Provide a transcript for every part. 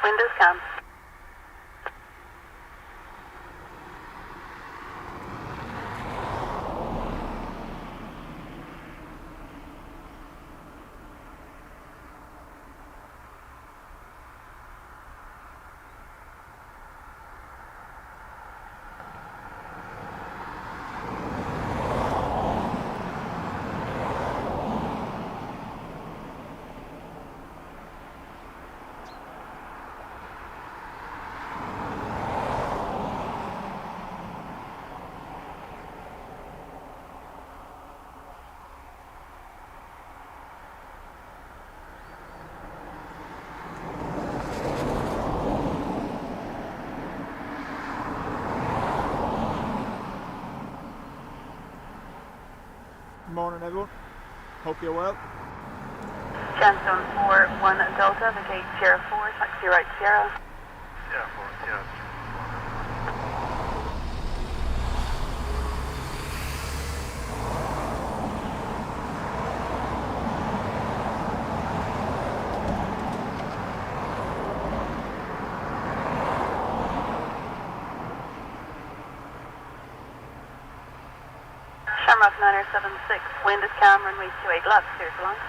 Windows cam. Morning everyone, hope you're well. Gemstone 4-1 Delta, vacate Sierra 4, taxi right Sierra. Sierra 4, Sierra. Shamrock 976, wind is calm, runway 28 left, clear to launch.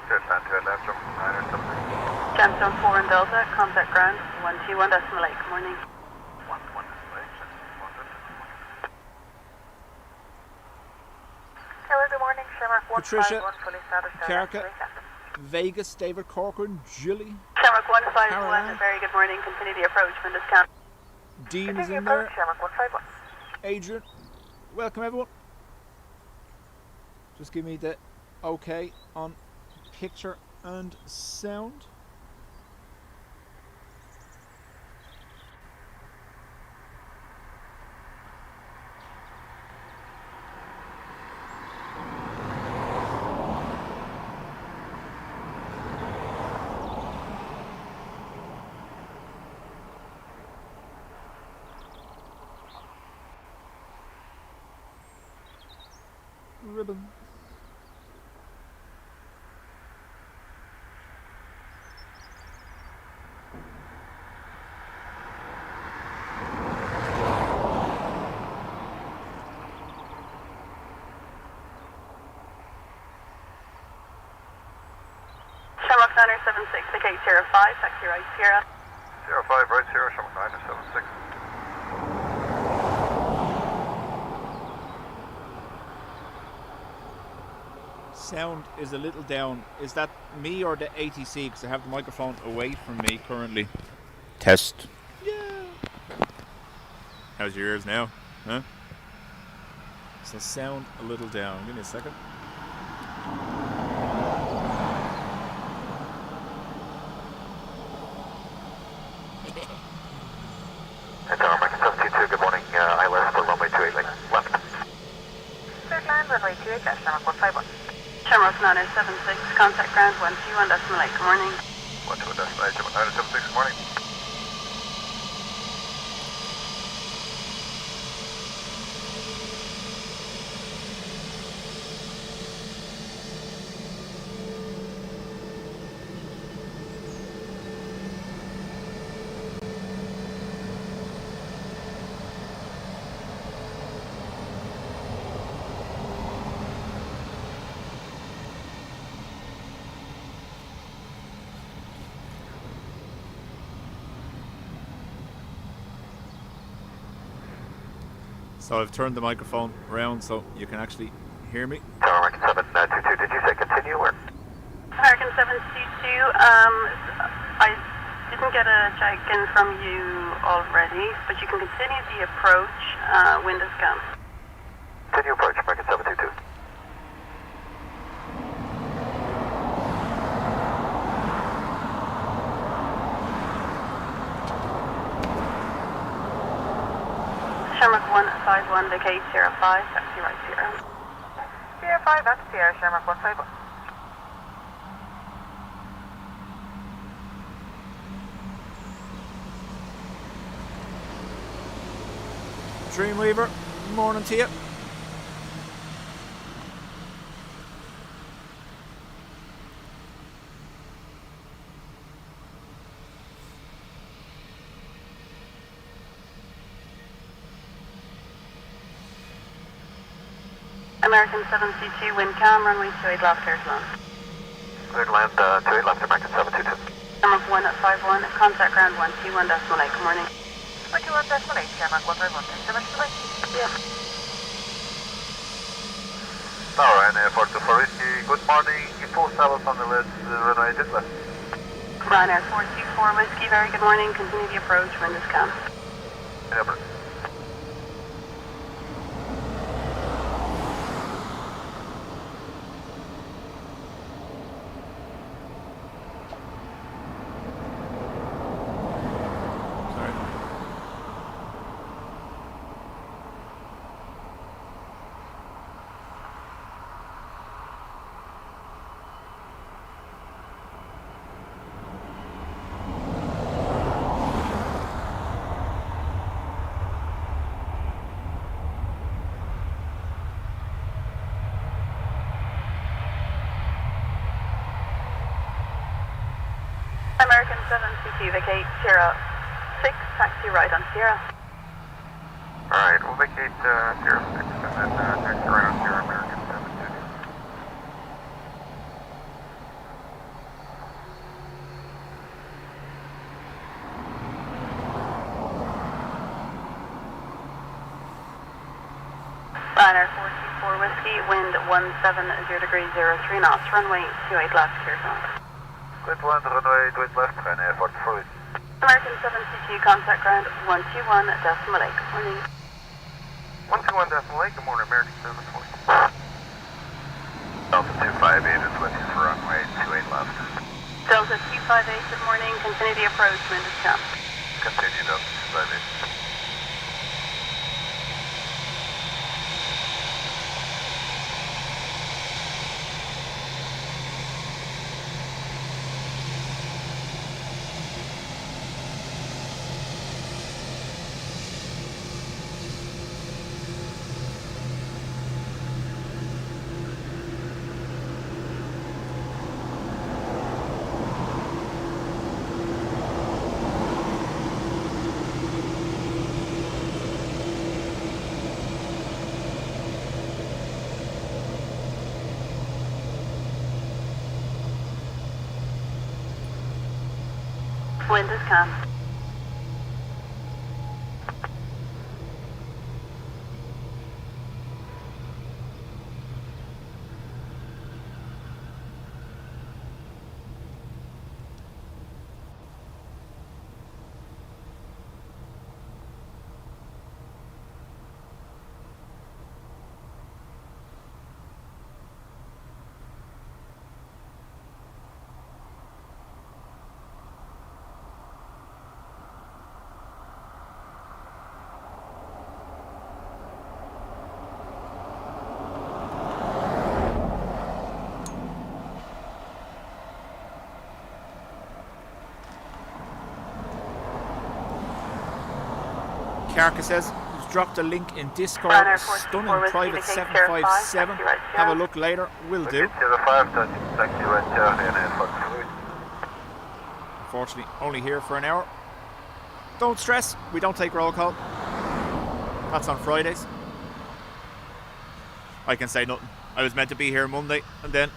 Clear to land 28 left, Shamrock 976. Gemstone 4 and Delta, contact ground 121.8, good morning. 121.8, Hello, good morning, Shamrock 151, Patricia, fully established. Carrica, Vegas, David Corcoran, Julie, Shamrock 151, Caroline. very good morning, continue the approach, wind is calm. Dean is Continue in approach, there, Shamrock 151. Adrian, welcome everyone. Just give me the okay on picture and sound. Ribbon. Shamrock 976, vacate Sierra 5, taxi right Sierra. Sierra 5, right Sierra, Shamrock 976. Sound is a little down. Is that me or the ATC? Because I have the microphone away from me currently. Test. Yeah. How's your ears now? Huh? So sound a little down. Give me a second. Tower Mike 722, good morning. ILS for runway 28 left. Clear to land, runway 28 left, Shamrock 151. Shamrock 976, contact ground 121.8, good morning. 121.8, Shamrock 976, good morning. So I've turned the microphone around so you can actually hear me. Tower Mike 722, did you say continue or? American 722, I didn't get a check-in from you already, but you can continue the approach, window scan. Continue approach, American 722. Shamrock 151, vacate Sierra 5, taxi right Sierra. Sierra 5, that's Sierra, Shamrock 151. Dreamweaver, morning to you. American 722, wind calm, runway 28 left, clear to land. Clear to land, 28 left, American 722. Number 151, contact ground 121.8, good morning. 121.8, Cameron 151, Yes. Alright, Airport to Whiskey, good morning. Full saddles on the list, runway 28 left. Ryanair 424 Whiskey, very good morning. Continue the approach, wind is calm. Emirates. Sorry. American 722, vacate Sierra 6, taxi right on Sierra. Alright, we'll vacate 06 and then taxi right on Sierra American 722. Ryanair 424 Whiskey, wind 170 degrees 03 knots, runway 28 left, clear to land. Good one, runway 28 left, Ryanair 44 Whiskey. American 722, contact ground 121.8, good morning. 121.8, good morning, American 720. Delta 258 is with you for runway 28 left. Delta 258, good morning. Continue the approach, wind is calm. Continue Delta 258. Wind is calm. Carcass says he's dropped a link in Discord. Ryanair Stunning 424 private Whiskey, 757. taxi right Have a down. look later. Will do. 05, taxi right down, Ryanair 44 Unfortunately, only here for an hour. Don't stress, we don't take roll call. That's on Fridays. I can say nothing. I was meant to be here Monday, and then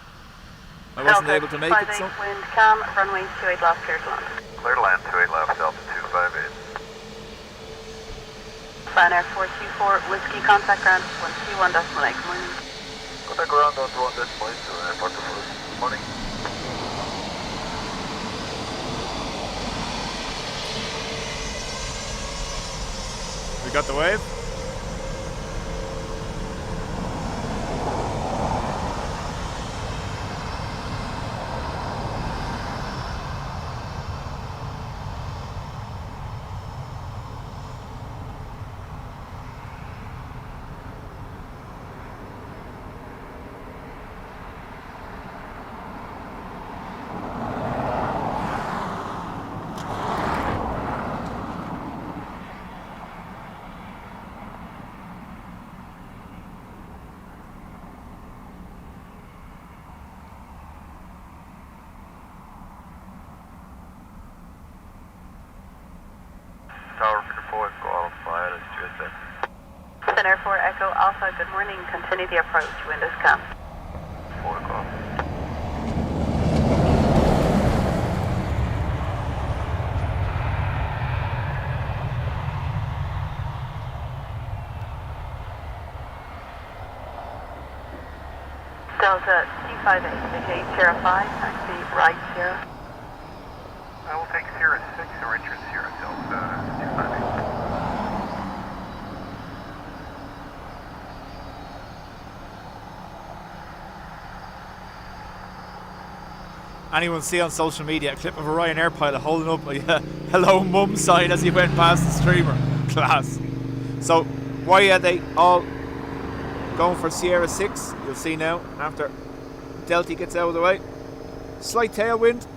I wasn't able to make it. So Wind calm, runway 28 left, clear to land. Clear to land 28 left, Delta 258. Ryanair 424 Whiskey, contact ground 121.8, good morning. Contact ground on 1.8 to Airport to Good morning. we got the wave. Tower 44 qualified as USA. Center 4 Echo Alpha, good morning. Continue the approach. Wind is calm. 4 o'clock. Delta C58, vacate Sierra 5, taxi right Sierra. I will take Sierra 6 or entrance Sierra Delta 258. Anyone see on social media a clip of a Ryanair pilot holding up a hello mum sign as he went past the streamer? Class. So why are they all going for Sierra 6? You'll see now after Delta gets out of the way. Slight tailwind.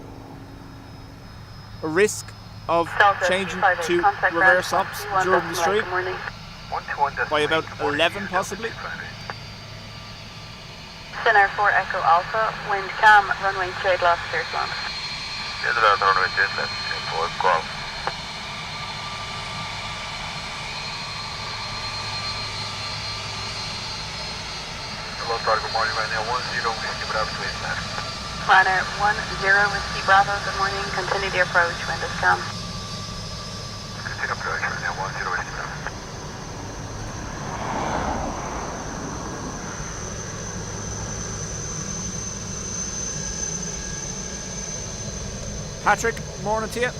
A risk of Delta changing C58, to contact reverse ground ops 121 during the decimal eight, stream good morning. 121 by about decimal eight, 11 Delta possibly. 258. Center 4 Echo Alpha, wind calm, runway straight left, clear to land. Runway straight left, 4 o'clock. Hello, Star, good morning. Ryanair 10, Whiskey Bravo to 8 left. Ryanair 10, Whiskey Bravo, good morning. Continue the approach, wind is calm. Continue approach, Ryanair 10, Whiskey Bravo. Patrick, morning to you.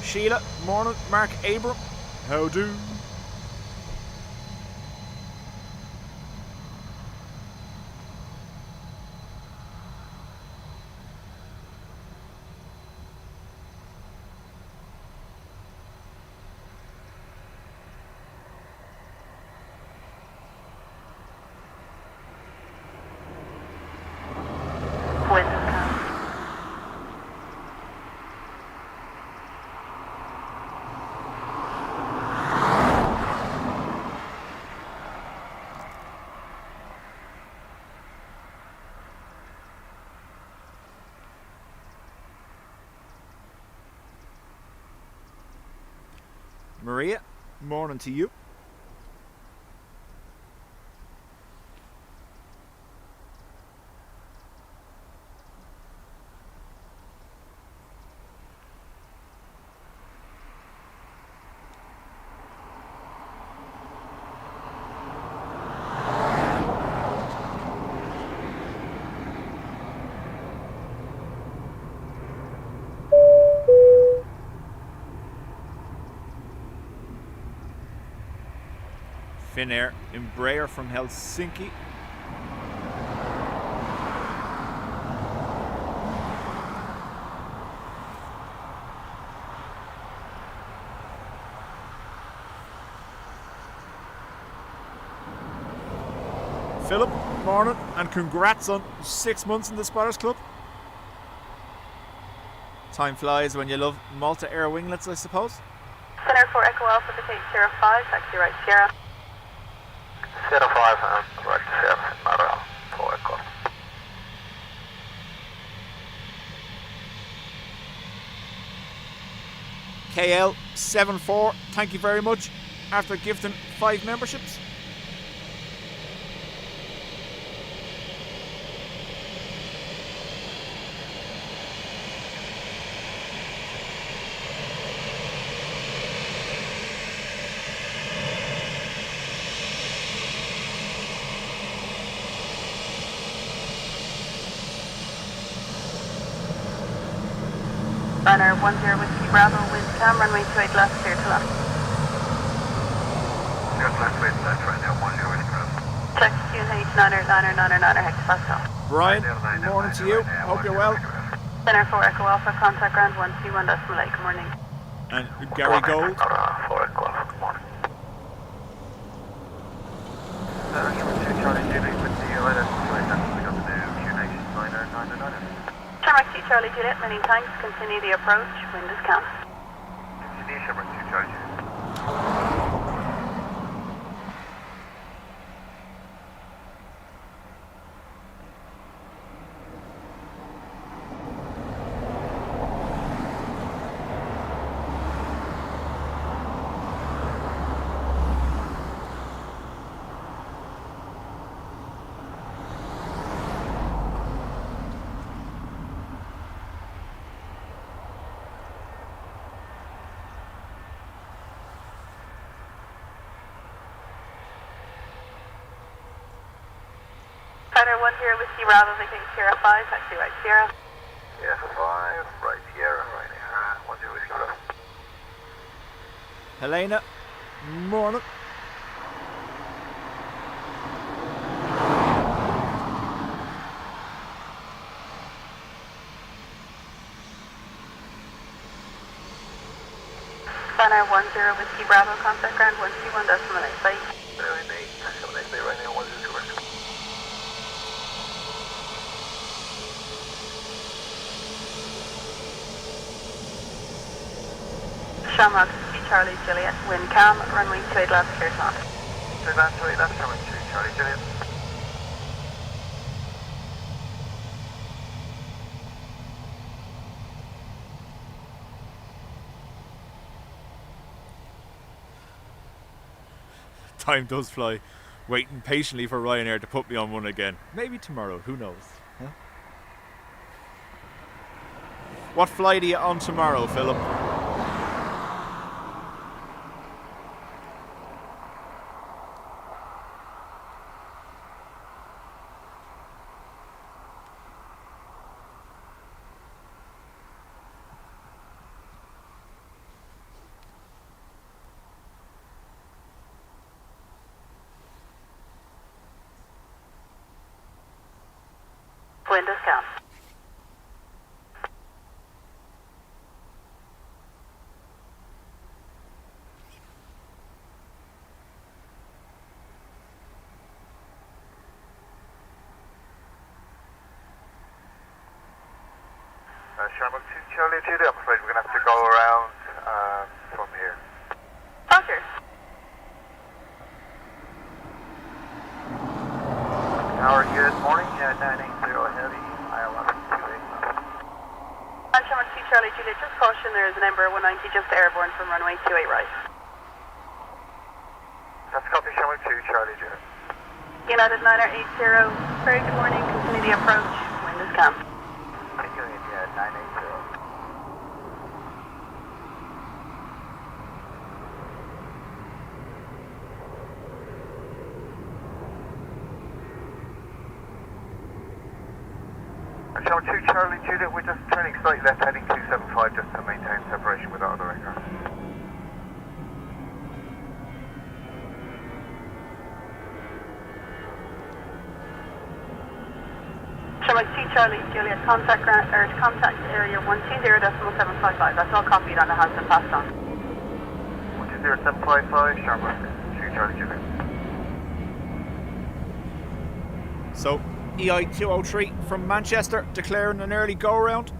Sheila, morning. Mark Abram, how do? Wind is calm. Maria, morning to you. Finnair, Embraer from Helsinki. Philip, morning, and congrats on 6 months in the Spotters Club. Time flies when you love Malta Air winglets, I suppose. Center 4 Echo Alpha, vacate Sierra 5, taxi right Sierra. Sierra 5 and right Sierra, Mara, 4 o'clock. KL74, thank you very much. After gifting 5 memberships. Ryanair 10, Whiskey Bravo, wind calm, runway 28 left, clear to land. Sierra left, wait, left, Ryanair 10, Whiskey Bravo. Check QNH 9er, Hector Pascal. Brian, morning to you. Hope you're well. Center 4 Echo Alpha, contact ground 121 decimal eight, good morning. And Gary Gold. 4 o'clock, good morning. Humans 2 Charlie Julie with the weather situation, we got the new QNH 9er. Shamrock 2 Charlie Juliet, many thanks. Continue the approach, wind is calm. Continue Shamrock 2 Charlie Juliet. Air 10 Whiskey Bravo, vacate Sierra 5, taxi right Sierra. Yeah, 5, right Sierra, right here. 10 Whiskey Bravo. Helena, morning. Ryanair 10 Whiskey Bravo, contact ground 121.8 bye. 788 bay right now, 102 correct. Shamrock, C Charlie Juliet, wind calm, runway 28 left, clear to land. Advance 28 left, Shamrock 2 Charlie Juliet. Time does fly. Waiting patiently for Ryanair to put me on one again. Maybe tomorrow, who knows? Huh? What flight are you on tomorrow, Philip? Wind is calm. Shamrock 2 Charlie Juliet, I'm afraid we're going to have to go around from here. Roger. Tower, good morning, 980 heavy, IL 28 And Shamrock 2 Charlie Juliet, just caution there is an Ember 190 just airborne from runway 28 right. That's copy, Shamrock 2 Charlie Juliet. United 980, very good morning, continue the approach, wind is calm. Continuing, 980. Shamrock 2 Charlie Juliet, we're just turning slightly left heading 275 just to maintain separation with our other aircraft. Shamrock 2 Charlie Juliet, contact area 120.755, that's all copied and it has been passed on. 120.755, Shamrock 2 Charlie Juliet. So, EI203 from Manchester declaring an early go-around.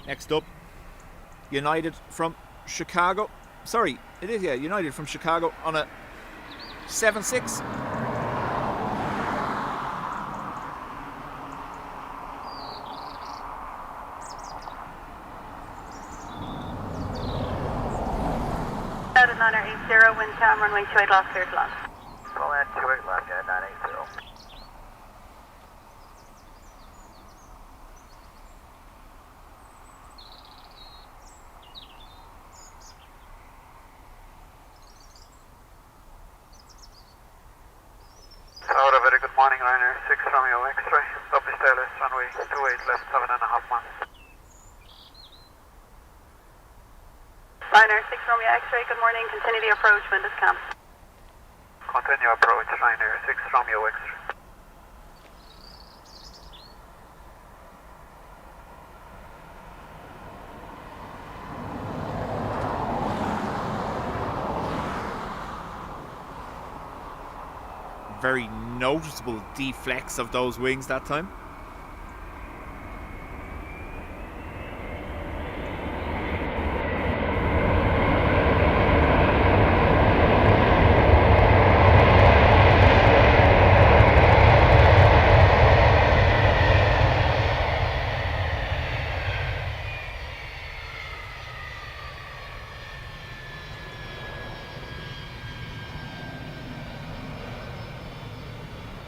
Next up, United from Chicago. Sorry, it is, United from Chicago on a 7-6. Out at 980, wind calm, runway 28 left, clear to land. Land 28 left, 980. Tower, very good morning, Ryanair 6 Romeo X-ray, Dubjet Airlines, runway 28 left, 7.5 miles. Ryanair 6 Romeo X-ray, good morning, continue the approach, wind is calm. Continue approach, Ryanair 6 Romeo X-ray. Very noticeable deflex of those wings that time.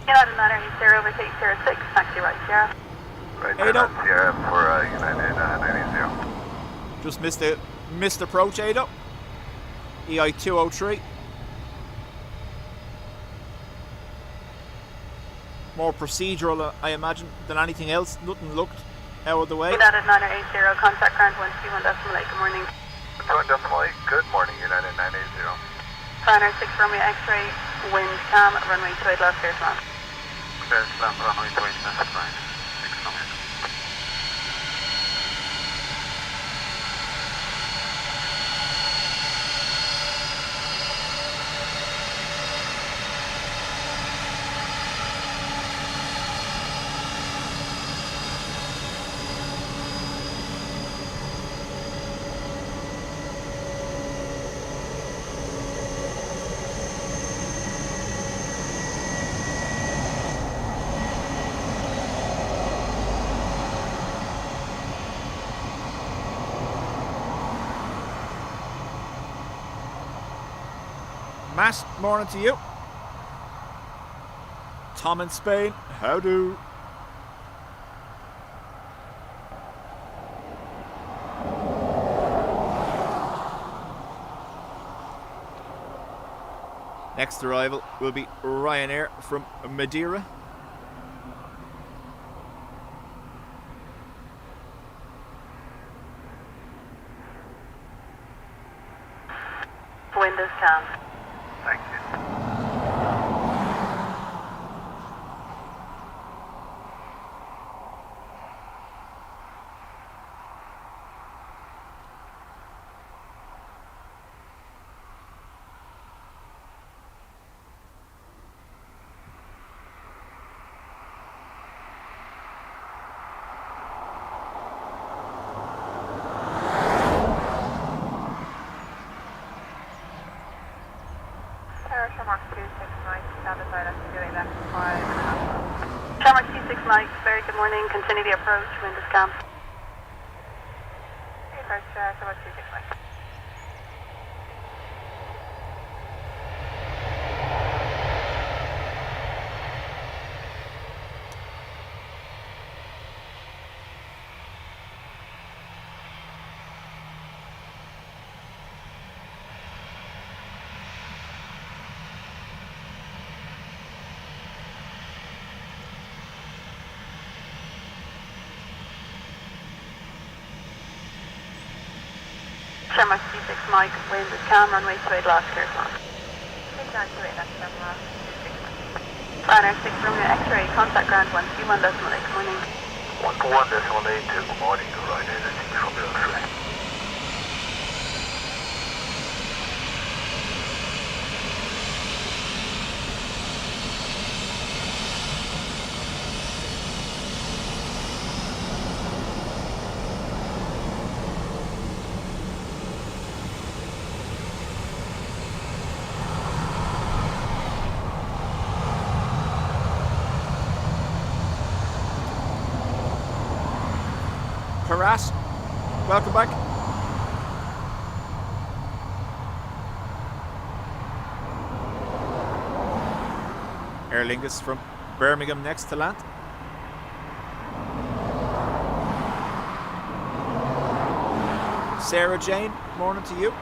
United 980 over 806, taxi right, Sierra. Right, Ado. that's Sierra for United 980. Just missed approach, Ado. EI 203. More procedural, I imagine, than anything else. Nothing looked out of the way. United 980, contact ground 121.8, good morning. 121.8, good morning, United 980. Planner 6 Romeo X-ray, wind calm, runway 28 left, clear slam. Clear slam, runway 28 left, right. 6 Romeo. Matt, morning to you. Tom in Spain, how do? Next arrival will be Ryanair from Madeira. Wind is calm. Thank you. Shamrock 26 Mike, very good morning, continue the approach, wind is calm. Shamrock 26 Mike. Shamrock 26 Mike, wind is calm, runway 28 left, clear slam. Planner 6 Romeo X-ray, contact ground 121.8, good morning. 121.8, good morning, Ryanair 6 Romeo X-ray. Paras, welcome back. Aer Lingus from Birmingham next to land. Sarah Jane, morning to you.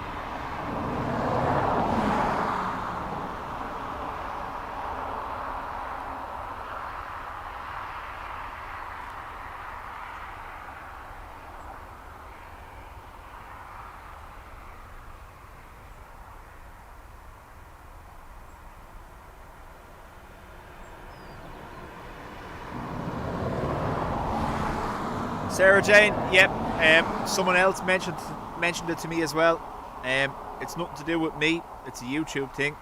Sarah Jane, yep. Someone else mentioned it to me as well. It's nothing to do with me. It's a YouTube thing.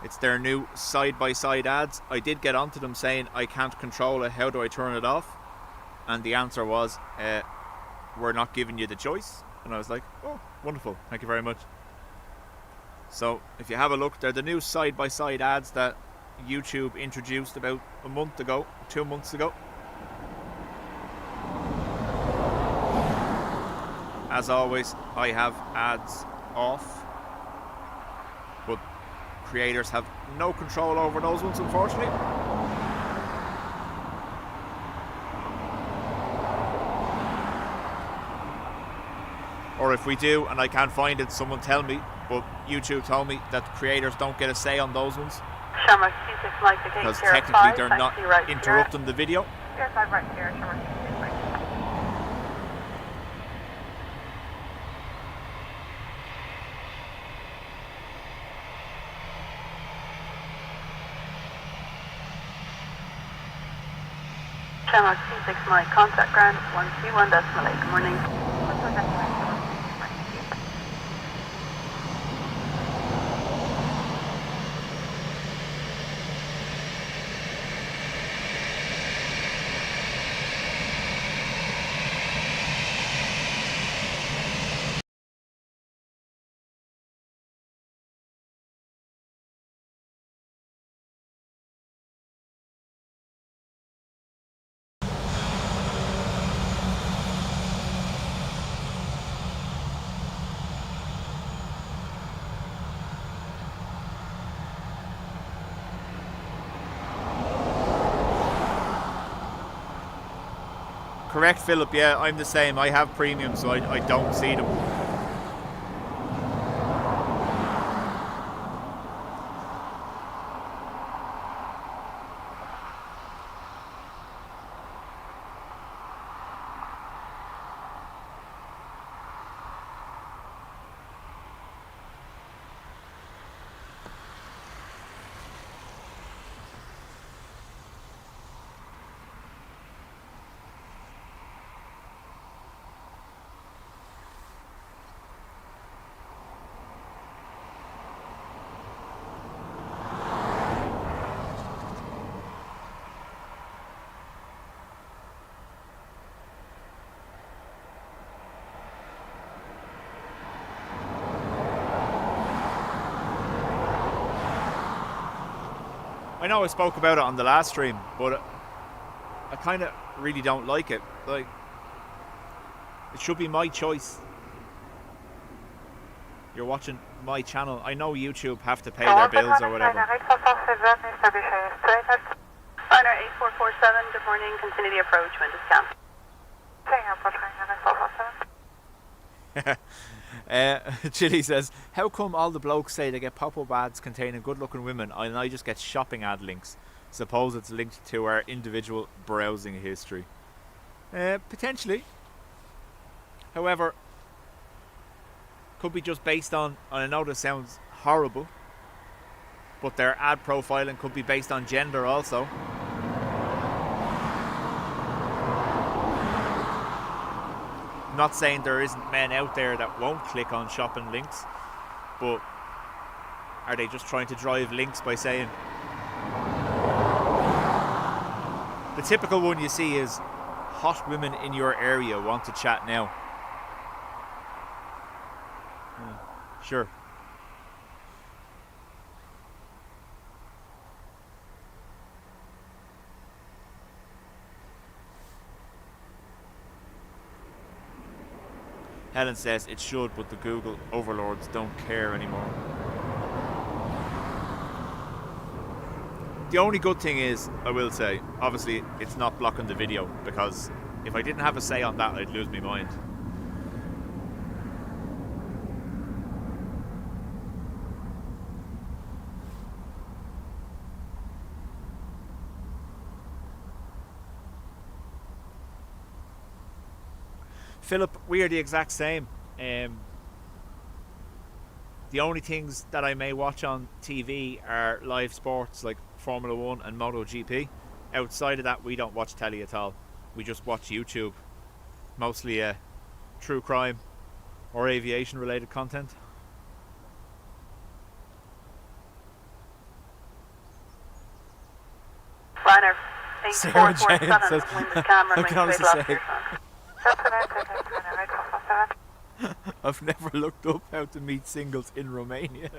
It's their new side-by-side ads. I did get onto them saying I can't control it. How do I turn it off? And the answer was, we're not giving you the choice. And I was like, oh, wonderful. Thank you very much. So if you have a look, they're the new side-by-side ads that YouTube introduced about a month ago, 2 months ago. As always, I have ads off, but creators have no control over those ones, unfortunately. or if we do and I can't find it, someone tell me. But YouTube told me that creators don't get a say on those ones Shamrock 26 Mike to because Gate technically 05, they're not taxi right interrupting the video. Sierra 5 right here, Shamrock 26 Mike. Shamrock 26 Mike, contact ground 121.8. Good morning. 121.8. Correct, Philip. Yeah, I'm the same. I have premium, so I don't see them. I know I spoke about it on the last stream, but I kind of really don't like it. Like, it should be my choice. You're watching my channel. I know YouTube have to pay their bills or whatever. Honor 8447, good morning, continue the approach, wind discount. Chili says, how come all the blokes say they get pop-up ads containing good-looking women and I just get shopping ad links? Suppose it's linked to our individual browsing history. Potentially. However, could be just based on, and I know this sounds horrible, but their ad profiling could be based on gender also. Not saying there isn't men out there that won't click on shopping links, but are they just trying to drive links by saying? The typical one you see is hot women in your area want to chat now. Sure. Helen says it should, but the Google overlords don't care anymore. The only good thing is, I will say, obviously it's not blocking the video, because if I didn't have a say on that, I'd lose my mind. Philip, we are the exact same. The only things that I may watch on TV are live sports like Formula 1 and MotoGP. Outside of that, we don't watch telly at all. We just watch YouTube. Mostly true crime or aviation related content. Ryanair Sarah Jane 8447, says, wind the camera, I can honestly say, Right. I've never looked up how to meet singles in Romania.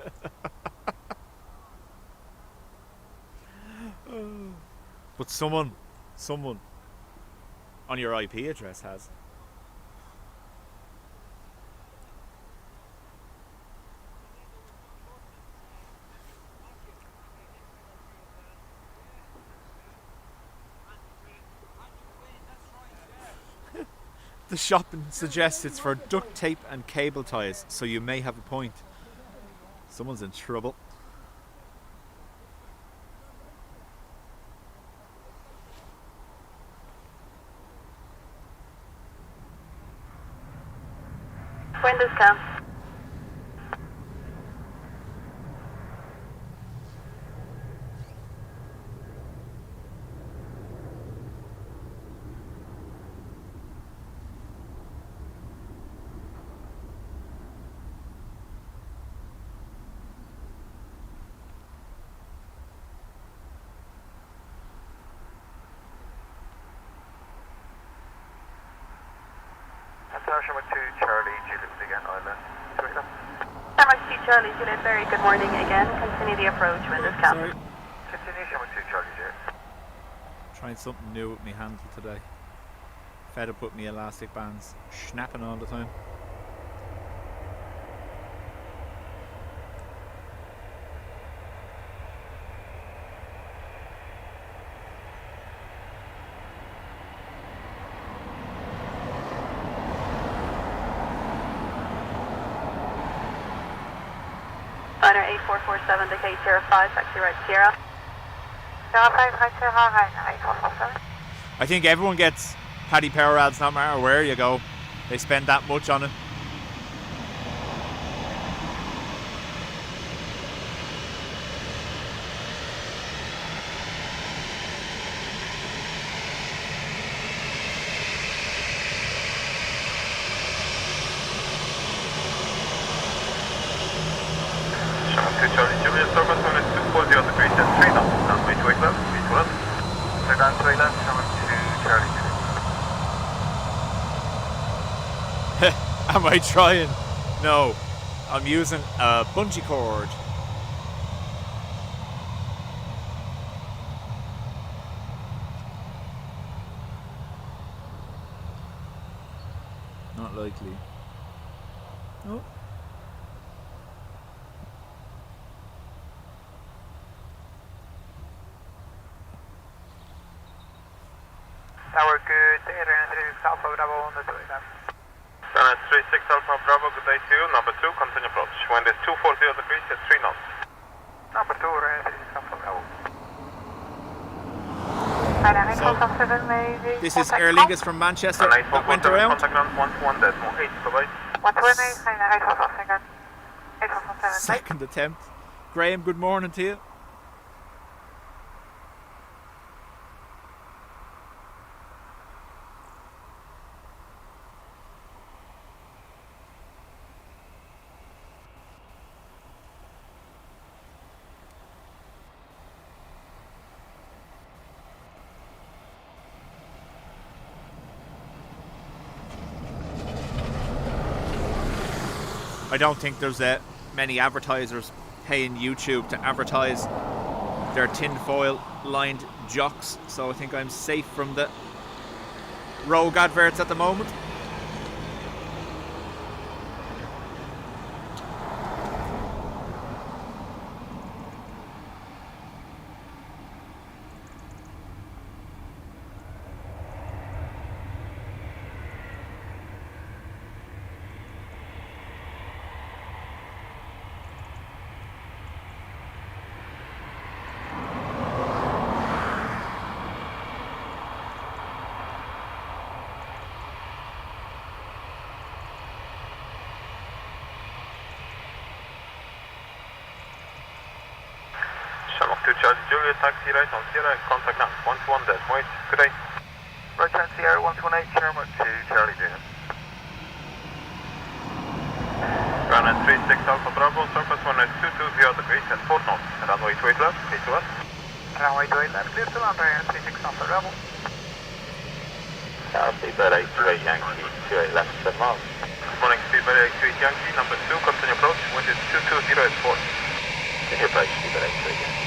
But someone on your IP address has. The shopping suggests it's for duct tape and cable ties, so you may have a point. Someone's in trouble. When does come? Summer 2 Charlie Juliet again, Island. Summer 2 Charlie Juliet, very good morning again. Continue the approach when this comes. Sorry. Continue Summer 2 Charlie Juliet. Trying something new with me handle today. Fed up with me elastic bands. Snapping all the time. Liner 8447 to K Sierra 5, taxi right Sierra. Sierra 5, right Sierra, right 8447. I think everyone gets Paddy Power ads no matter where you go. They spend that much on it. Charlie Juliet, surface when it's 240 degrees and 3 knots. Runway 28 left, 3 left. Clear down 3 left, Summer 2 Charlie Juliet. Am I trying? No. I'm using a bungee cord. Not likely. Oh. Tower, good day, Ryanair 36 Alpha Bravo on the 2 left. Ryanair 36 Alpha Bravo, good day to you. Number 2, continue approach. Wind is 240 degrees at 3 knots. Number 2, Ryanair 36 Alpha Bravo. So, this is Aer Lingus from Manchester that went around. Contact ground 121.8, bye-bye. 128, Second attempt. Graham, good morning to you. I don't think there's many advertisers paying YouTube to advertise their tinfoil lined jocks, so I think I'm safe from the rogue adverts at the moment. Charlie Juliet, taxi right on Sierra, contact now, 121.8, good day. Right on Sierra, 118, Sherman 2, Charlie Juliet. Runway 36 Alpha Bravo, surface 1 220 degrees and 4 knots. Runway 28 left, clear to us. Runway 28 left, clear to land, Runway 36 Alpha Bravo. Speedbird 828 Yankee, 28 left, 7 miles. Morning, Speedbird 828 Yankee, number 2, continue approach, wind is 220 at 4. Continue approach, Speedbird 828 Yankee.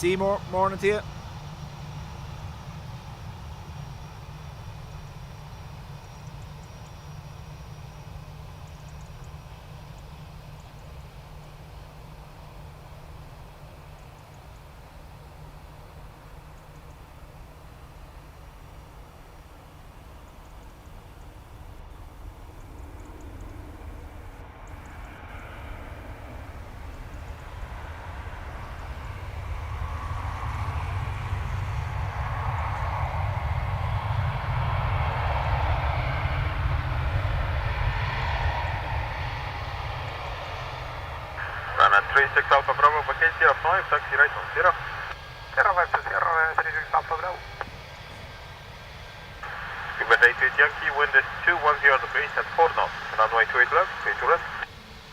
Seymour, morning to you. Ryanair 36 Alpha Bravo, vacancy of 5, taxi right on 0. 056 Alpha Bravo. Cuba Day 2 Yankee, wind is 210 degrees at 4 knots. Runway 28 left, 32 left.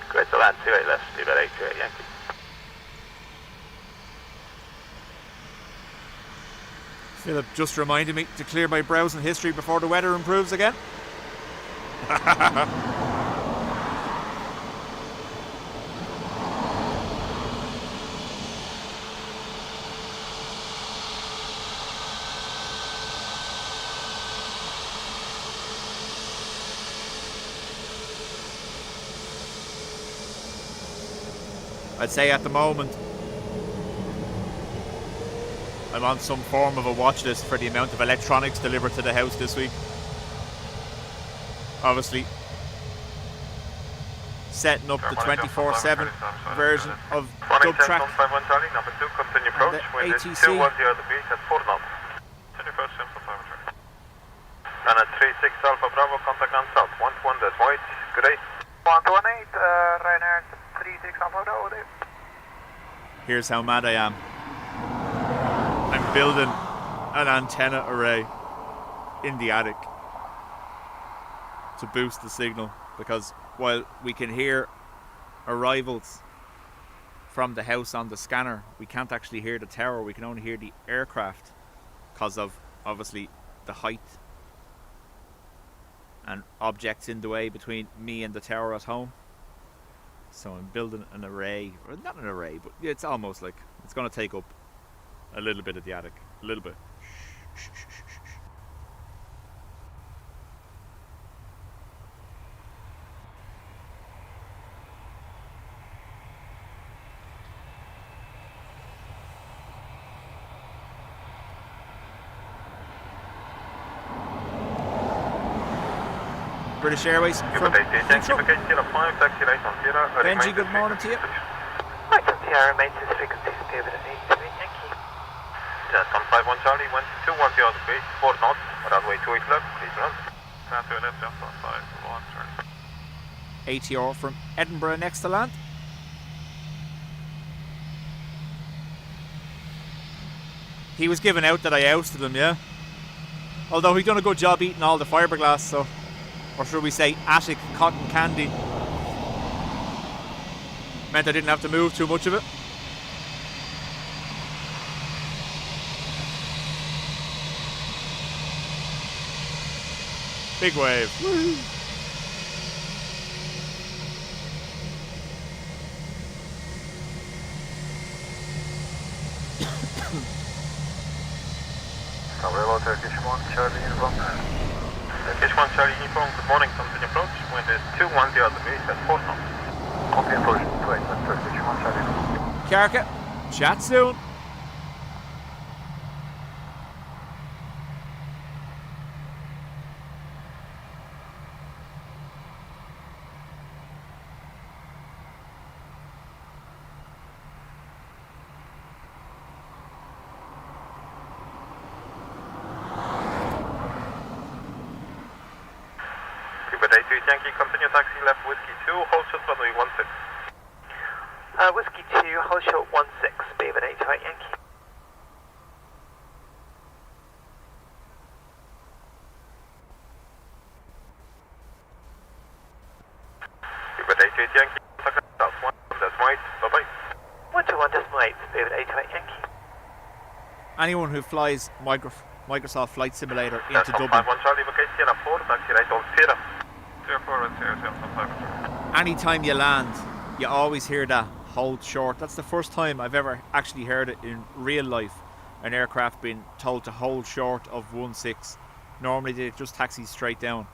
Clear to land 28 left, Cuba Day 28 Yankee. Philip just reminded me to clear my browsing history before the weather improves again. I'd say at the moment I'm on some form of a watch list for the amount of electronics delivered to the house this week. Obviously, setting up the 24/7 version of Dubjet number 2, continue approach, wind is ATC. 210 degrees at 4 knots. 21st simple parameter. Ryanair 36 Alpha Bravo, contact on south, 121, that's white, good day. 118, Ryanair 36 Alpha Bravo, there. Here's how mad I am. I'm building an antenna array in the attic to boost the signal, because while we can hear arrivals from the house on the scanner, we can't actually hear the tower. We can only hear the aircraft because of obviously the height and objects in the way between me and the tower at home. So I'm building an array, or not an array, but it's almost like it's going to take up a little bit of the attic, a little bit. British Airways from Heathrow. Benji, good morning to you. Right, Sierra maintenance frequency speed at 8, thank you. Jet 151 Charlie, went 210 degrees, 4 knots, runway 28 left, please run. Transfer left, just on 5, 1, turn. ATR from Edinburgh next to land. He was giving out that I ousted him, yeah? Although he done a good job eating all the fiberglass, so... Or should we say attic cotton candy. Meant I didn't have to move too much of it. Big wave. Woo. Hello, Turkish 1, Charlie Uniform. Turkish 1, Charlie Uniform, good morning, continue approach. Wind is 210 degrees at 4 knots. Copy approach, 28 left, Turkish 1, Charlie. Carca, chat soon. Yankee, continue taxi left, Whiskey 2, hold short runway 16. Whiskey 2, hold short 16, Beaver 8 right, Yankee. Beaver 8 Yankee, contact south, 1, that's right, bye-bye. 121, decimal 8, Beaver 8 right, Yankee. Anyone who flies Microsoft Flight Simulator into Dublin. 1 Charlie, vacancy Sierra 4, taxi right on Sierra. Anytime you land, you always hear that hold short. That's the first time I've ever actually heard it in real life, an aircraft being told to hold short of 16. Normally they just taxi straight down.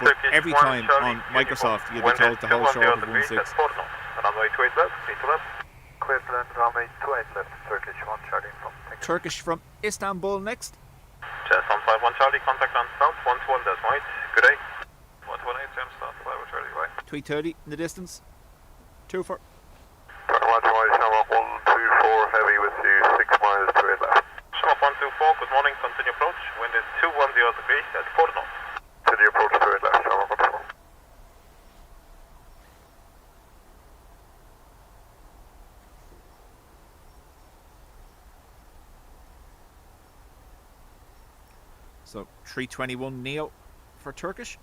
But Turkish every 1 time Charlie on Microsoft you'll be when told to hold short of 16. That's 4 knots. Runway 28 left, 8 left. Clear to land, runway 28 left, Turkish 1 Charlie from. Turkish from Istanbul next. Chest on 51 Charlie, contact on south, 121 decimal 8. Good day. 118, James, start 5 Charlie, right. 330 in the distance. 24. 21 Charlie, Shamrock 124, heavy with you, 6 miles to 8 left. Shamrock 124, good morning, continue approach. Wind is 210 degrees at 4 knots. Continue approach to 8 left, Shamrock 124. So 321 Neo for Turkish.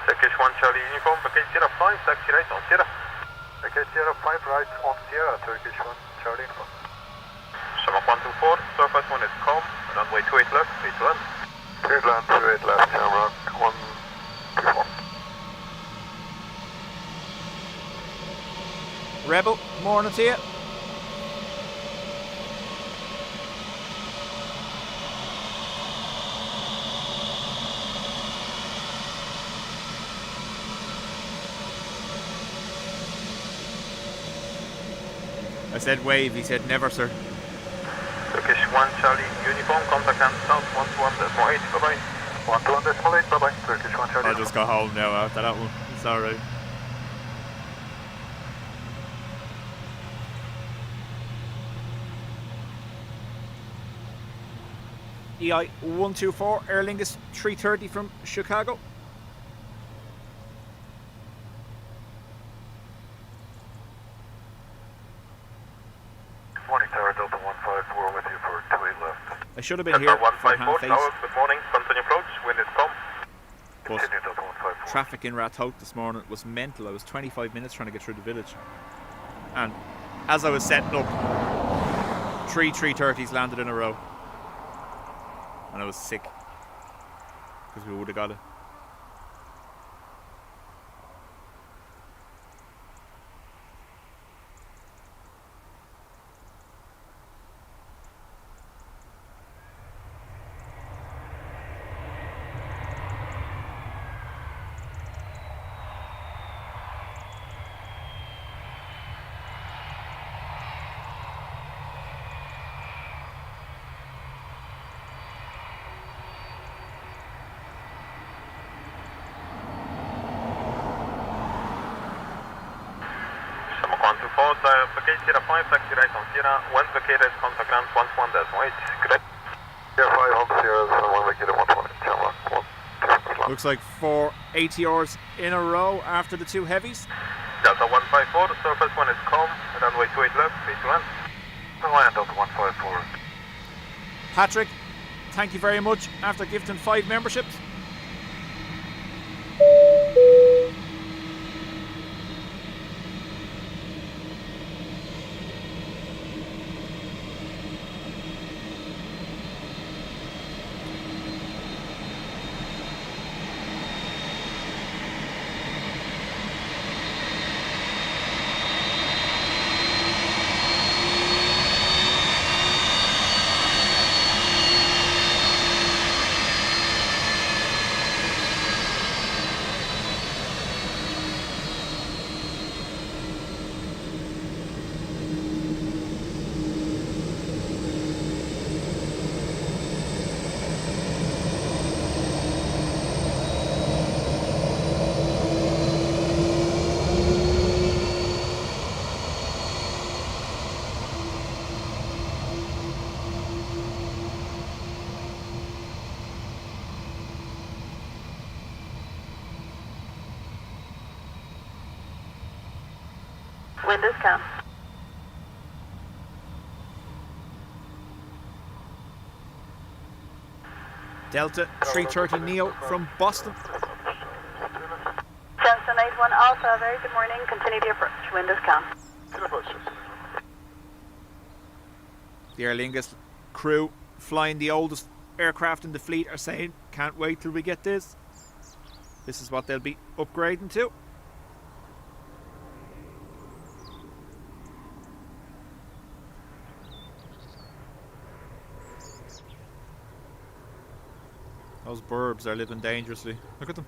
Turkish 1 Charlie uniform, package Sierra 5, taxi right on Sierra. Package Sierra 5 right on Sierra, Turkish 1 Charlie uniform. Shamrock 124, surface 1 is calm, runway 28 left, 8 to land. 8 land, 28 left, Shamrock 124. Rebel, morning to you. I said wave, he said never, sir. Turkish 1 Charlie uniform, contact and south 121.8, bye bye. 121.8, bye bye. Turkish 1 Charlie. I just got home now after that one. It's alright. EI 124, Aer Lingus 330 from Chicago. Morning, Tower Delta 154 with you for 28 left. I should have been here for half 8. Tower, good morning, continue approach, wind is calm. But Continue Delta 154. traffic in Rathote this morning was mental. I was 25 minutes trying to get through the village. And as I was setting up, 330s landed in a row. And I was sick. Because we would have got it. Package Sierra 5, taxi right on Sierra, 1 vacated, contact ground 121.8, correct. Sierra 5 on Sierra, 1 vacated, 120, Shamrock 1. Looks like 4 ATRs in a row after the 2 heavies. Delta 154, the surface 1 is calm, runway 28 left, 8 to land. Land Delta 154. Patrick, thank you very much after gifting 5 memberships. wind is calm. Delta 330 Neo from Boston. Jensen 81 Alpha, very good morning. Continue the approach. Wind is calm. The Aer Lingus crew flying the oldest aircraft in the fleet are saying, can't wait till we get this. This is what they'll be upgrading to. Those burbs are living dangerously. Look at them.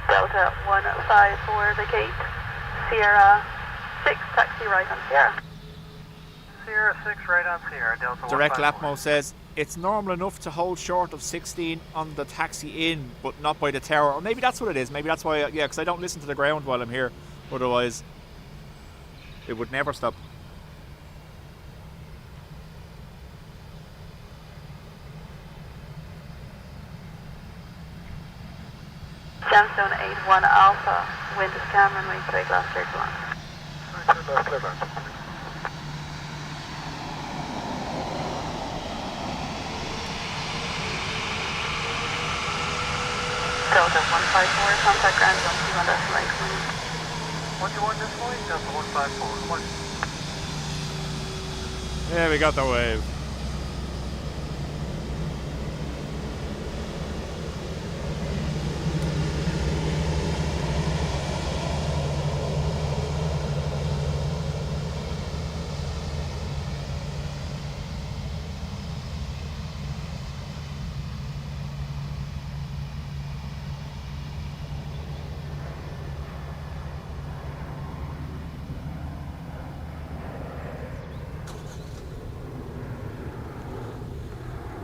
Delta 154, vacate. Sierra 6, taxi right on Sierra. Sierra 6 right on Sierra, Delta Direct 154. Lapmo says, it's normal enough to hold short of 16 on the taxi in, but not by the tower. Or maybe that's what it is. Maybe that's why, yeah, because I don't listen to the ground while I'm here. Otherwise, it would never stop. Gemstone 81 Alpha, wind is calm, runway 28 left, clear to land. Delta 154, contact ground 121 decimal 121 decimal 8, Delta 154, one. Yeah, we got the wave.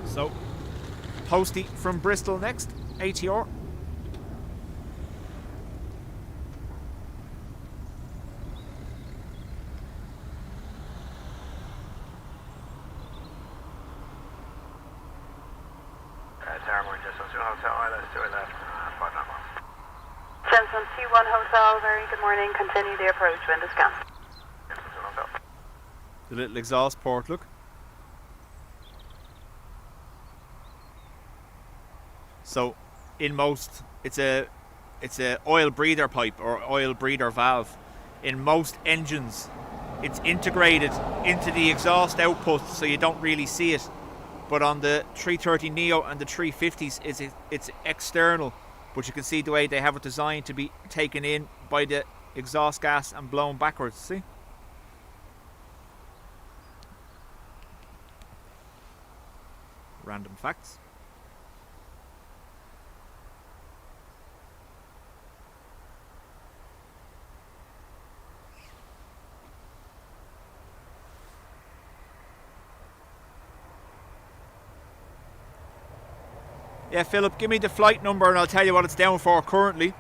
So, Posty from Bristol next, ATR. Jensen 21 Hotel, very good morning. Continue the approach, wind is calm. The little exhaust port, look. So, in most, it's a oil breather pipe or oil breather valve. In most engines, it's integrated into the exhaust output, so you don't really see it. But on the 330 Neo and the 350s, it's external. But you can see the way they have it designed to be taken in by the exhaust gas and blown backwards. See? Random facts. Yeah, Philip, give me the flight number and I'll tell you what it's down for currently.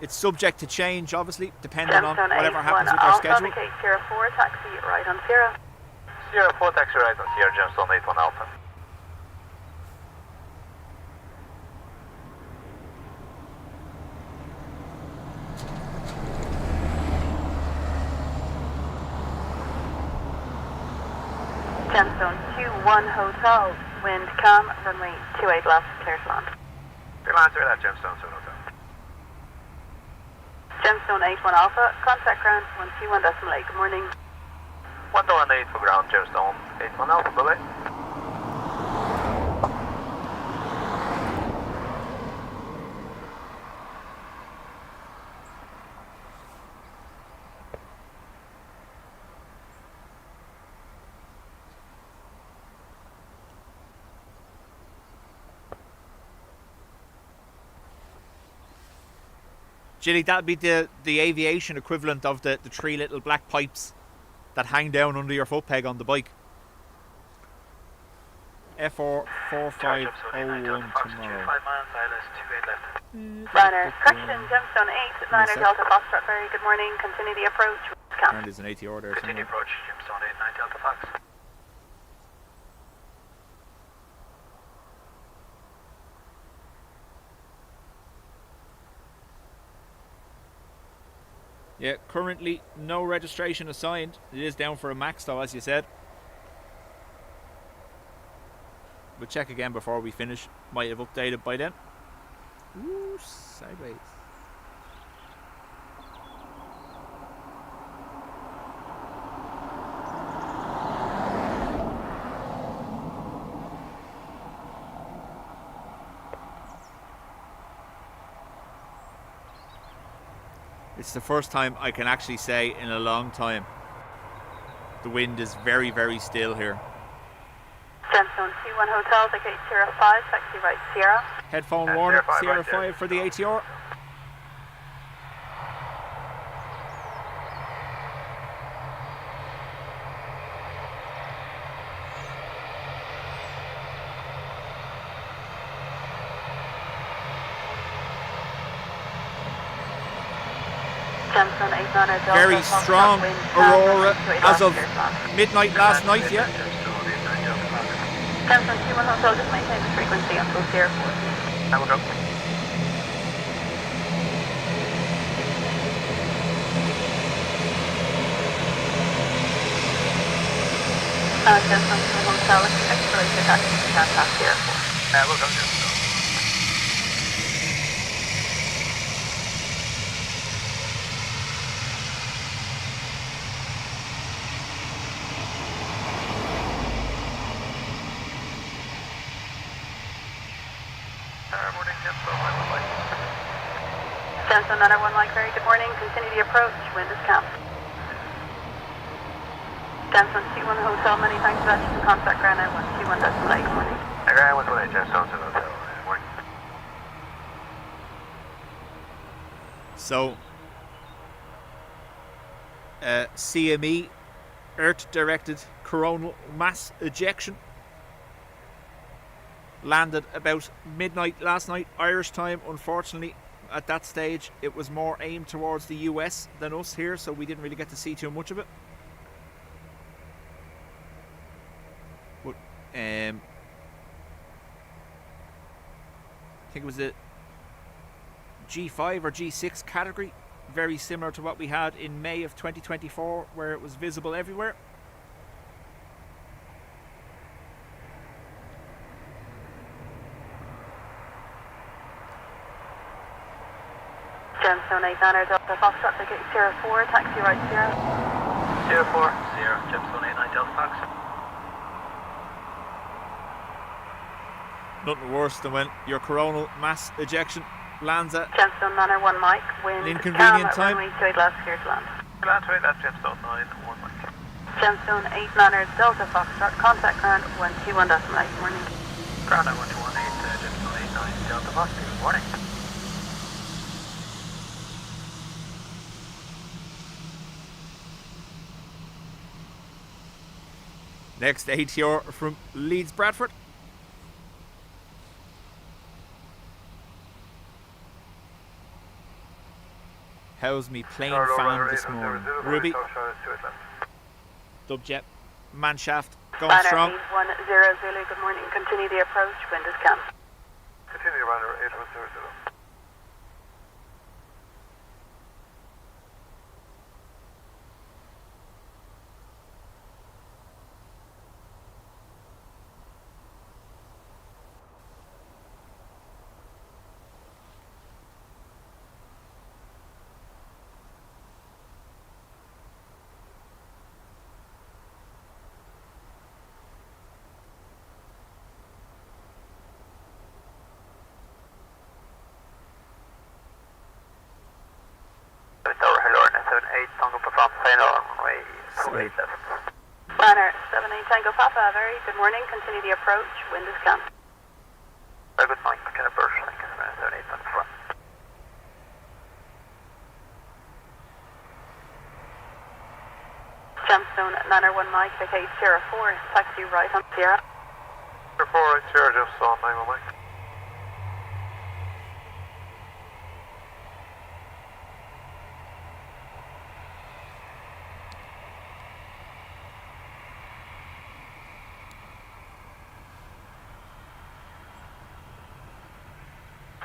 It's subject to change, obviously, depending on whatever happens with their schedule. Sierra 4, taxi right on Sierra. Sierra 4, taxi right on Sierra, Gemstone 81 Alpha. Gemstone 21 Hotel, wind calm, runway 28 left, clear to land. Clear land, clear that, Gemstone 2 Hotel. Gemstone 81 Alpha, contact ground 121 decimal 8, good morning. 118 for ground, Gemstone 81 Alpha, bye-bye. Gilly, that'd be the aviation equivalent of the three little black pipes that hang down under your foot peg on the bike. FR4501 tomorrow. 5 miles, ILS 28 left. Ryanair, correction, Gemstone 8, Niner Delta Foxtrot, very good morning, continue the approach. And there's an ATR there Continue somewhere. approach, Gemstone 8, 9 Delta Fox. Yeah, currently no registration assigned. It is down for a max though, as you said. We'll check again before we finish. Might have updated by then. Ooh, sideways. It's the first time I can actually say in a long time the wind is very, very still here. Gemstone C1 Hotel, the gate Sierra 5, taxi right Sierra. Headphone warning, Sierra 5 Sierra right 5 for the ATR. Gemstone 8 Niner Delta Very Foxtrot, strong wind aurora 28 as of clear land. midnight last night, yeah. Gemstone C1 Hotel, just maintain the frequency until Sierra 4. I will go. Gemstone C1 Hotel, if you accelerate your taxi, you can pass Sierra 4. I will go, Gemstone. Morning, Gemstone 911. Gemstone 901 Mike, very good morning, continue the approach, wind is calm. Gemstone C1 Hotel, many thanks for that, you can contact Ground 121.8, good morning. I was with Gemstone to the hotel. Morning. So, CME, Earth-directed coronal mass ejection, landed about midnight last night, Irish time. Unfortunately, at that stage, it was more aimed towards the US than us here, so we didn't really get to see too much of it. But I think it was a G5 or G6 category, very similar to what we had in May of 2024, where it was visible everywhere. Gemstone 8 Niner Delta Foxtrot, the gate Sierra 4, taxi right Sierra. Sierra 4, Sierra, Gemstone 8, 9 Delta Fox. Nothing worse than when your coronal mass ejection lands at Gemstone 901 Mike, wind an is inconvenient calm time. at runway 28 left, clear to land. Land 28 left, Gemstone 911 Mike. Gemstone 8 Niner Delta Foxtrot, contact Ground 121.8, morning. Ground 1218, Gemstone 8, 9 Delta Fox, good morning. next ATR from Leeds Bradford. How's me plane fan this morning? Ruby, Dubjet, Manshaft, going Banner strong. 810 Zulu, good morning. Continue the approach, wind is calm. Continue runner 8100. Banner 78 Tango Papa, very good morning. Continue the approach, wind is calm. Very good morning, McKenna Bursch, Lincoln 78 on front. Gemstone 901 Mike, vacate Sierra 4, taxi right on Sierra. Report right here, just on 911.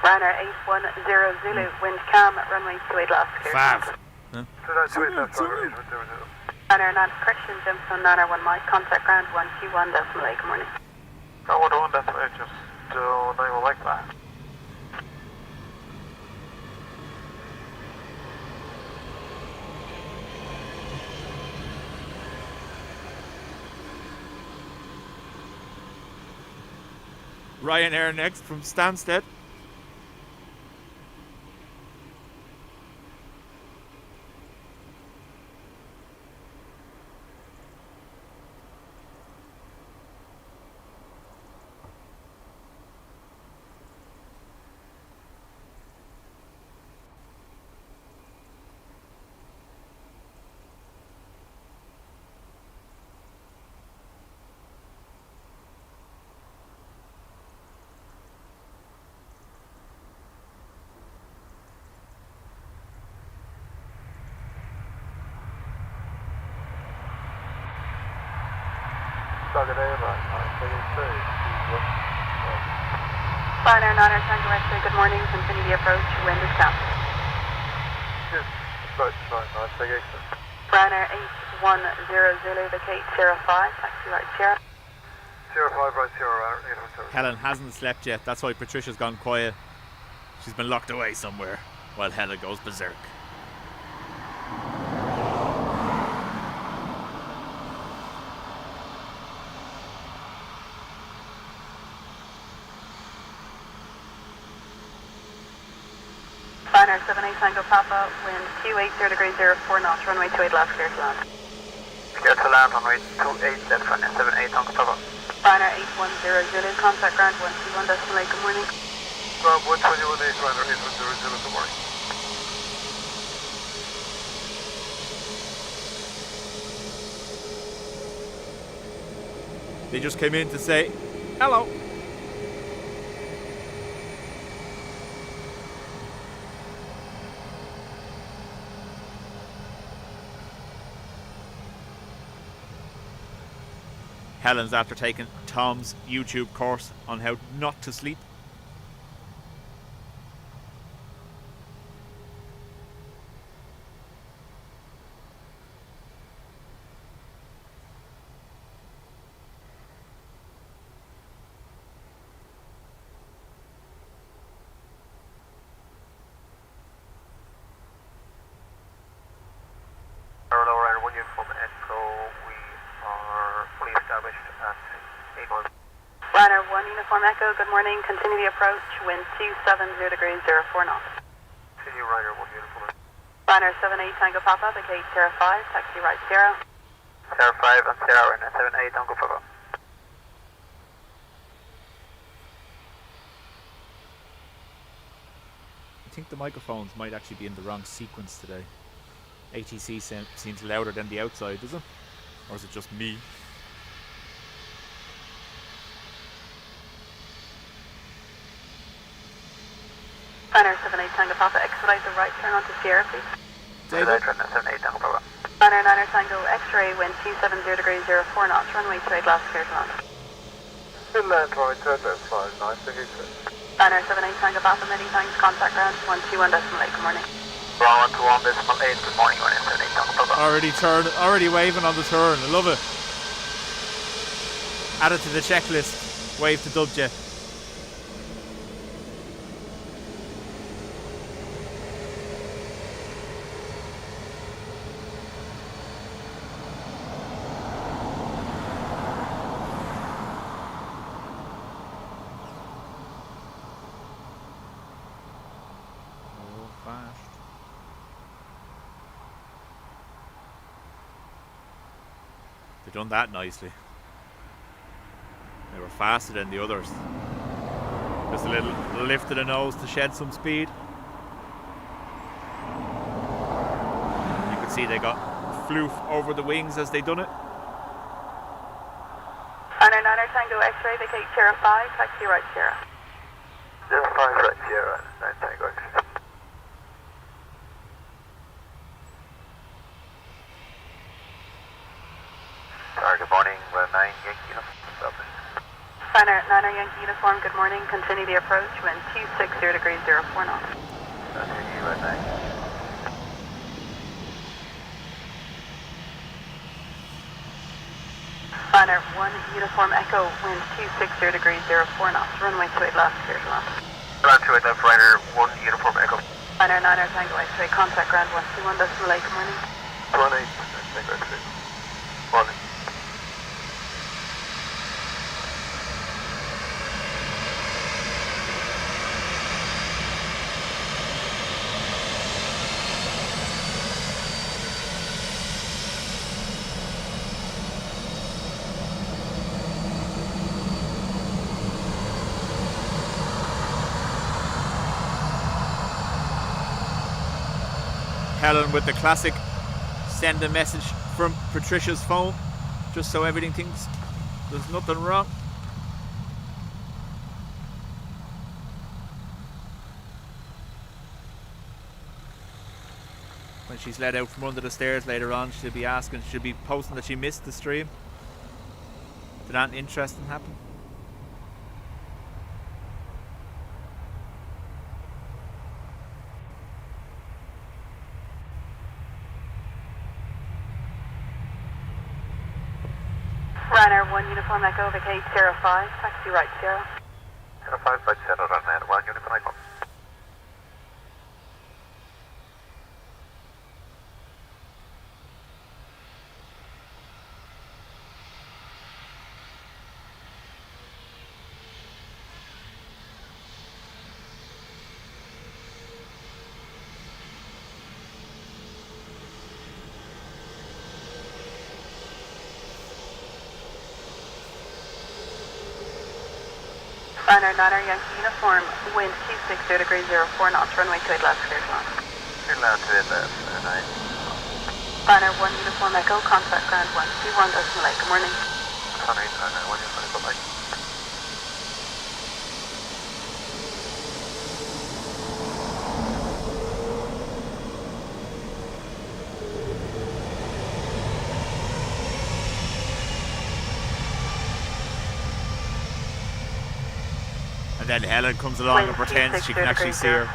Ryanair 810 Zulu, wind calm, runway 28 left, clear. Fab. Huh? Ryanair 9, correction, Gemstone 901 Mike, contact ground 121.8, good morning. 121.8, just 911 like that. Ryanair next from Stansted. Ryanair 9, Tango X-ray, good morning, continue the approach, wind is calm. Yes, right, navigation. Ryanair 810 Zulu, vacate 05, taxi right 0. 05 right 0, Helen hasn't slept yet. That's why Patricia's gone quiet. She's been locked away somewhere while Helen goes berserk. Ryanair 78 Tango Papa, wind 280 degrees 04 knots, runway 28 left, clear to land. Clear to land, runway 28 left, runway 78 Tango Papa. Ryanair 810 Zulu, contact ground 121.8, good morning. Ground 121.8, Ryanair 810 Zulu, good morning. They just came in to say hello. Helen's after taking Tom's YouTube course on how not to sleep. Ryanair 1 Uniform Echo, good morning, continue the approach, wind 270 degrees 04 knots. Continue Ryanair 1 Uniform. Ryanair 78 Tango Papa, vacate 05, taxi right 0. 05 and 0 and 78 Tango Papa. I think the microphones might actually be in the wrong sequence today. ATC seems louder than the outside, does it? Or is it just me? Ryanair 78 Tango Papa, expedite the right turn onto Sierra, please. David? Ryanair 78 Tango Papa. Ryanair 9 Tango X-ray, wind 270 degrees 04 knots, runway 28 left, clear to land. Inland right, that's fine, nice to get you. Ryanair 78 Tango Papa, many thanks, contact ground 121.8, good morning. Ground 121.8, good morning, Ryanair 78 Tango Papa. Already waving on the turn, I love it. Add it to the checklist, wave to Dubjet. They've done that nicely. They were faster than the others. Just a little lift of the nose to shed some speed. You can see they got floof over the wings as they done it. Ryanair 9 Tango X-ray, vacate Sierra 5, taxi right Sierra. 05 right Sierra, 9 Tango X. Good morning, 9 Yankee Uniform. Ryanair 9 Yankee Uniform, good morning. Continue the approach, wind 260 degrees 04 knots. Continue at 9. Ryanair 1 Uniform Echo, wind 260 degrees 04 knots. Runway 28 left, clear to land. Ground 28 left, Ryanair 1 Uniform Echo. Ryanair 9 Tango X-ray, contact ground 121 decimal 8, good morning. 18, Tango X. Morning. Helen with the classic send a message from Patricia's phone just so everything thinks there's nothing wrong. When she's let out from under the stairs later on, she'll be posting that she missed the stream. Did anything interesting happen? Ryanair 1 Uniform Echo, vacate Sierra 5, taxi right Sierra. 05 right Sierra, Ryanair 1 Uniform Echo. Ryanair 9 Yankee Uniform, wind 260 degrees 04 knots, runway 28 left, clear to land. Clear land to it left, 9. Ryanair 1 Uniform Echo, contact ground 121 decimal 8, good morning. Ryanair 1 Uniform Echo, bye. And then Helen comes along and pretends she can actually see her.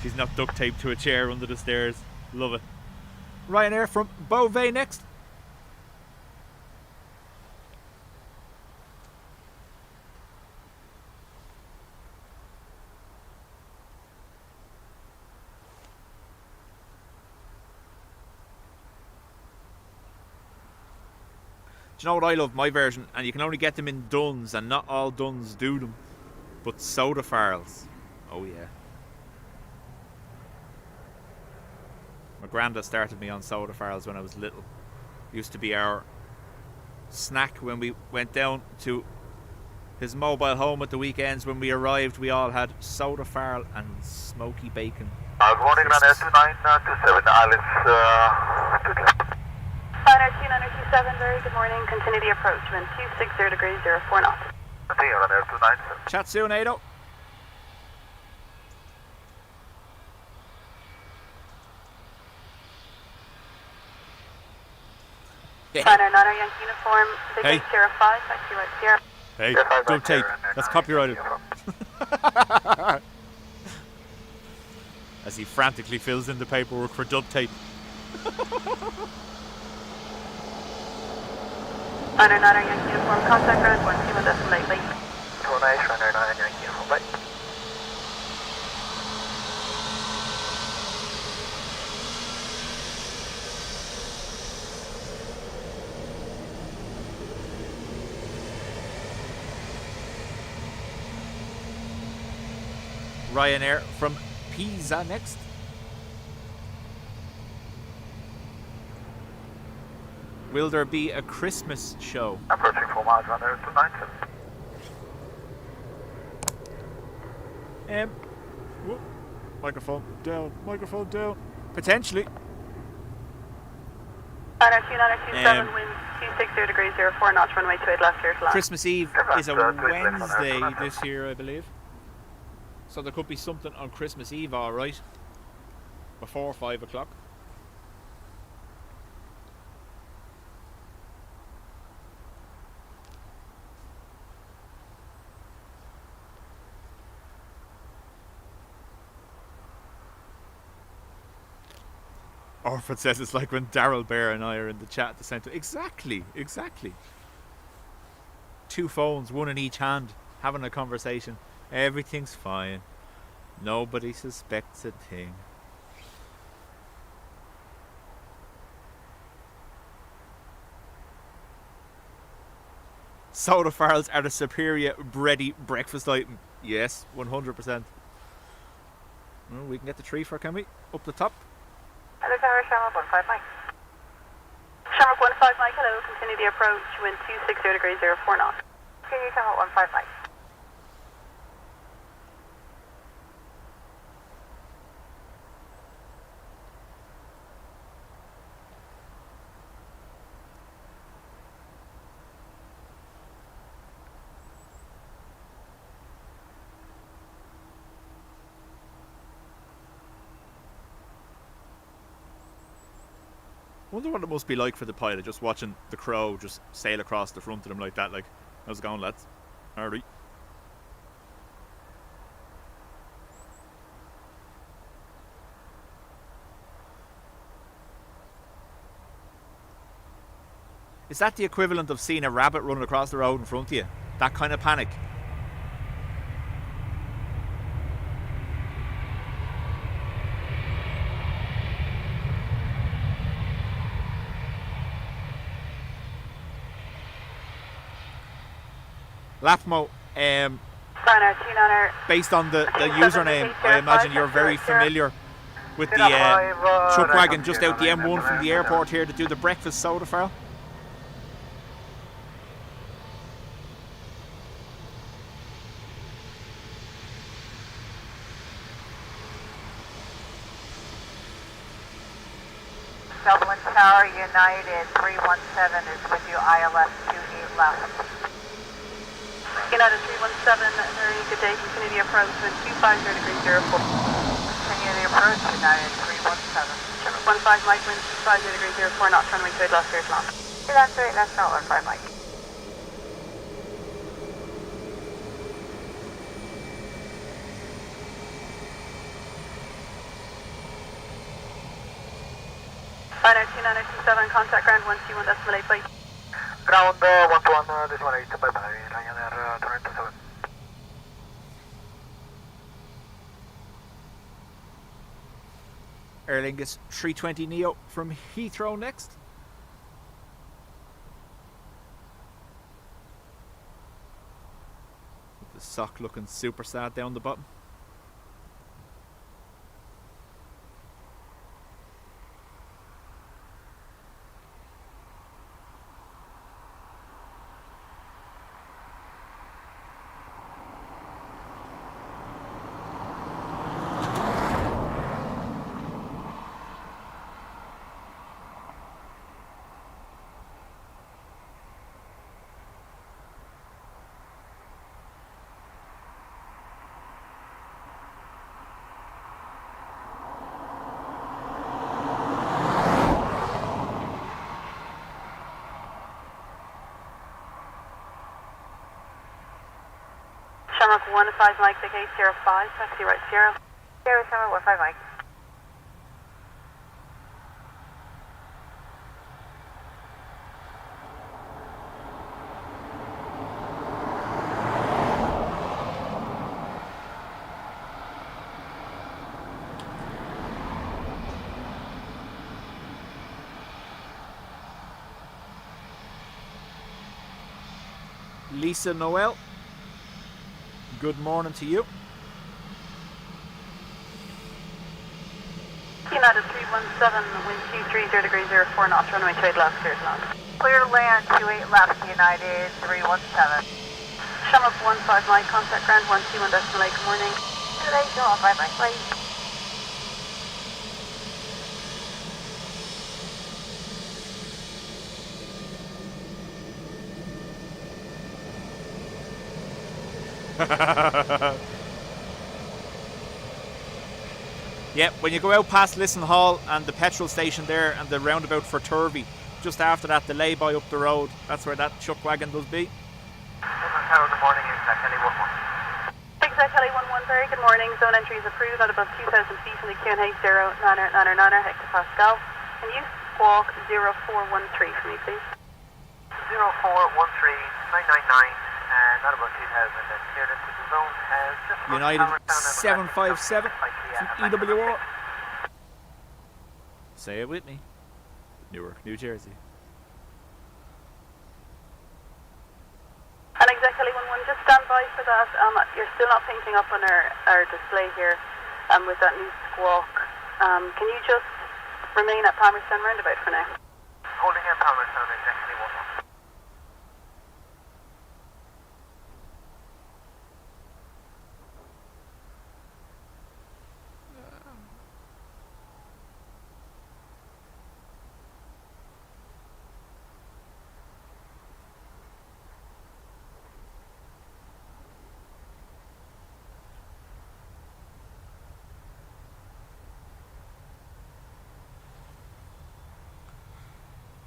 She's not duct taped to a chair under the stairs. Love it. Ryanair from Beauvais next. Do you know what I love? My version, and you can only get them in Duns, and not all Duns do them. But soda farls. Oh yeah. My granddad started me on soda farls when I was little. Used to be our snack when we went down to his mobile home at the weekends. When we arrived, we all had soda farl and smoky bacon. Good morning, Ryanair 2927, Alice, Ryanair 2927, very good morning. Continue the approach, wind 260 degrees 04 knots. Ryanair 297. Chat soon, Ado. Ryanair 9 Yankee Uniform, vacate Hey. Sierra 5, taxi right Sierra. Hey, Yes, I duct tape. Ryanair That's 9 copyrighted. Uniform. As he frantically fills in the paperwork for duct tape. Ryanair 9 Yankee Uniform, contact ground 121 decimal 8, late. 29, Ryanair 9 Yankee Uniform, bye. Ryanair from Pisa next. Will there be a Christmas show? Approaching 4 miles, Ryanair 297. Whoop. Microphone down, microphone down. Potentially. Ryanair 2927, wind 260 degrees 04 knots, runway 28 left, clear to land. Christmas Eve is a Wednesday this year, I believe. So there could be something on Christmas Eve, alright. Before 5 o'clock. Orford says it's like when Daryl Bear and I are in the chat at the centre. Exactly. 2 phones, one in each hand, having a conversation. Everything's fine. Nobody suspects a thing. Soda farls are the superior bready breakfast item. Yes, 100%. Well, we can get the tree for, can we? Up the top. Hello, Tower, Shamrock 15 Mike. Shamrock 15 Mike, hello. Continue the approach, wind 260 degrees 04 knots. Continue Shamrock 15 Mike. Wonder what it must be like for the pilot, just watching the crow just sail across the front of them like that. Like, how's it going, lads? Alright. Is that the equivalent of seeing a rabbit running across the road in front of you? That kind of panic? Lafmo, based on the username, I imagine you're very familiar with the truck wagon just out the M1 from the airport here to do the breakfast soda farl. Dublin Tower United 317 is with you, ILS 28 left. United 317, very good day. Continue the approach with 250 degrees 04. Continue the approach, United 317. Shamrock 15 Mike, wind 250 degrees 04 knots, runway 28 left, clear to land. That's right, that's not 15 Mike. Ryanair 2927, contact ground 121.8 by. Ground 121.8, bye bye, Ryanair 297. Aer Lingus 320 Neo from Heathrow next. With the sock looking super sad down the bottom. Shamrock 15 Mike, take 805, taxi right 0. Shamrock 15 Mike. Lisa Noel, good morning to you. United 317, wind 230 degrees 04 knots, runway 28 left, clear to land. Clear to land, 28 left, United 317. Shamrock 15 Mike, contact ground 121.8, good morning. Good day, Shamrock 15 Mike, bye. Yeah, when you go out past Lisson Hall and the petrol station there and the roundabout for Turvey, just after that, the lay-by up the road, that's where that chuck wagon does be. Good morning, exact Kelly 11. Exact Kelly 11, very good morning. Zone entry is approved at above 2,000 feet in the QNH 0999 hectopascal. Can you squawk 0413 for me, please? 0413-999, not about 2,000, and cleared into the zone. Just United 757 from EWR. Say it with me. Newark, New Jersey. And exactly 11, just stand by for that. You're still not picking up on our display here with that new squawk. Can you just remain at Palmerston roundabout for now? Holding in Palmerston, exactly 11.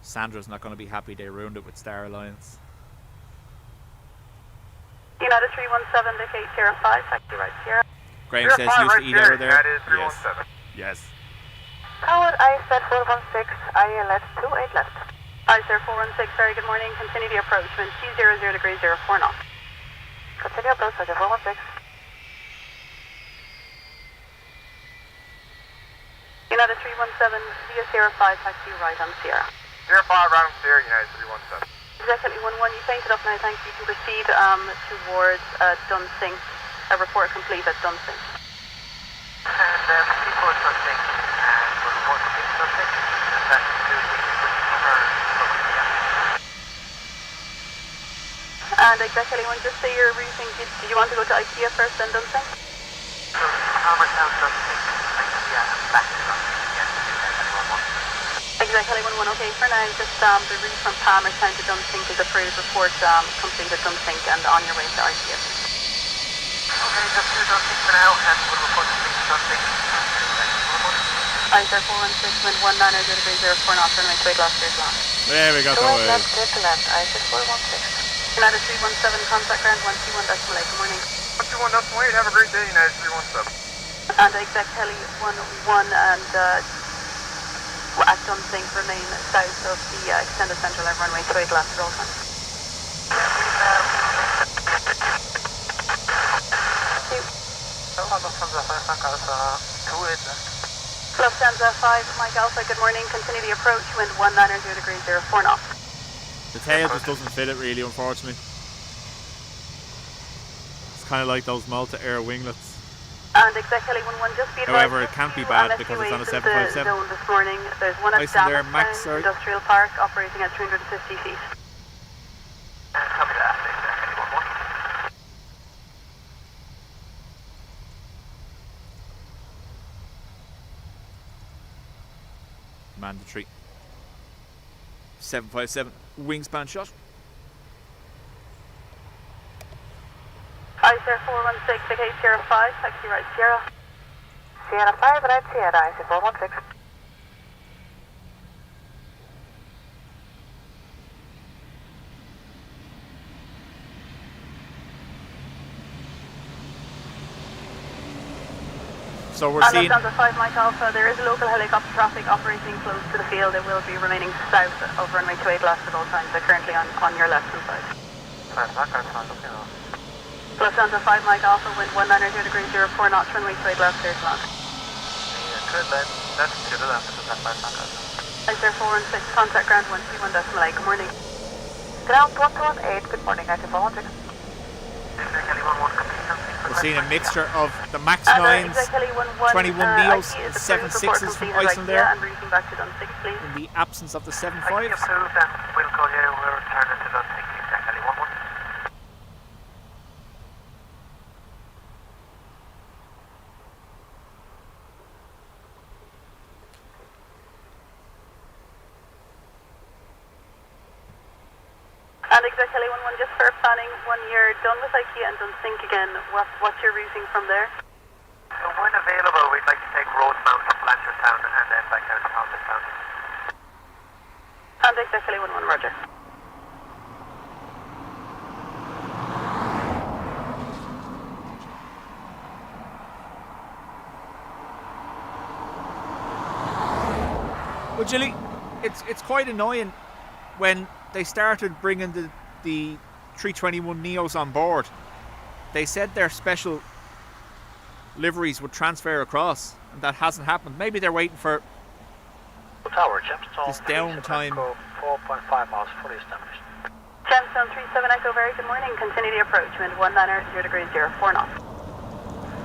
Sandra's not going to be happy they ruined it with Star Alliance. United 317, vacate Sierra 5, taxi right Sierra. Graham says used to eat out of there. That is 317. Yes. Howard, ISR 416, ILS 28 left. ISR 416, very good morning. Continue the approach, wind 200 degrees 04 knots. Continue approach, ISR 416. United 317, via Sierra 5, taxi right on Sierra. 05 round clear, United 317. Exactly 11, you painted up now, thanks. You can proceed towards Dunsink. A report complete at Dunsink. And people at Dunsink, and we'll report complete at Dunsink, and that's And exactly when just say your routing, did you want to go to IKEA first then Dunsink? So, Palmerstown, Dunsink, IKEA, and back to Dunsink again, Exactly 11, okay, for now, just the route from Palmerstown to Dunsink is approved. Report complete at Dunsink and on your way to IKEA. Okay, just do Dunsink for now, and we'll report complete to Dunsink. ISR 416, wind 190 degrees 04 knots, runway 28 left, clear to land. There we go. Correct left, clear to land, ISR 416. United 317, contact ground 121.8, good morning. 121.8, have a great day, United 317. And exact heli 11 and at Dunsink remain south of the extended central line runway 28 left at all times. Lufthansa 5, Mike Alpha, good morning. Continue the approach, wind 190 degrees 04 knots. The tail just doesn't fit it really, unfortunately. It's kind of like those Malta Air winglets. And exactly 11, just be advised. However, it can't be bad because it's on a 757. Zone this morning. There's one at Nice in there, Max, Damestown sorry. Industrial Park operating at 350 feet. Copy that, exactly 11. Mandatory. 757 wingspan shot. ISR 416, vacate Sierra 5, taxi right Sierra. Sierra 5, right Sierra, ISR 416. So we're seeing. Lufthansa 5, Mike Alpha, there is local helicopter traffic operating close to the field. It will be remaining south of runway 28 left at all times. They're currently on your left hand side. Lufthansa 5, Mike Alpha, wind 190 degrees 04 knots, runway 28 left, clear to land. That's to the left, that's my ISR 416, contact ground 121.8, good morning. Ground 118, good morning, ISR 416. We're seeing a mixture of the Max And 9s, exactly 21 Neos, and 7.6s from Icelandair, and routing back to Dunsink, please. in the absence of the 7.5s. Approved, and we'll call you, we'll return it to Dunsink, exactly 11. And Exactly 11, just for planning, when you're done with IKEA and done sync again, what's your routing from there? So when available, we'd like to take roadbound to Blanchardstown and then back down to Thomastown. And exactly 11, roger. Well, Gilly, it's quite annoying when they started bringing the 321 Neos on board. They said their special liveries would transfer across, and that hasn't happened. Maybe they're waiting for Tower, Gemstone, this downtime. 4.5 miles, fully established. Gemstone 37 Echo, very good morning. Continue the approach, wind 19 0 degrees 04 knots.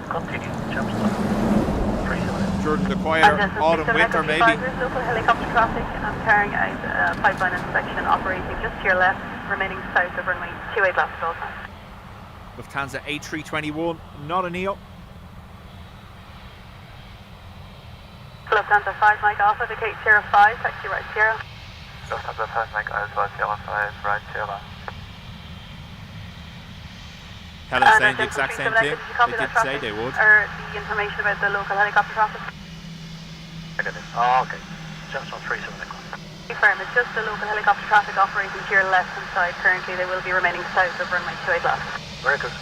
Continue, Gemstone, 37 Echo. During the quieter autumn, winter, maybe. Local helicopter traffic, I'm carrying out pipeline inspection operating just to your left, remaining south of runway 28 left at all times. Lufthansa A321, not a Neo. Lufthansa 5 Mike Alpha, vacate 05, taxi right 0. Lufthansa 5 Mike Alpha 05, right 0. Helen saying the exact same thing. They did say they would. Or the information about the local helicopter traffic? I got it. Oh, okay. Gemstone 37 Echo. Confirm, it's just the local helicopter traffic operating to your left hand side. Currently they will be remaining south of runway 28 left. Very good.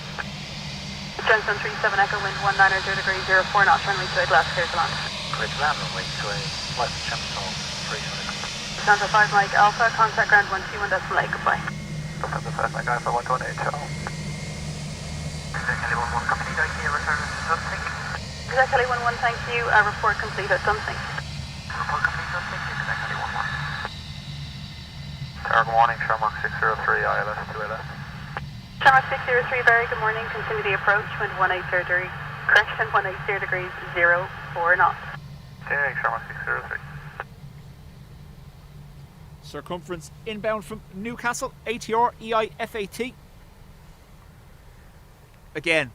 Gemstone 37 Echo, wind 19 degrees 04 knots, runway 28 left, clear to land. Clear to land, runway 28 left, Gemstone 37 Echo. Lufthansa 5 Mike Alpha, contact ground 121.8, goodbye. Lufthansa 5 Mike Alpha 118, ciao. Exactly 11, complete IKEA return to Dunsink. Exactly 11, thank you. Report complete at Dunsink. Report complete Dunsink, exactly 11. Good morning, Shamrock 603, ILS 2LS. Shamrock 603, very good morning. Continue the approach, wind 180 degrees, correction 180 degrees 04 knots. Steering Shamrock 603. Circumference inbound from Newcastle, ATR EIFAT. Again,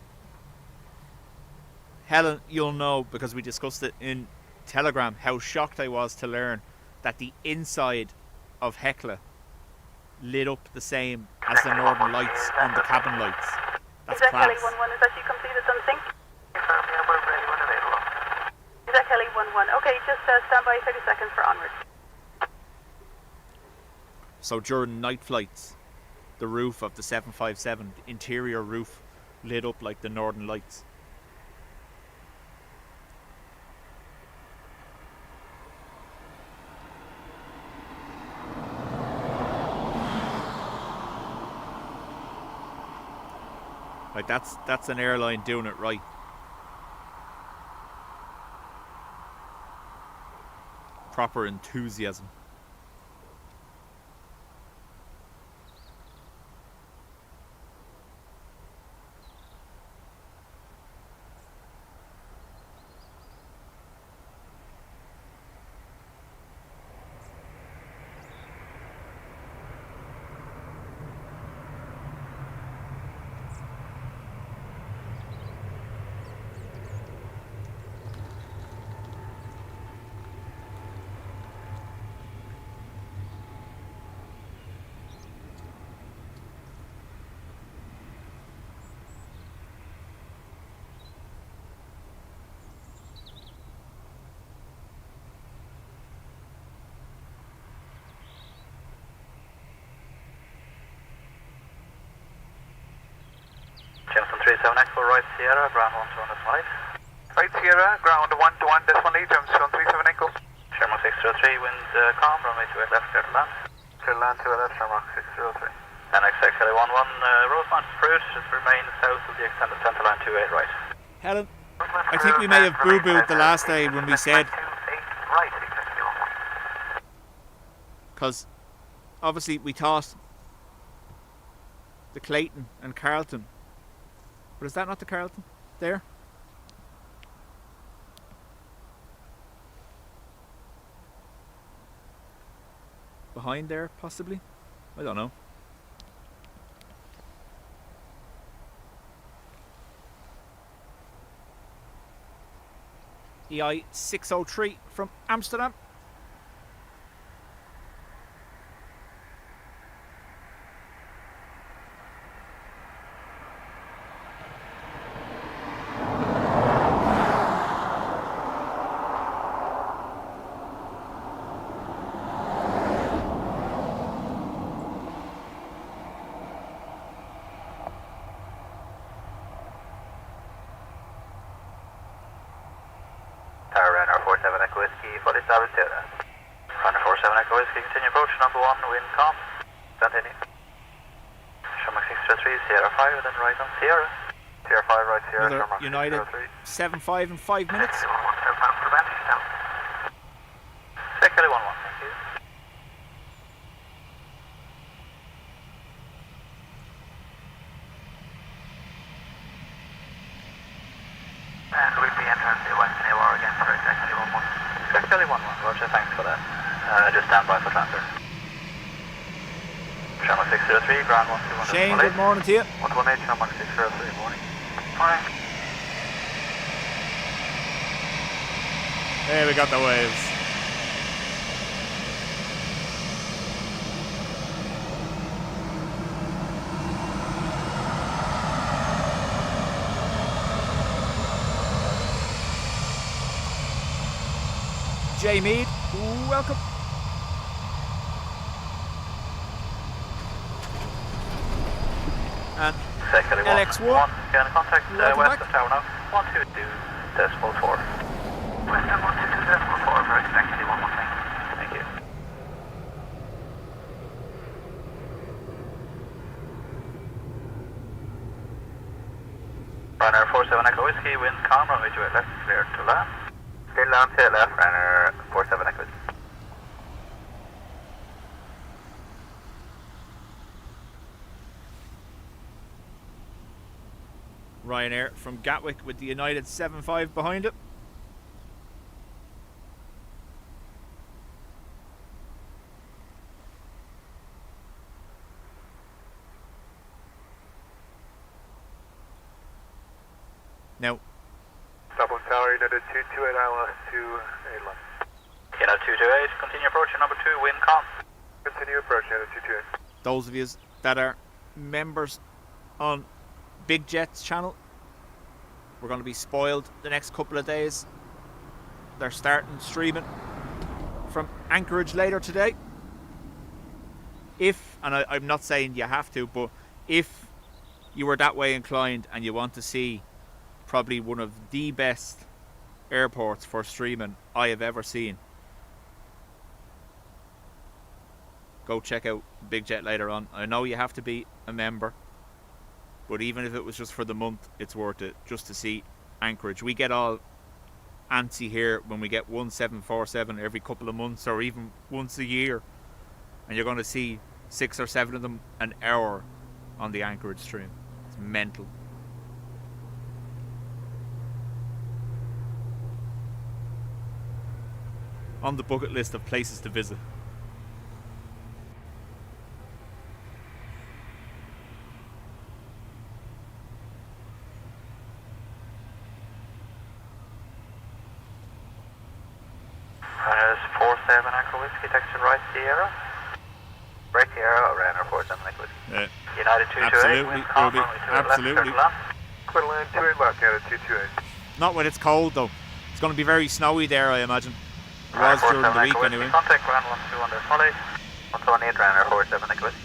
Helen, you'll know because we discussed it in Telegram how shocked I was to learn that the inside of Hecla lit up the same as the northern lights on the cabin lights. That's Exactly class. 11, is that you completed Dunsink? Confirm, yeah, we're ready when available. Exactly 11, okay, just stand by 30 seconds for onwards. So during night flights, the roof of the 757, the interior roof, lit up like the northern lights. Like that's an airline doing it right. Proper enthusiasm. Gemstone 37 Echo, right Sierra, ground 1205. Right Sierra, ground 121 decimal 8, Gemstone 37 Echo. Shamrock 603, wind calm, runway 28 left, clear to land. Clear to land 2LS, Shamrock 603. And exactly 11, Rosemount Fruit should remain south of the extended centre line 28 right. Helen, I think we may have boo-booed the last day when we said, Right, exactly 11. because obviously we thought the Clayton and Carlton, but is that not the Carlton there? Behind there, possibly? I don't know. EI 603 from Amsterdam. Echo Whiskey, fully established Sierra. Ryanair 47 Echo Whiskey, continue approach, number 1, wind calm. Continue. Shamrock 603, Sierra 5, then right on Sierra. Sierra 5, right Sierra, Another Shamrock United 603. 7-5 in 5 minutes. Second 11, thank you. And we'll be entering the Western AWR again for exactly 1 month. Exactly 1 month, Roger, thanks for that. Just stand by for transfer. Shamrock 603, ground 1218. Shane, good morning to you. 118, Shamrock 603, morning. Morning. There we got the waves. Jay Mead, welcome. And Second LX1. 1, scan contact Welcome west back. of town now. 122.4. Western 122.4 for exactly 1 month. Thank you. Ryanair 47 Echo Whiskey, wind calm, runway 28 left, clear to land. Still down to left, Ryanair 47 Echo Whiskey. Ryanair from Gatwick with the United 7-5 behind it. Now, Dublin Tower, United 228 ILS to Airline. United 228, continue approaching number 2, wind calm. Continue approach, United 228. those of you that are members on Big Jet's channel, we're going to be spoiled the next couple of days. They're starting streaming from Anchorage later today. If, and I'm not saying you have to, but if you were that way inclined and you want to see probably one of the best airports for streaming I have ever seen, go check out Big Jet later on. I know you have to be a member, but even if it was just for the month, it's worth it just to see Anchorage. We get all antsy here when we get 1747 every couple of months or even once a year, and you're going to see 6 or 7 of them an hour on the Anchorage stream. It's mental. On the bucket list of places to visit. Ryanair's 47 Echo Whiskey, taxi right Sierra. Break Sierra, Ryanair 47 Echo Whiskey. Yeah. United 228, wind calm, Ruby, runway 28 left, absolutely. clear to land. Clear to land, 28 left, United 228. Not when it's cold though. It's going to be very snowy there, I imagine. It was during the week anyway. Contact ground 12 under Folly. 118 Ryanair 47 Echo Whiskey.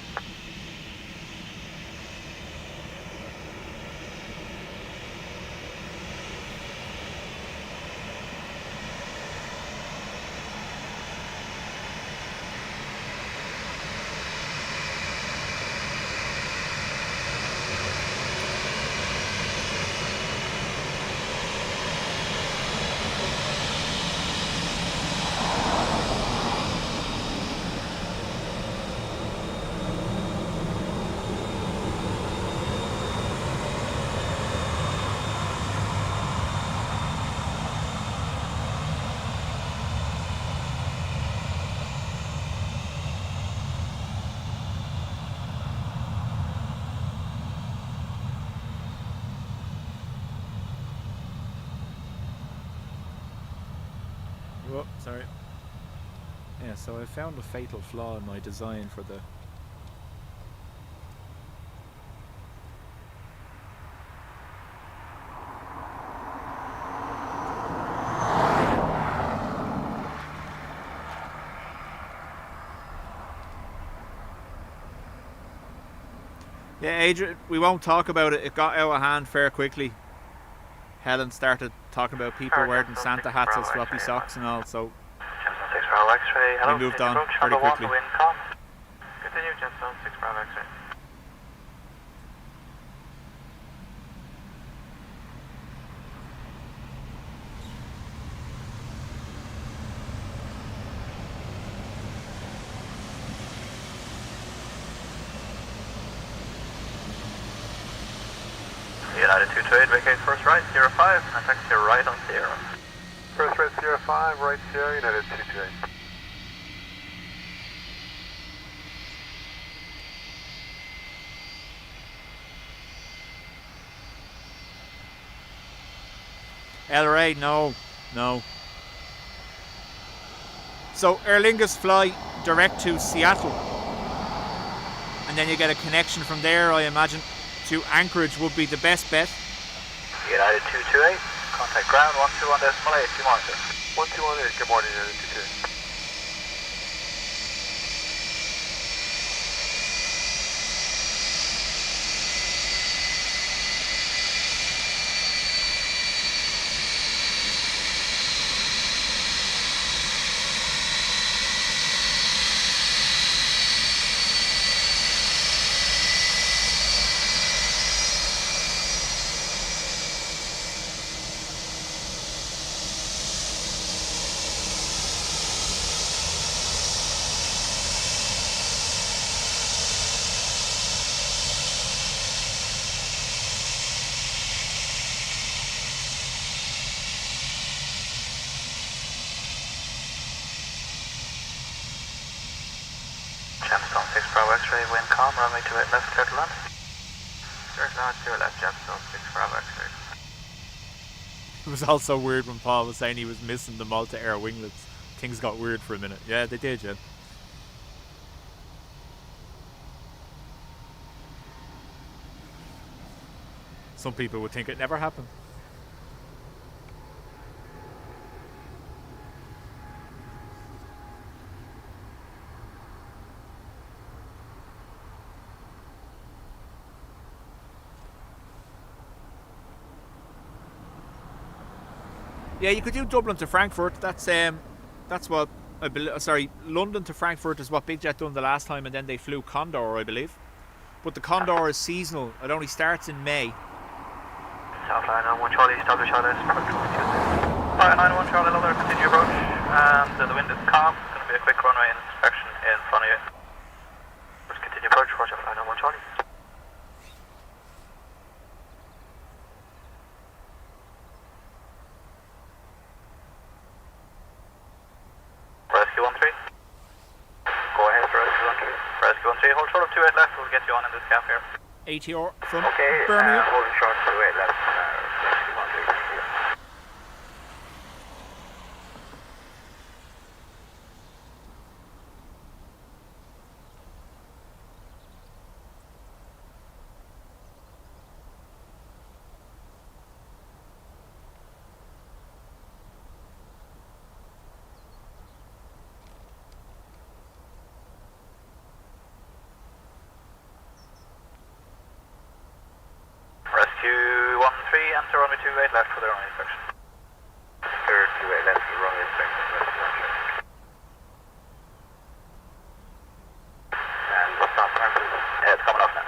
Oh, sorry. Yeah, so I found a fatal flaw in my design for the Yeah, Adrian, we won't talk about it. It got out of hand fair quickly. Helen started talking about people wearing Santa hats as floppy socks and all, so Gemstone 6 Bravo X-ray. Hello, we moved continue on approach very number 1, quickly. wind calm. Continue, Gemstone 6 Bravo X-ray. United 228, vacate first right, 05, and taxi right on Sierra. First right 05, right Sierra, United 228. LRA, no. So Aer Lingus fly direct to Seattle, and then you get a connection from there, I imagine, to Anchorage would be the best bet. United 228, contact ground 121.8, good morning sir. 1218, good morning, United 228. Gemstone 6 Bravo X-ray, wind calm, runway 28 left, clear to land. Clear to land, 2 left, Gemstone 6 Bravo X-ray. It was also weird when Paul was saying he was missing the Malta Air winglets. Things got weird for a minute. Yeah, they did, yeah. Some people would think it never happened. Yeah, you could do Dublin to Frankfurt. That's what I believe. Sorry, London to Frankfurt is what BigJet done the last time, and then they flew Condor, I believe. But the Condor is seasonal. It only starts in May. Southline on 1 Charlie, establish RLS, approach 1 Alright, 91 Charlie, another continue approach. The wind is calm. It's going to be a quick runway inspection in front of you. Let's continue approach, roger, flying on 1 Charlie. Rescue 13. Go ahead for Rescue 13. Rescue 13, hold short of 28 left, we'll get you on in this gap here. ATR from Okay, Birmingham. holding short 28 left, Rescue 13. Rescue 13, enter runway 28 left for the runway inspection. Clear 28 left for the runway inspection, Rescue 13. And stop there, please. Yeah, it's coming off now.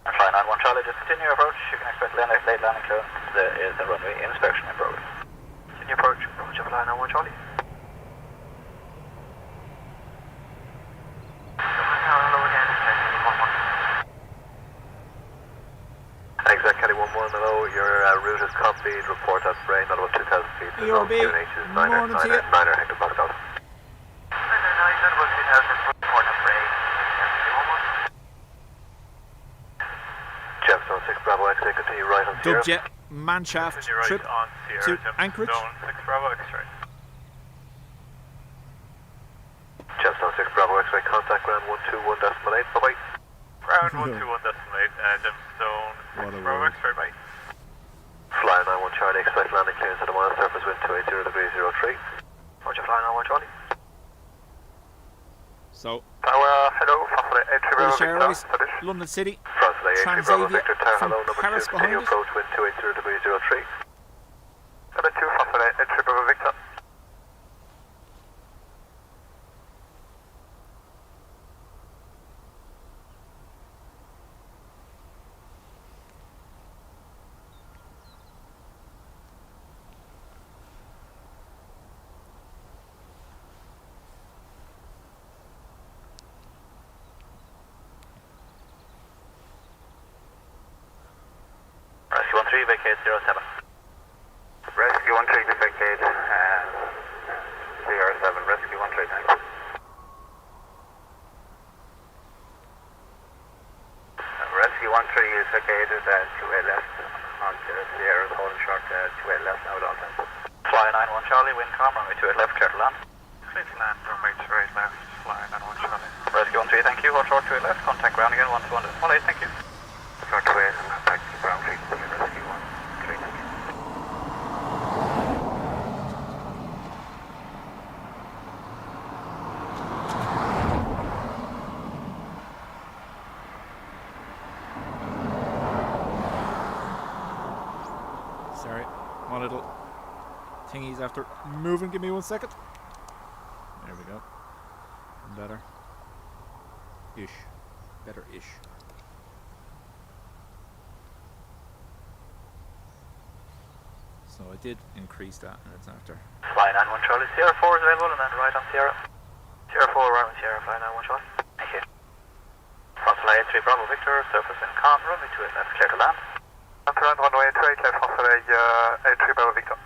And fly 91 Charlie, just continue approach. You can expect late landing clearance. There is a runway inspection in progress. Continue approach of fly 91 Charlie. Exact Kelly 11, hello, your route is copied, report at brain at about 2,000 feet. ERB, morning to you. Niner, Hector Box out. Niner, at about 2,000, report at brain. Gemstone 6 Bravo X-ray, continue right on Sierra. Dubjet Manshaft trip on Sierra, to Anchorage. Gemstone 6 Bravo X-ray. Gemstone 6 Bravo X-ray, contact ground 121.8, bye-bye. Ground 121.8, Gemstone 6 Bravo X-ray, bye. Fly 91 Charlie, expect landing clearance at a mile surface wind 280 degrees 03. Roger, fly 91 Charlie. So Tower, hello, Fafre, entry British Airways, London City, Transavia from Paris behind it. Approach wind 280 degrees 03. Number 2, Foster 83 Bravo Victor. Rescue 13, vacate 07. Rescue 13, vacate 07. Rescue 13, thanks. Rescue 13 is vacated 28 left on Sierra, holding short 28 left now at all times. Fly 91 Charlie, wind calm, runway 28 left, clear to land. Clear to land, runway 28 left, fly 91 Charlie. Rescue 13, thank you, hold short 28 left, contact ground again, 1218, thank you. Short 28, contact ground, please, rescue 13, thank you. Sorry, my little thingy's after moving. Give me 1 second. There we go. Better. Ish. Better-ish. So I did increase that, and it's after. Fly 91 Charlie, Sierra 4 is available, and then right on Sierra. Sierra 4, right on Sierra, fly 91 Charlie. Thank you. Fly 83 Bravo Victor, surface in calm, runway 28 left, clear to land. Land runway 28 left, fly 83 Bravo Victor.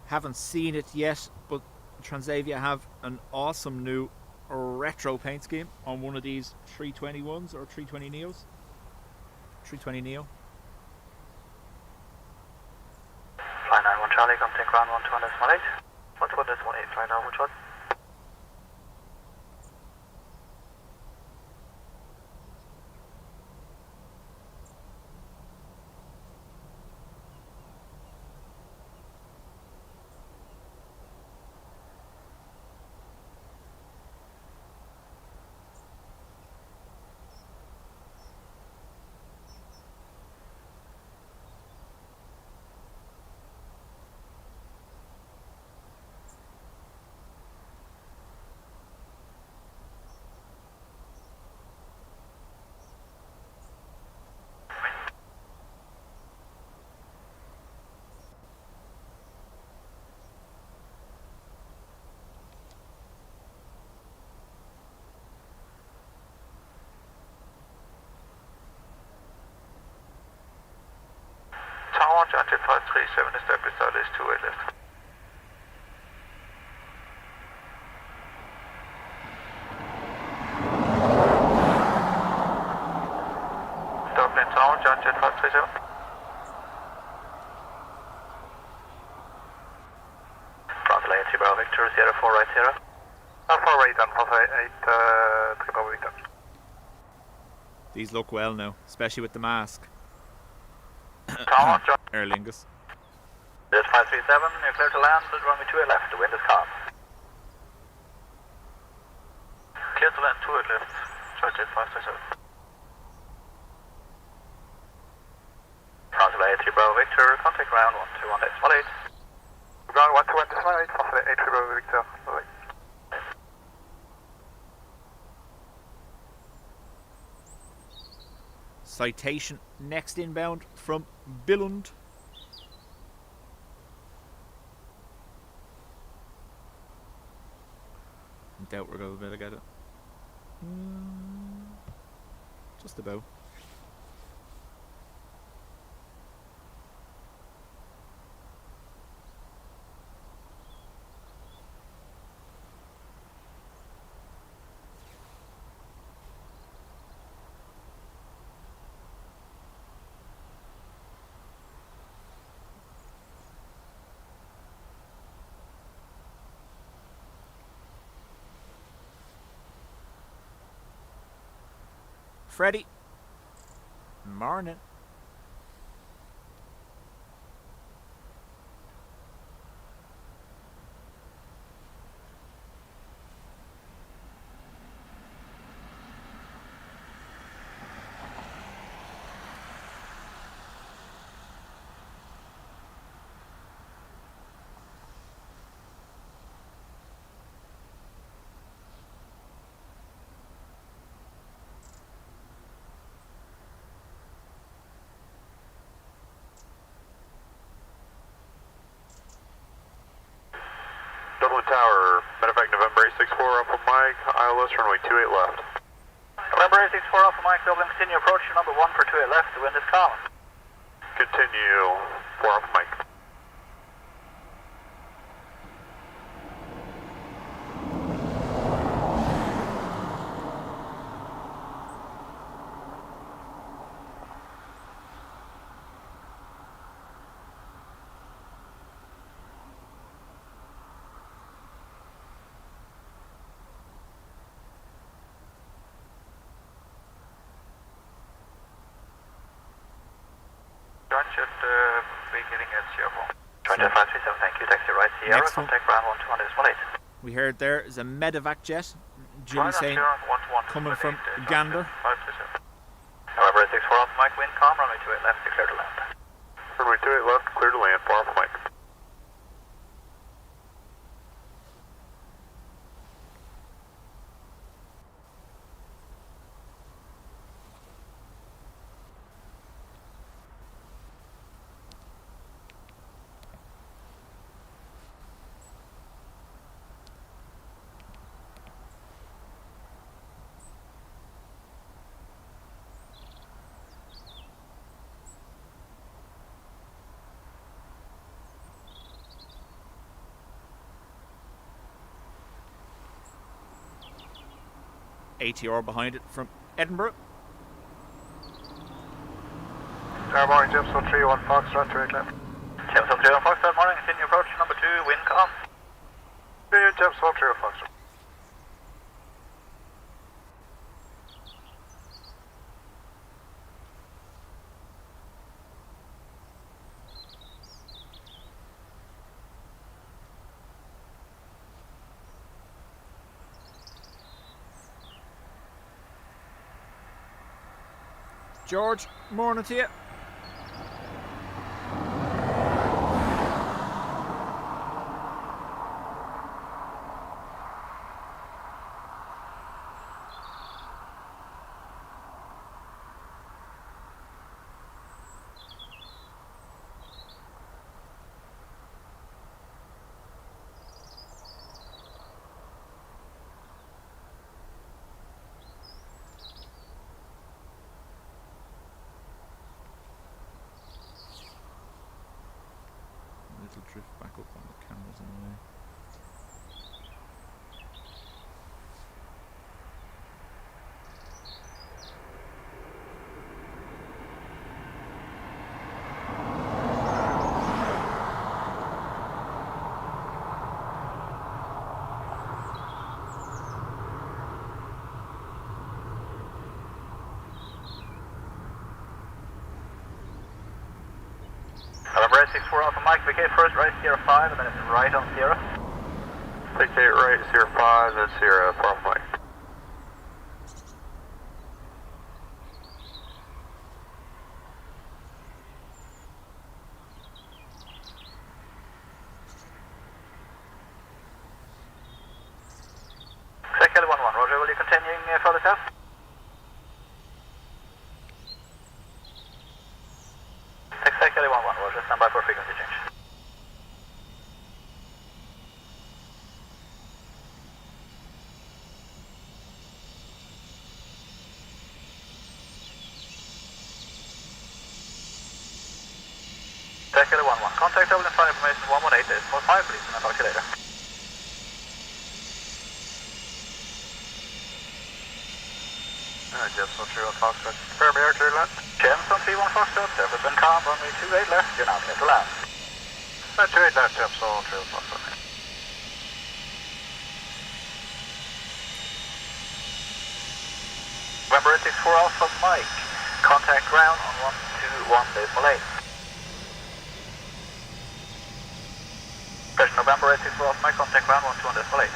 Haven't seen it yet, but Transavia have an awesome new retro paint scheme on one of these 321s or 320 Neos. 320 Neo. Fly 91 Charlie, come take ground 1218. 1218, fly 91 Charlie. Tower, Junction 537 is there beside is 28 left. Dublin Tower, Junction 537. Frontal 83 Bravo Victor, Sierra 4 right Sierra. 4 right on, 8 Bravo Victor. These look well now, especially with the mask. Tower, Aer Lingus. There's 537, you're clear to land, runway 28 left, the wind is calm. Clear to land, 28 left, charge 537. Frontal 83 Bravo Victor, contact ground 121.8. Ground 121.8, Frontal 83 Bravo Victor. Bye. Citation next inbound from Billund. I doubt we're going to be able to get it. Just about. Freddie. Morning. Dublin Tower, medevac November 864 Alpha Mike, ILS runway 28 left. November 864 Alpha Mike, Dublin, continue approach to number 1 for 28 left, the wind is calm. Continue 4 Alpha Mike. Just beginning at Sierra. 2537, thank you. Taxi right Sierra, Next one. contact ground 121.8. We heard there is a medevac jet. Julie saying coming from Gander. However, 64 Alpha Mike, wind calm, runway 28 left, clear to land. Runway 28 left, clear to land, 4 Alpha Mike. ATR behind it from Edinburgh. Tower morning, Jameson 31 Foxtrot, 28 left. Jameson 31 Foxtrot, morning, continue approach number 2, wind calm. Jameson 31 Foxtrot. George, morning to you. Little drift back up on the cameras in the way. November 864 Alpha Mike, vacate first right Sierra 5 and then it's right on Sierra. Vacate right, Sierra 5, then Sierra 4 Alpha Mike. Exact 11, Roger, will you continuing further south? Exact 11, Roger, stand by for frequency change. Exact 11, contact Dublin flight information 118 is 45, please, and I'll talk to you later. Jameson 31 Foxtrot, confirm air clear land. Jameson 31 Foxtrot, surface wind calm, runway 28 left, you're now clear to land. 28 left, Jameson 31 Foxtrot. November 864 Alpha Mike, contact ground on 121.8. Pressure November 864 Alpha Mike, contact ground 121.8.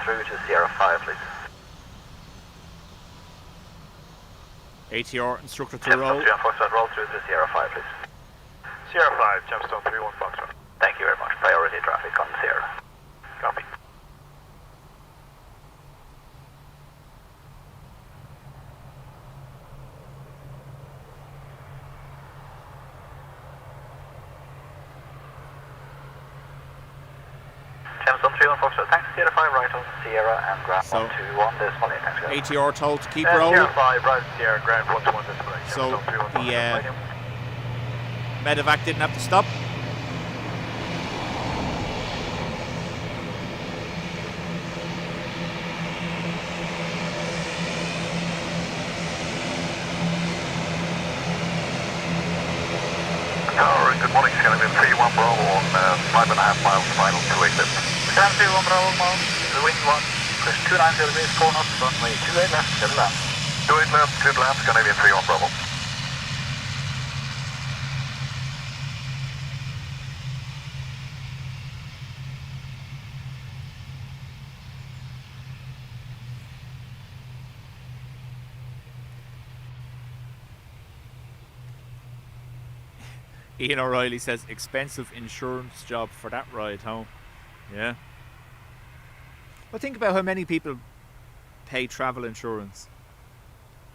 through to Sierra 5, please. ATR instructor to Gemstone roll. 3 on Foxtrot, roll through to Sierra 5, please. Sierra 5, Gemstone 3-1 Foxtrot. Thank you very much. Priority traffic on Sierra. Copy. Gemstone 3-1 Foxtrot, thanks. Sierra 5, right on Sierra and ground So, 121, thanks guys. ATR told to keep Sierra rolling. 5, right Sierra, ground 121 display. So Gemstone 3-1 the medevac didn't have to stop. Tower, good morning, Scanlon 3-1 Bravo on 5.5 miles final to exit. Scan 3-1 Bravo, Mount, the wind 1, push 290 degrees, 4 knots, runway 28 left, clear to land. 28 left, clear to land, Scandinavian 3-1 Bravo. Ian O'Reilly says expensive insurance job for that ride home. Yeah. Well, think about how many people pay travel insurance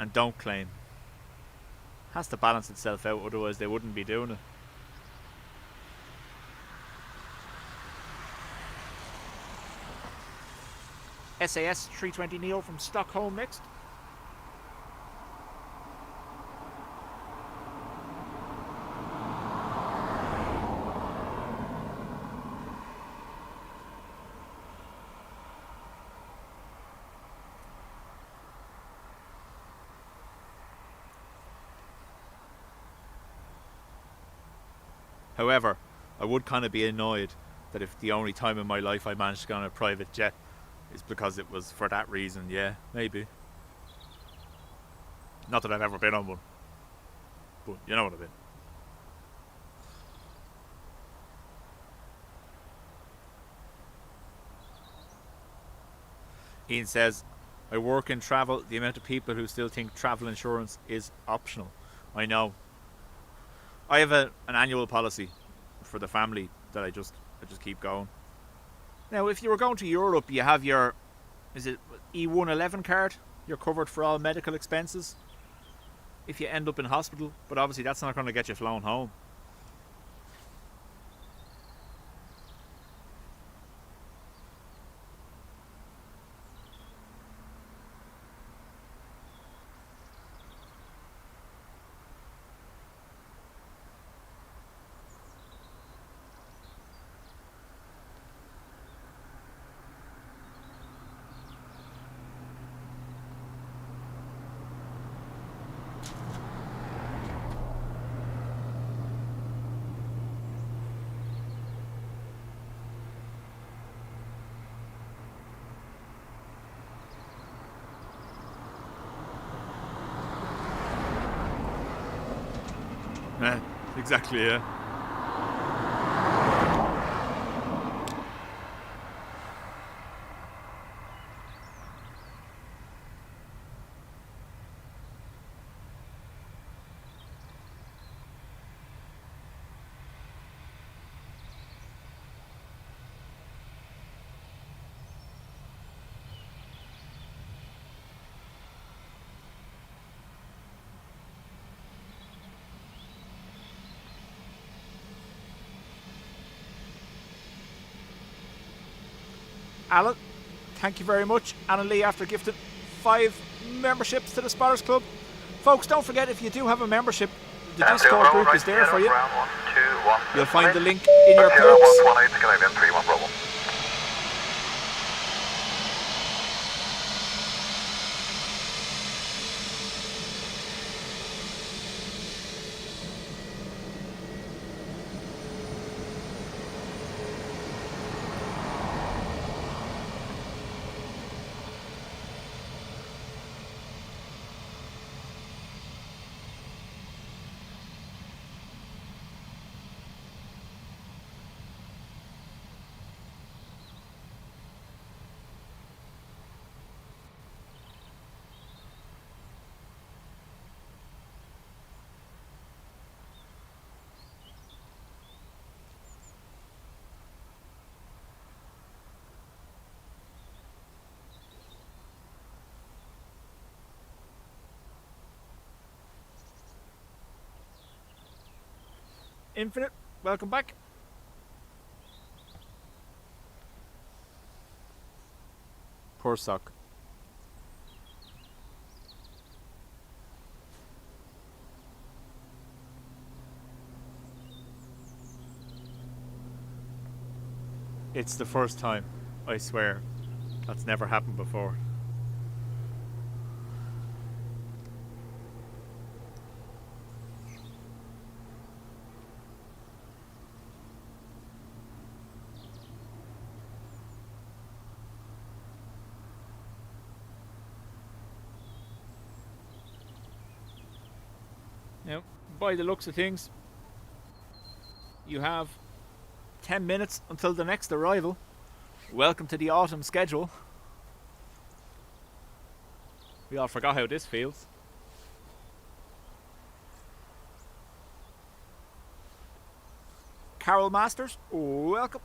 and don't claim. Has to balance itself out, otherwise they wouldn't be doing it. SAS 320 Neo from Stockholm next. However, I would kind of be annoyed that if the only time in my life I managed to go on a private jet is because it was for that reason. Yeah, maybe. Not that I've ever been on one, but you know what I mean. Ian says, I work in travel. The amount of people who still think travel insurance is optional. I know. I have an annual policy for the family that I just keep going. Now, if you were going to Europe, you have your, is it E111 card? You're covered for all medical expenses if you end up in hospital, but obviously that's not going to get you flown home. Exactly, yeah. Alan, thank you very much. Anna Lee, after gifted 5 memberships to the Spotters Club. Folks, don't forget, if you do have a membership, the Discord group is there for you. You'll find the link in your perks. Infinite, welcome back. Poor sock. It's the first time, I swear. That's never happened before. Now, by the looks of things, you have 10 minutes until the next arrival. Welcome to the autumn schedule. We all forgot how this feels. Carol Masters, welcome.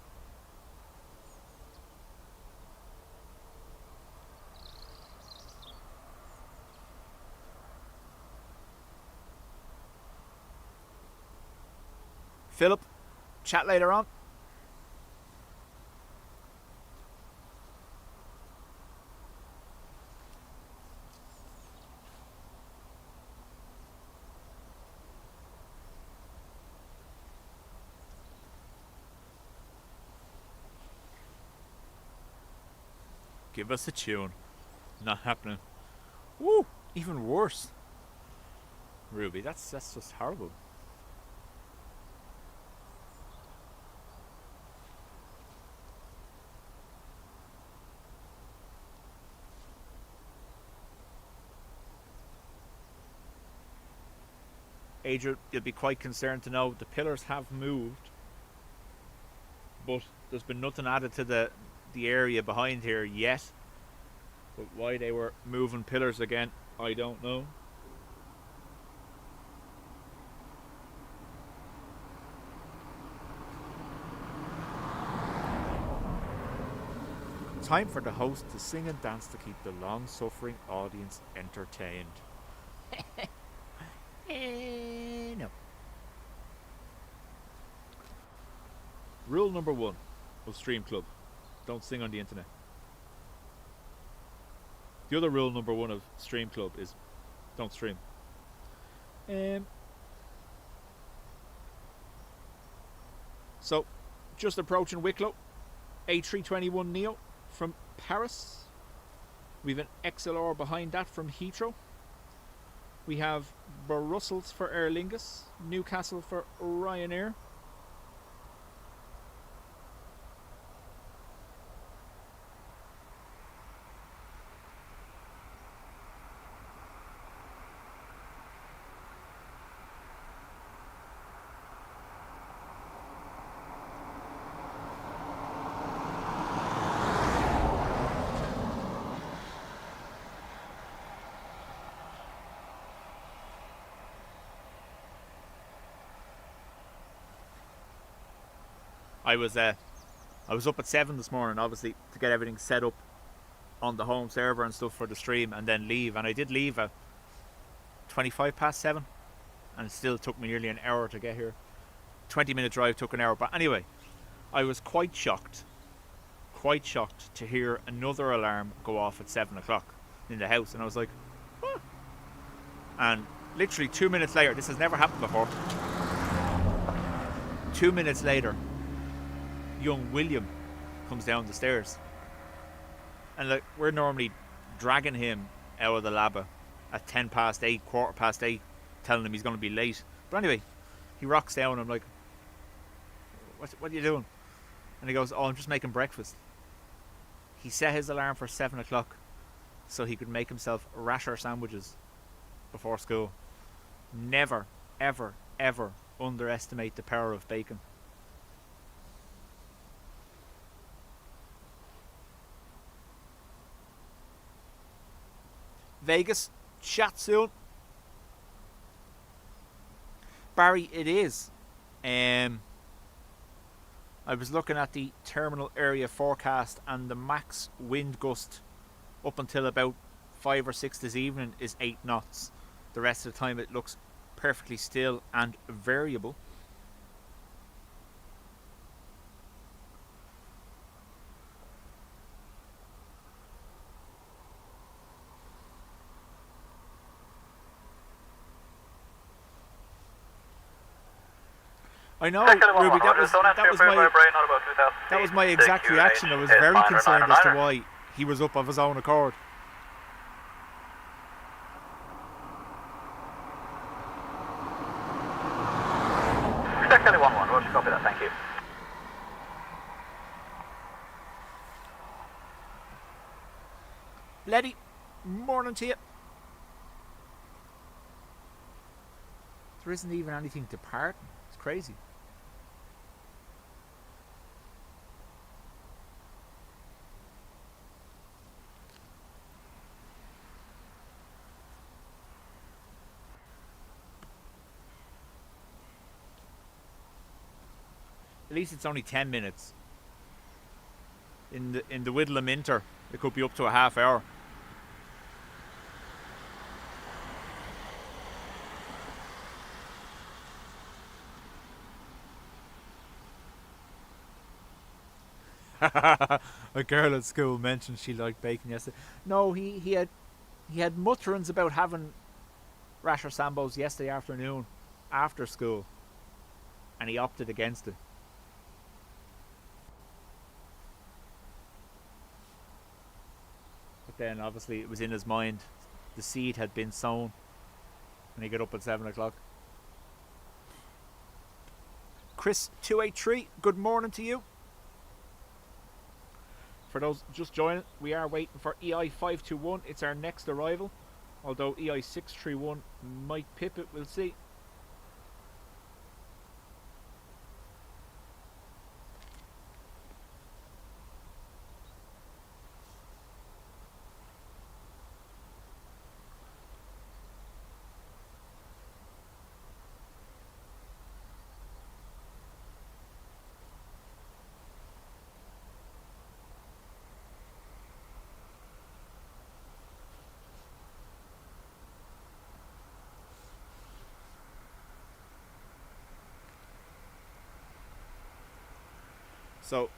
Philip, chat later on. Give us a tune. Not happening. Woo! Even worse. Ruby, that's just horrible. Adrian, you'll be quite concerned to know the pillars have moved, but there's been nothing added to the area behind here yet. But why they were moving pillars again, I don't know. Time for the host to sing and dance to keep the long-suffering audience entertained. No. Rule number 1 of Stream Club: don't sing on the internet. The other rule number 1 of Stream Club is don't stream. So, just approaching Wicklow, A321neo from Paris. We've an XLR behind that from Heathrow. We have Brussels for Aer Lingus, Newcastle for Ryanair. I was up at 7 this morning, obviously, to get everything set up on the home server and stuff for the stream, and then leave. And I did leave at 25 past 7, and it still took me nearly an hour to get here. 20-minute drive took an hour. But anyway, I was quite shocked to hear another alarm go off at 7 o'clock in the house. And I was like, huh. And literally 2 minutes later, this has never happened before. 2 minutes later, young William comes down the stairs, and like, we're normally dragging him out of the lab at 10 past 8, quarter past 8, telling him he's going to be late. But anyway, he rocks down, and I'm like, what are you doing? And he goes, oh, I'm just making breakfast. He set his alarm for 7 o'clock so he could make himself rasher sandwiches before school. Never, ever, ever underestimate the power of bacon. Vegas, chat soon. Barry, it is. I was looking at the terminal area forecast, and the max wind gust up until about 5 or 6 this evening is 8 knots. The rest of the time it looks perfectly still and variable. I know, Second one, Ruby. That don't answer was your my brain on about 2000. that was my exact reaction. I was very concerned as to why he was up of his own accord. Second 1-1, Roger, copy that, thank you. Letty, morning to you. There isn't even anything to pardon. It's crazy. At least it's only 10 minutes. In the Whittle of Minter, it could be up to a half hour. A girl at school mentioned she liked bacon yesterday. No, he had mutterings about having rasher sambos yesterday afternoon after school, and he opted against it. But then obviously it was in his mind. The seed had been sown when he got up at 7 o'clock. Chris 283, good morning to you. For those just joining, we are waiting for EI521. It's our next arrival. Although EI631 might pip it, we'll see. So,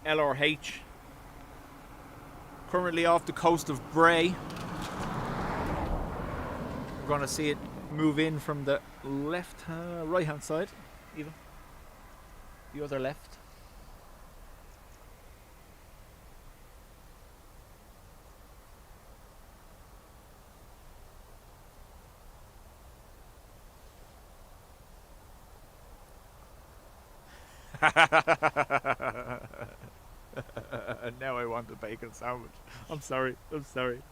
LRH, currently off the coast of Bray. We're going to see it move in from the right hand side, even. The other left. Now I want a bacon sandwich. I'm sorry. It's going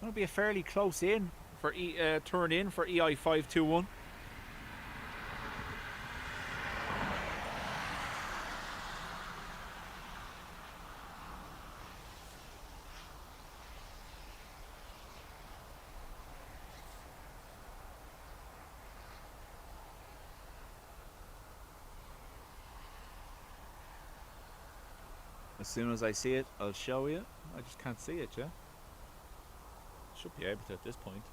to be a fairly close in for turn in for EI521. As soon as I see it, I'll show you. I just can't see it, yeah? Should be able to at this point.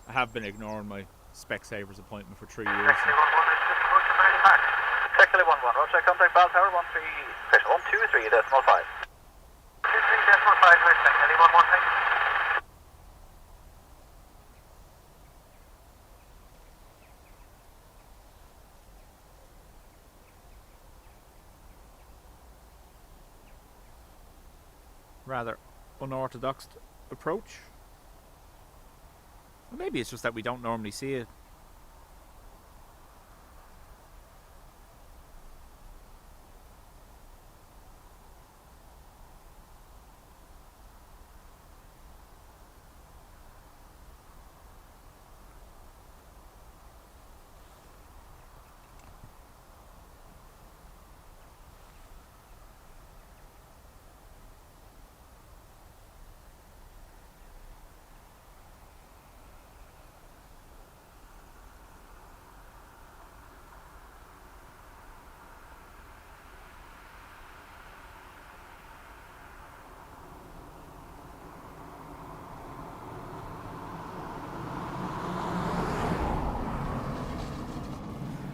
I have been ignoring my Specsavers appointment for 3 years. Technically 1-1, Roger, contact Bell Tower 123.5. 23.5, technically 1-1, thank you. Rather unorthodox approach. Or maybe it's just that we don't normally see it.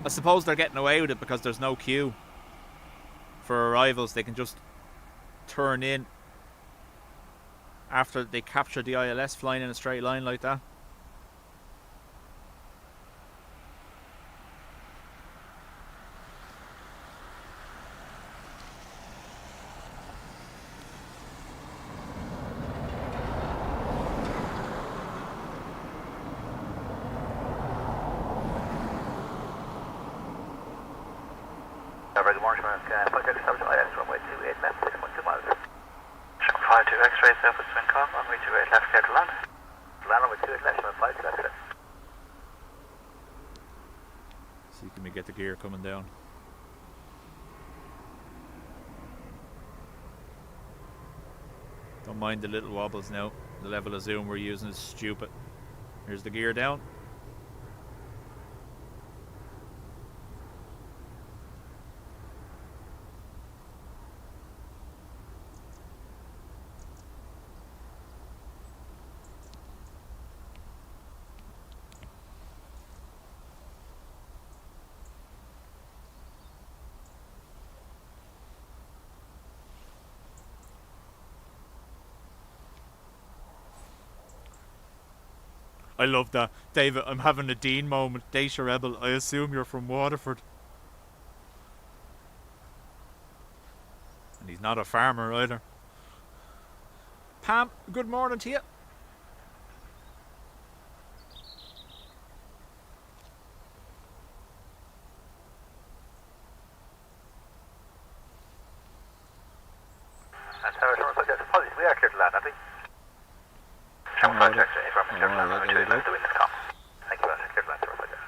I suppose they're getting away with it because there's no queue for arrivals. They can just turn in after they capture the ILS flying in a straight line like that. Good morning, flight deck establish ILS runway 28 left, 6.2 miles. 52 X-ray, southwest Wincom, runway 28 left, clear to land. Land runway 28 left, 5 left, clear. See, can we get the gear coming down? Don't mind the little wobbles now. The level of zoom we're using is stupid. Here's the gear down. I love that. David, I'm having a Dean moment. Dacia Rebel, I assume you're from Waterford. And he's not a farmer either. Pam, good morning to you. And Tower Shore flight deck, apologies, we are clear to land, aren't we? Shore flight deck, information clear to land, runway 28 left, the wind is calm. Thank you very much, clear to land, Shore flight deck.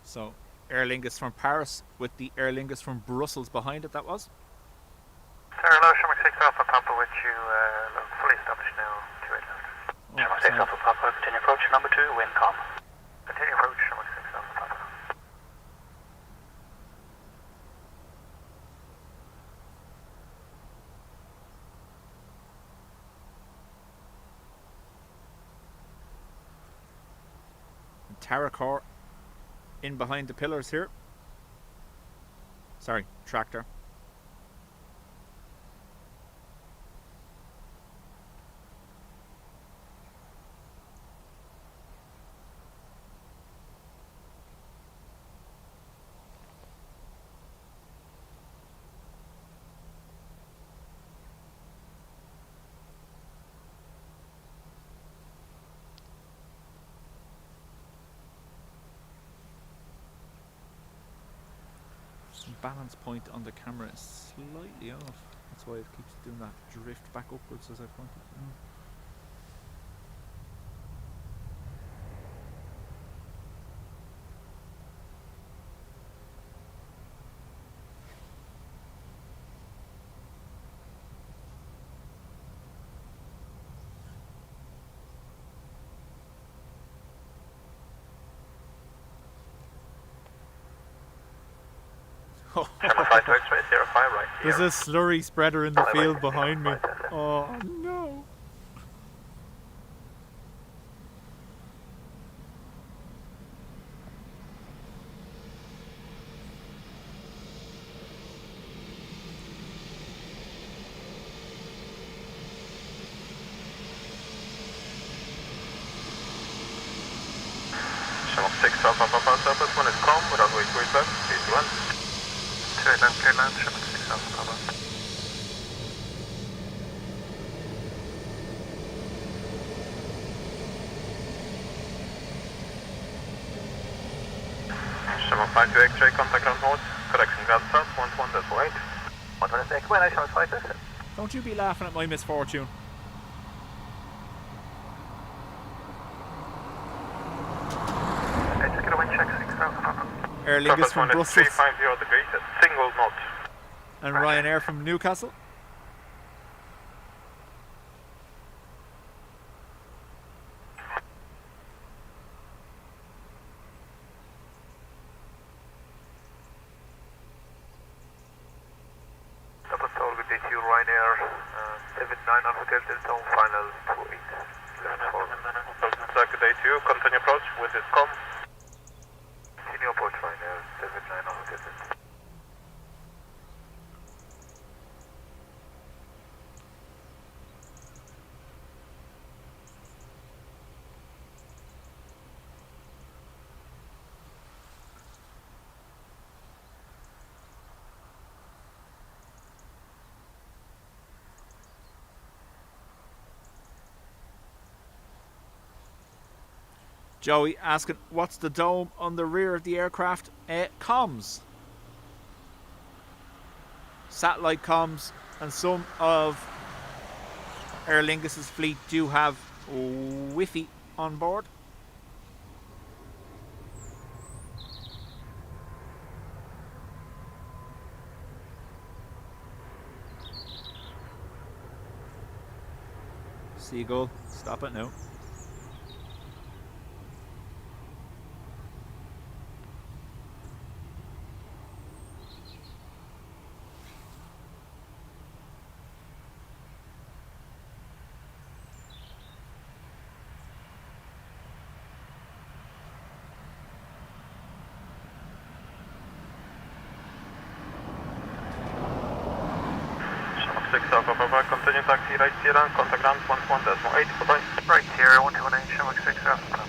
So, Aer Lingus from Paris with the Aer Lingus from Brussels behind it, that was. Tower Low, Sherman 6 Alpha Papa with you, fully established now, 28 left. Sherman 6 Alpha Papa, continue approach, number 2, wind calm. Continue approach, Sherman 6 Alpha Papa. Terracore in behind the pillars here. Sorry, tractor. Balance point on the camera is slightly off. That's why it keeps doing that drift back upwards as I point it. Sherman 5 to X-ray, 05 right. There's a slurry spreader in the field behind me. Oh no. Sherman 6 Alpha Papa, surface 1 is calm, without way 2 left, 3 to 1. 28 left, clear land, Sherman 6 Alpha Papa. Sherman 5 to X-ray, contact ground mode, correction ground start, 11.8. 126, come in, Sherman 5 to. Don't you be laughing at my misfortune. Just get a wind check, 6 Alpha Papa. Aer Lingus from Brussels 350 degrees at single knot. and Ryanair from Newcastle. K2 Ryanair, 79 on Hotel Delta, final 28. Left for Circuit A2, continue approach with this com. Continue approach Ryanair, 79 on Hotel Delta. Joey asking, what's the dome on the rear of the aircraft? Comms. Satellite comms, and some of Aer Lingus's fleet do have Wi-Fi on board. Seagull, stop it now. Continue taxi right Sierra, contact ground 11.8, goodbye. Right Sierra 129, Shamrock 6 Alpha.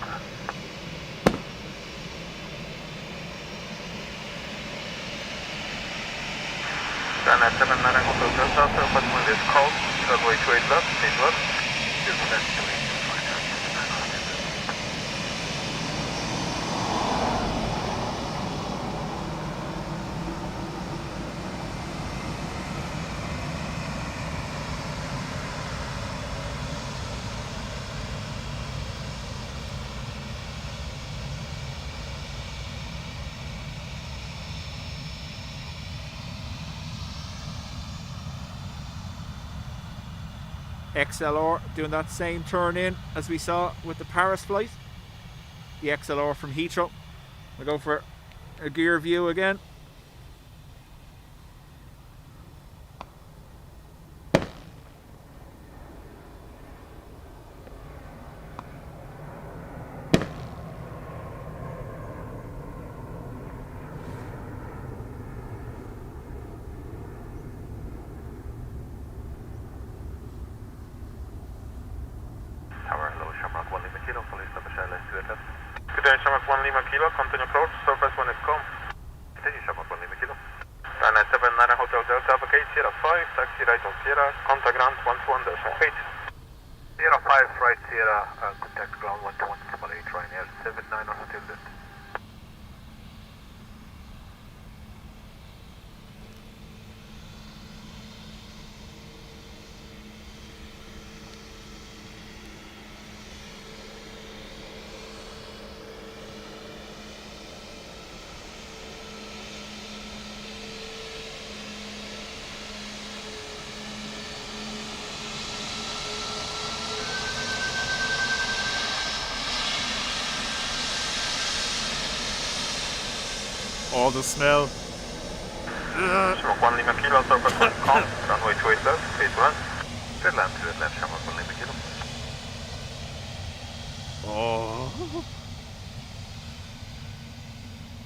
Then at 79 Hotel Delta, but when this call, runway 28 left, 8 left. XLR doing that same turn in as we saw with the Paris flight. The XLR from Heathrow. We go for a gear view again. Shamrock 1 Lima Kilo, continue approach, surface when it's come. Continue Shamrock 1 Lima Kilo. And 79 Hotel Delta, vacate Sierra 5, taxi right on Sierra, contact ground 121.8. Sierra 5, right Sierra, contact ground 121.8, Ryanair 79 on Hotel Delta. Oh, the smell. Shamrock 1 Lima Kilo, surface when it's come, runway 28 left, 8 1. Straight left, Shamrock 1 Lima Kilo. Oh.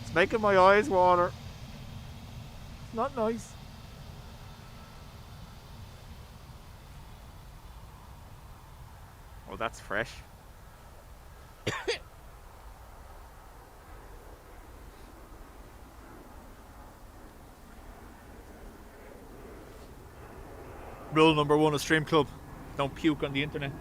It's making my eyes water. It's not nice. Oh, that's fresh. Rule number 1 of Stream Club: don't puke on the internet.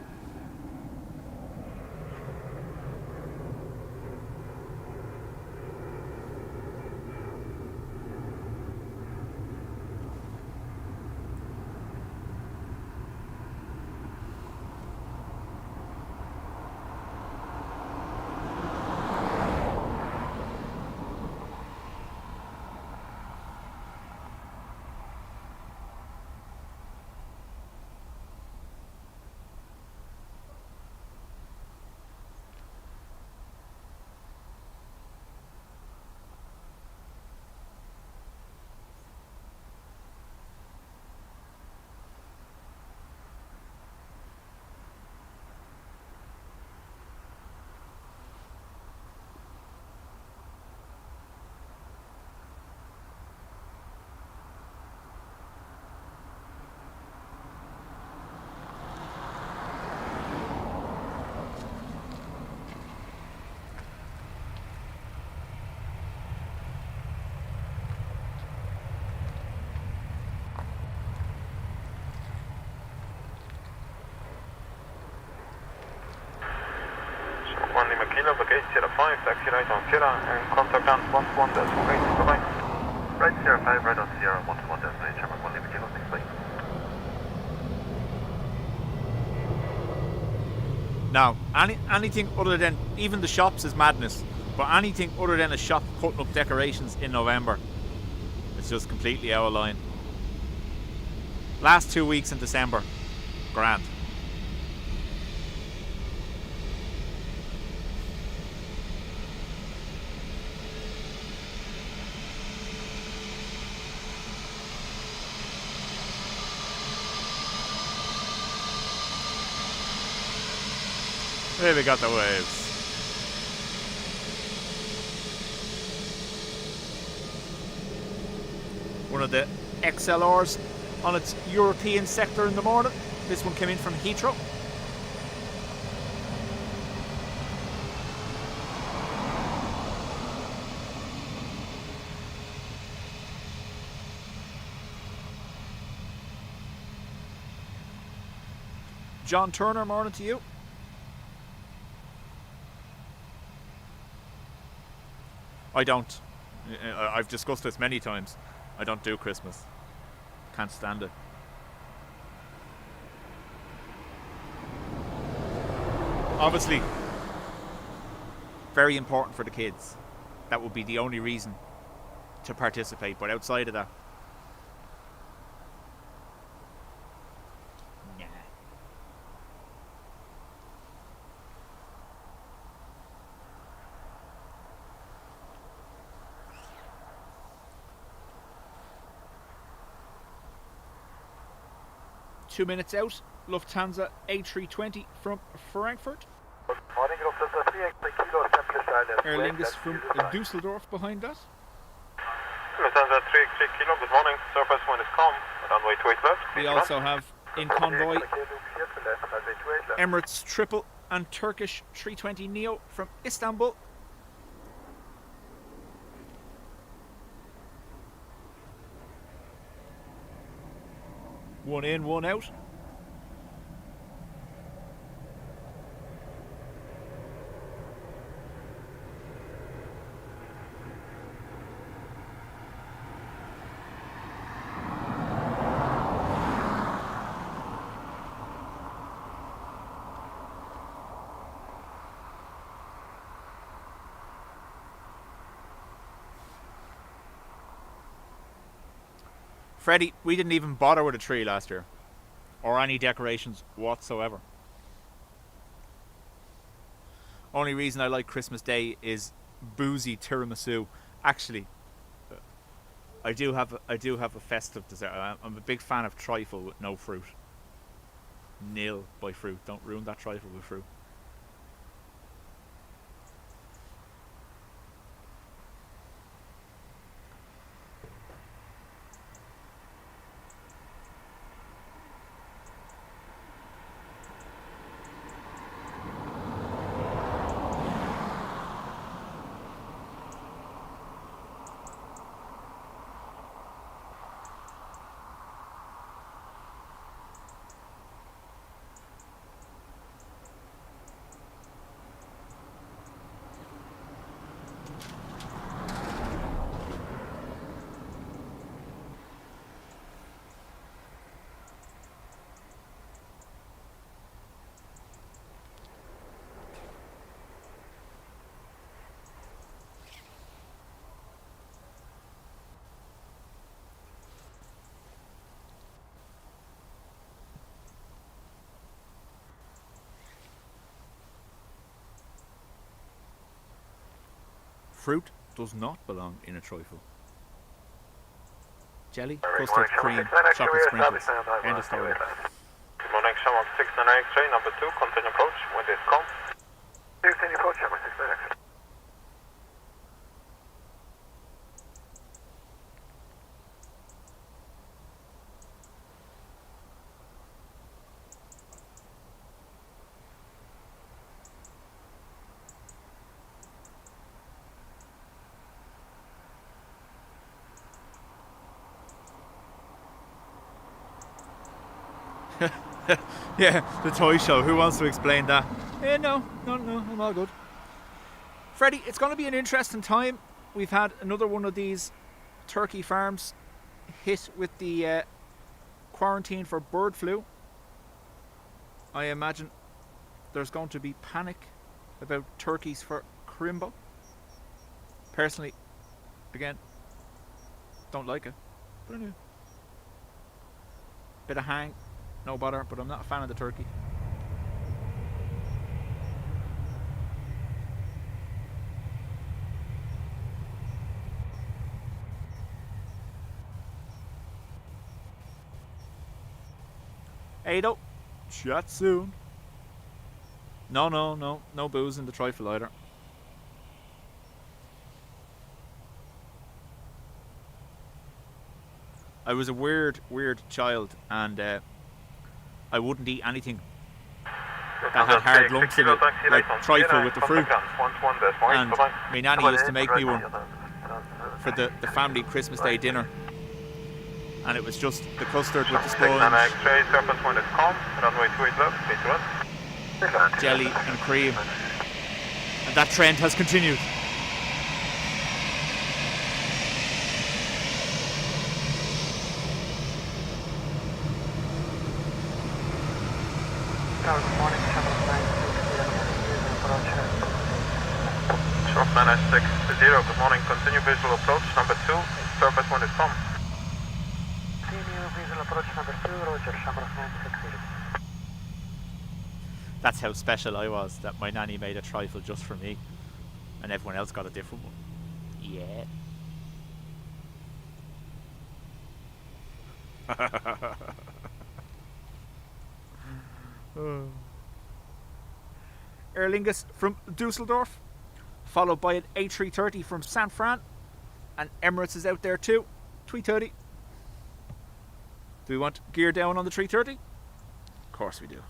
Kilo, gate 05, taxi right on Sierra, and contact on 11 decimal 8, bye-bye. Right, Sierra 5, right on Sierra 11 decimal 8, Sherman 1 Lima Kilo, thanks, bye. Now, anything other than, even the shops is madness, but anything other than a shop putting up decorations in November, it's just completely out of line. Last 2 weeks in December, grand. There we got the waves. One of the XLRs on its European sector in the morning. This one came in from Heathrow. John Turner, morning to you. I don't. I've discussed this many times. I don't do Christmas. Can't stand it. Obviously, very important for the kids. That would be the only reason to participate. But outside of that, nah. Two minutes out, Lufthansa A320 from Frankfurt. Morning, Lufthansa 3, Kilo, establish island. Aer Lingus from Dusseldorf behind that. Lufthansa 3, Kilo, good morning. Surface wind is calm, runway 28 left. We also have in convoy Emirates Triple and Turkish 320 Neo from Istanbul. One in, one out. Freddie, we didn't even bother with a tree last year. Or any decorations whatsoever. Only reason I like Christmas Day is boozy tiramisu. Actually, I do have a festive dessert. I'm a big fan of trifle with no fruit. Nil by fruit. Don't ruin that trifle with fruit. Fruit does not belong in a trifle. Jelly, custard, cream, chocolate sprinkles. End of story. Good morning, Shamrock 69 X-ray, number 2, continue approach, wind is calm. Continue approach, Shamrock 69 X-ray. Yeah, the toy show. Who wants to explain that? No, I'm all good. Freddie, it's going to be an interesting time. We've had another one of these turkey farms hit with the quarantine for bird flu. I imagine there's going to be panic about turkeys for crimbo. Personally, again, don't like it. But anyway, bit of hang, no bother, but I'm not a fan of the turkey. Ado, chat soon. No booze in the trifle either. I was a weird child, and I wouldn't eat anything that had hard lumps in it, like trifle with the fruit. And my nanny used to make me one for the family Christmas Day dinner. And it was just the custard with the sponge, jelly and cream. And that trend has continued. Good morning, Channel 960, Short 960, good morning, continue visual approach, number 2, surface when it's come. visual approach number 2, Roger, Shamrock 960. That's how special I was, that my nanny made a trifle just for me, and everyone else got a different one. Yeah. Aer Lingus from Dusseldorf, followed by an A330 from San Fran, and Emirates is out there too. 330. Do we want gear down on the 330? Of course we do.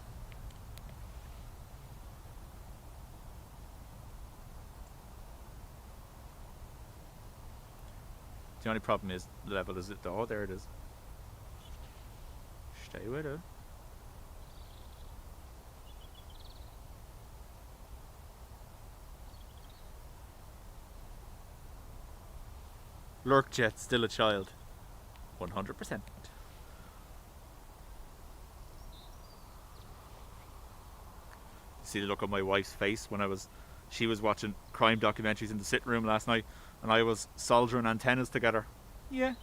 The only problem is the level is it. Oh, there it is. Stay with it. Lurkjet still a child. 100%. See the look on my wife's face when she was watching crime documentaries in the sitting room last night, and I was soldering antennas together. Yeah.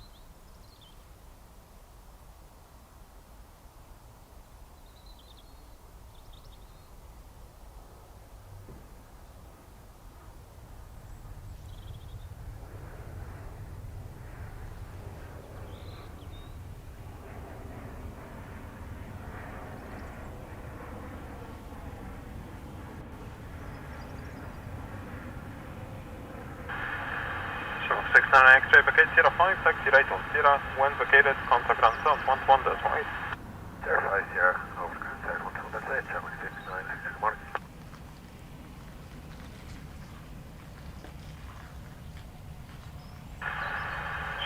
X-ray vacate 05, taxi right on Sierra, when vacated, contact ground south, 11-8. Sierra 5 Sierra, over contact 12-8, Shamrock 69, good morning.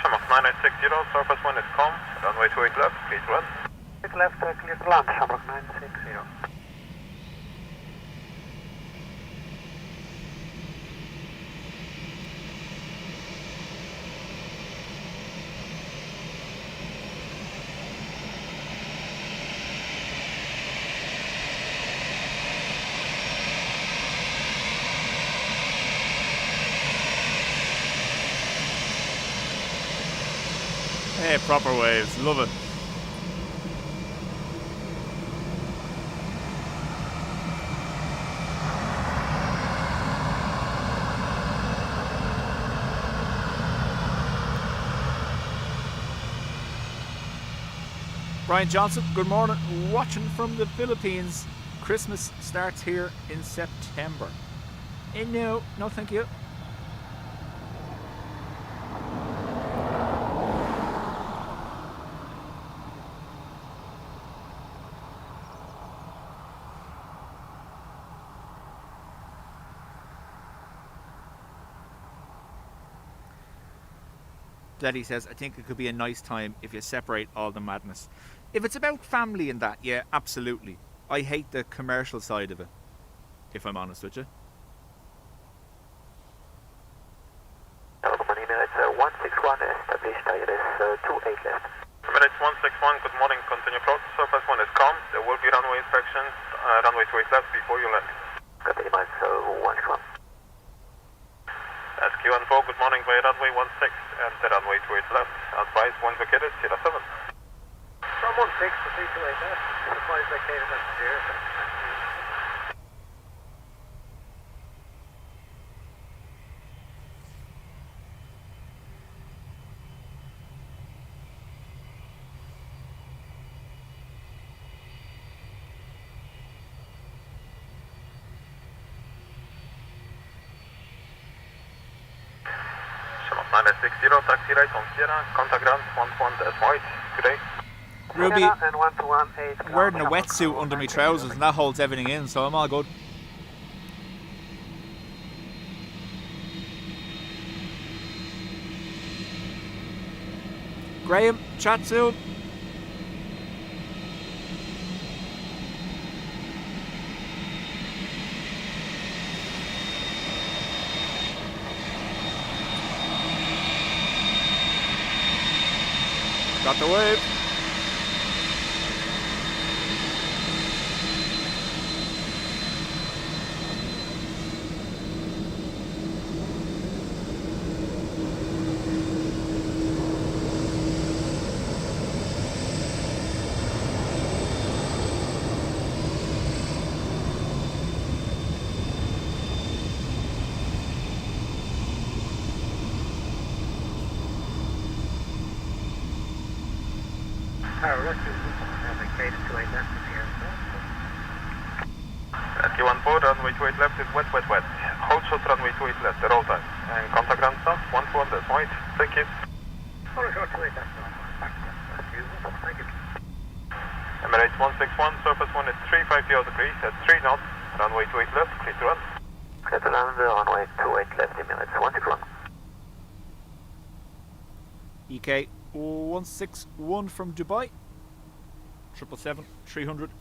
Shamrock 9860, surface when it's calm, runway 28 left, please run. 8 left, clear to land, Shamrock 960. Hey, proper waves, love it. Brian Johnson, good morning. Watching from the Philippines. Christmas starts here in September. No, thank you. Daddy says, I think it could be a nice time if you separate all the madness. If it's about family and that, yeah, absolutely. I hate the commercial side of it, if I'm honest with you. Emirates 161, established ILS 28 left. Emirates 161, good morning, continue approach. Surface 1 is calm. There will be runway inspection, runway 28 left before you land. Continue miles 161. SQ14, good morning, via runway 16 and the runway 28 left. Advise when vacated, Sierra 7. From 16 to 328 left, supplies vacated at 0. Minus 60, taxi right on Sierra, contact ground 11 as white, today. Ruby, And 118. wearing a wetsuit under my trousers and that holds everything in, so I'm all good. Graham, chat soon. Got the wave. SQ14, runway 28 left is wet, wet, wet. Hold short runway 28 left at all times. And contact ground stop 11 as white, thank you. Emirates 161, surface 1 is 350 degrees at 3 knots, runway 28 left, clear to run. Clear to land, runway 28 left, Emirates 161. EK 161 from Dubai. 777 300.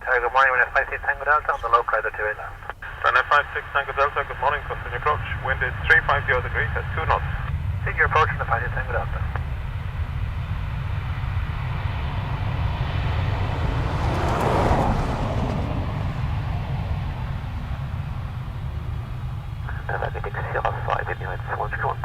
Good morning, we're at 56 Tango Delta on the low rider 28 left. Runway 56 Tango Delta, good morning, continue approach. Wind is 350 degrees at 2 knots. Take your approach on the 56 Tango Delta. Navigating Sierra 5, Emirates 161.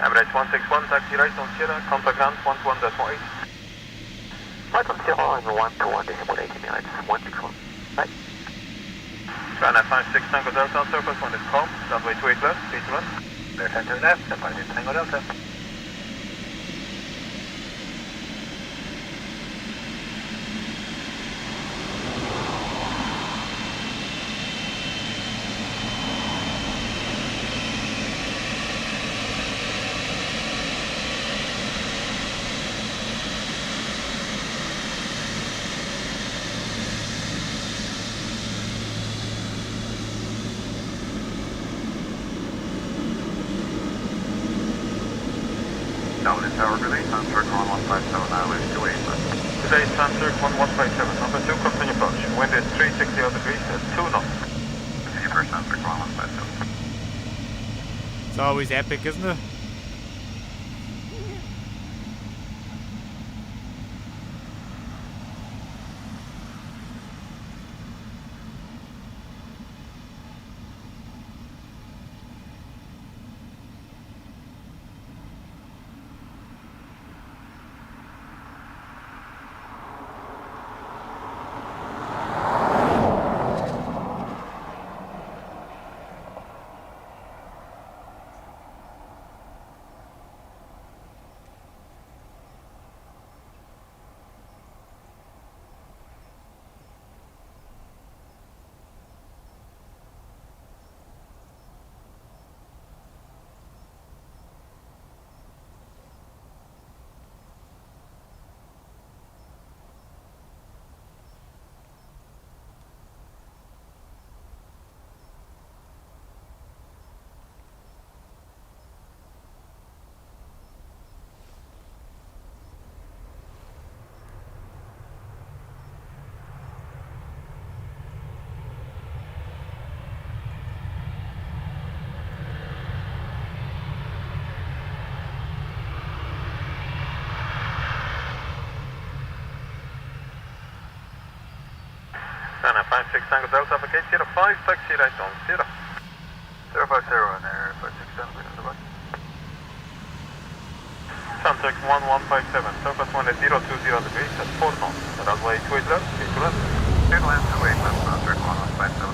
Emirates 161, taxi right on Sierra, contact ground 11.8. Right on Sierra and 121.8 Emirates 161. Right. Runway 56 Tango Delta, surface 1 is calm, runway 28 left, clear to run. Clear 10 to the left, 56 Tango Delta. Dublin Tower release on circle 1157, Airways 28 left. day, transfer 1157, number 2, continue approach. Wind is 360 degrees at 2 knots. Continue approach, transfer 1157. It's always epic, isn't it? Ryanair 56 Tango Delta, vacate 05, taxi right on 0. 050 Ryanair 56 Tango Delta. Suntex 1157, surface wind is 020 degrees at 4 knots. Runway 28 left, keep to left. 28 left, transfer 1157.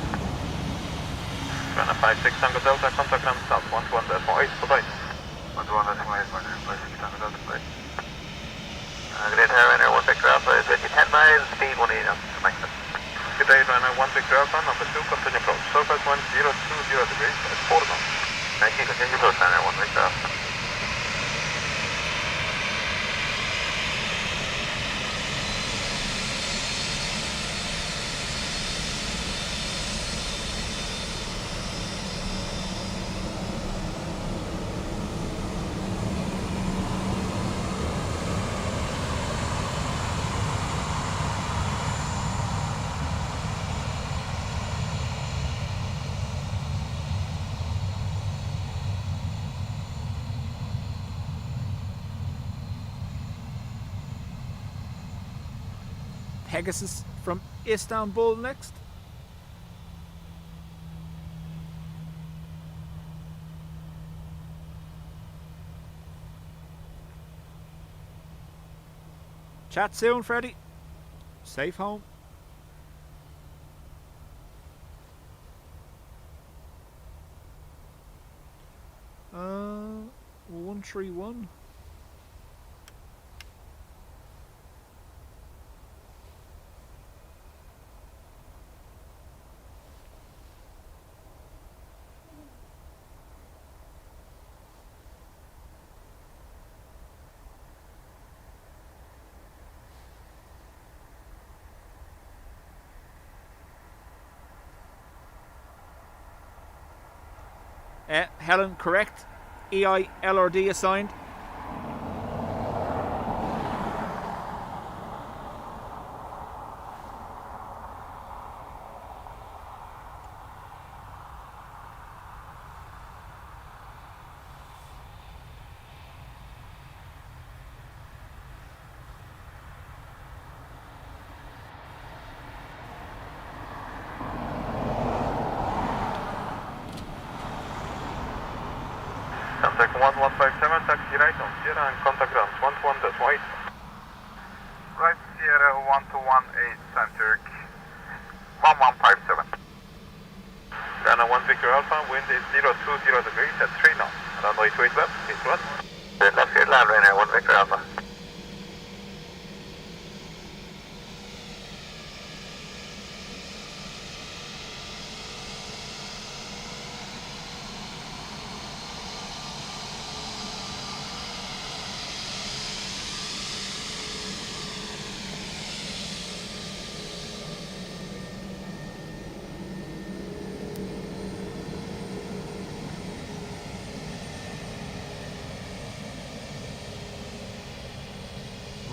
Ryanair 56 Tango Delta, contact ground south, 11.8, bye-bye. 11.8, Ryanair 56 Tango Delta, bye. Good day, Ryanair 1 Victor Alpha is with you 10 miles, speed 180 knots to maximum. Good day, Ryanair 1 Victor Alpha, number 2, continue approach. Surface wind 020 degrees at 4 knots. Thank you, continue approach, Ryanair 1 Victor Alpha. Pegasus from Istanbul next. Chat soon, Freddie. Safe home. Uh, 131. Helen, correct. EILRD assigned. Contact 1157, taxi right on Sierra and contact ground 11.8. Right, Sierra 1218, Centric 1157. Ryanair 1 Victor Alpha, wind is 020 degrees at 3 knots. Runway 28 left, keep to left. Left gate land, Ryanair 1 Victor Alpha.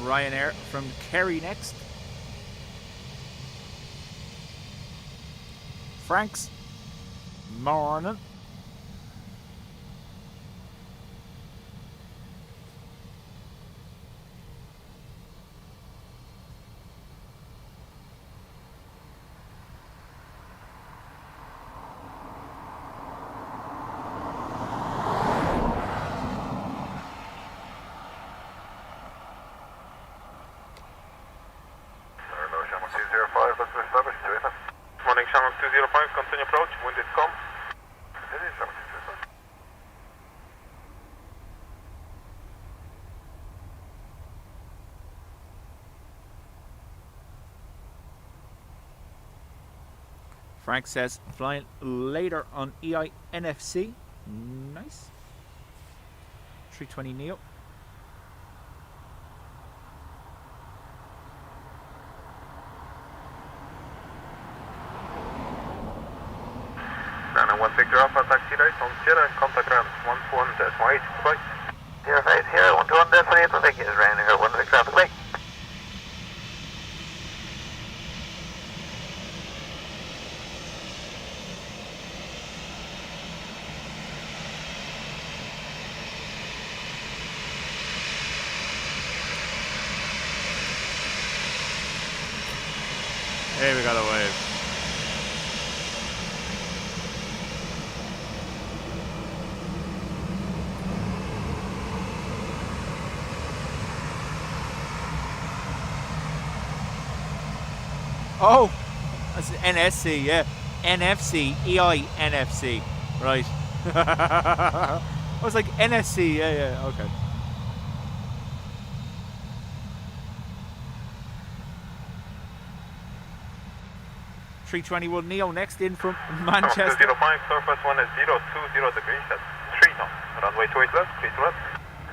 Ryanair from Kerry next. Franks, morning. Morning, Shamrock 205, continue approach, wind is calm. Continue, Shamrock 205. Frank says flying later on EINFC. Nice. 320 Neo. Ryanair 160 Alpha, taxi right on Sierra and contact ground 11.8, goodbye. 05 Sierra, 121.8, will take you as Ryanair 16 Alpha, goodbye. Hey, we got a wave. Oh, that's NSC, yeah. NFC, EINFC. Right. I was like, NSC, yeah, okay. .321 Neo next in from Manchester. 205, surface 1 is 020 degrees, that's 3 knots. Runway 28 left, please left.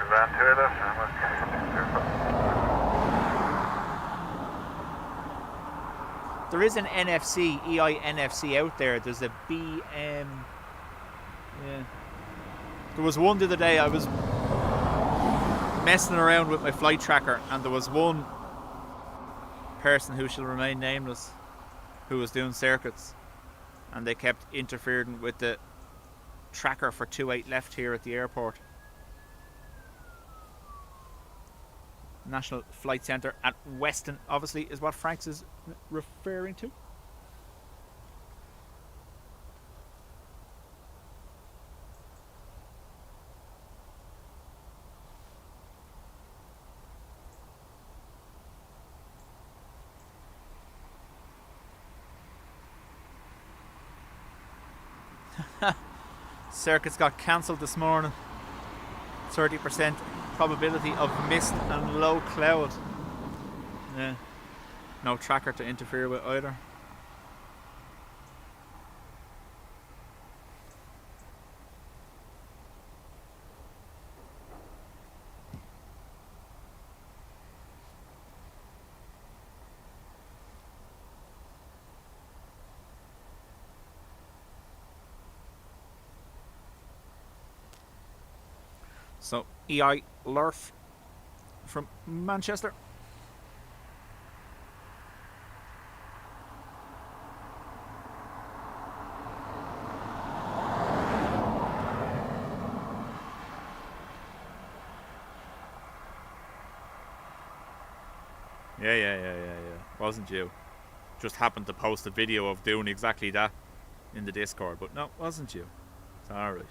Ground 2 left, There is an NFC, EINFC out there. There's a BM. Yeah. There was one the other day. I was messing around with my flight tracker, and there was one person who shall remain nameless who was doing circuits, and they kept interfering with the tracker for 28 left here at the airport. National Flight Centre at Weston, obviously, is what Franks is referring to. Circuits got cancelled this morning. 30% probability of mist and low cloud. Yeah. No tracker to interfere with either. So EI Lurf from Manchester. Yeah. Wasn't you? Just happened to post a video of doing exactly that in the Discord, but no, wasn't you. It's alright.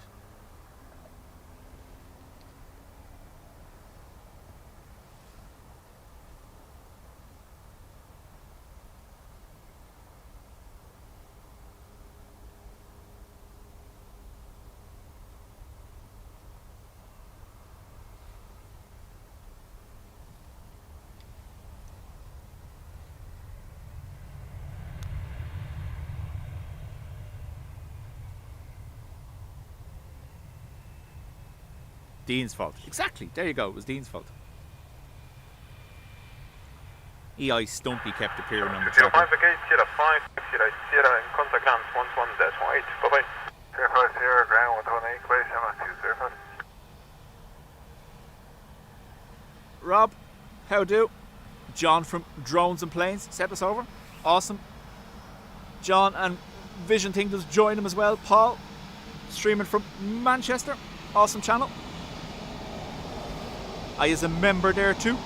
Dean's fault. Exactly. There you go. It was Dean's fault. EI Stumpy kept appearing on the tracker. 05 again, Sierra 5, Sierra in contact ground 11.8. Bye-bye. Sierra 5, Sierra ground 118, goodbye, Sierra 205. Rob, how do? John from Drones and Planes sent us over. Awesome. John and Vision Thing does join him as well. Paul, streaming from Manchester. Awesome channel. I is a member there too.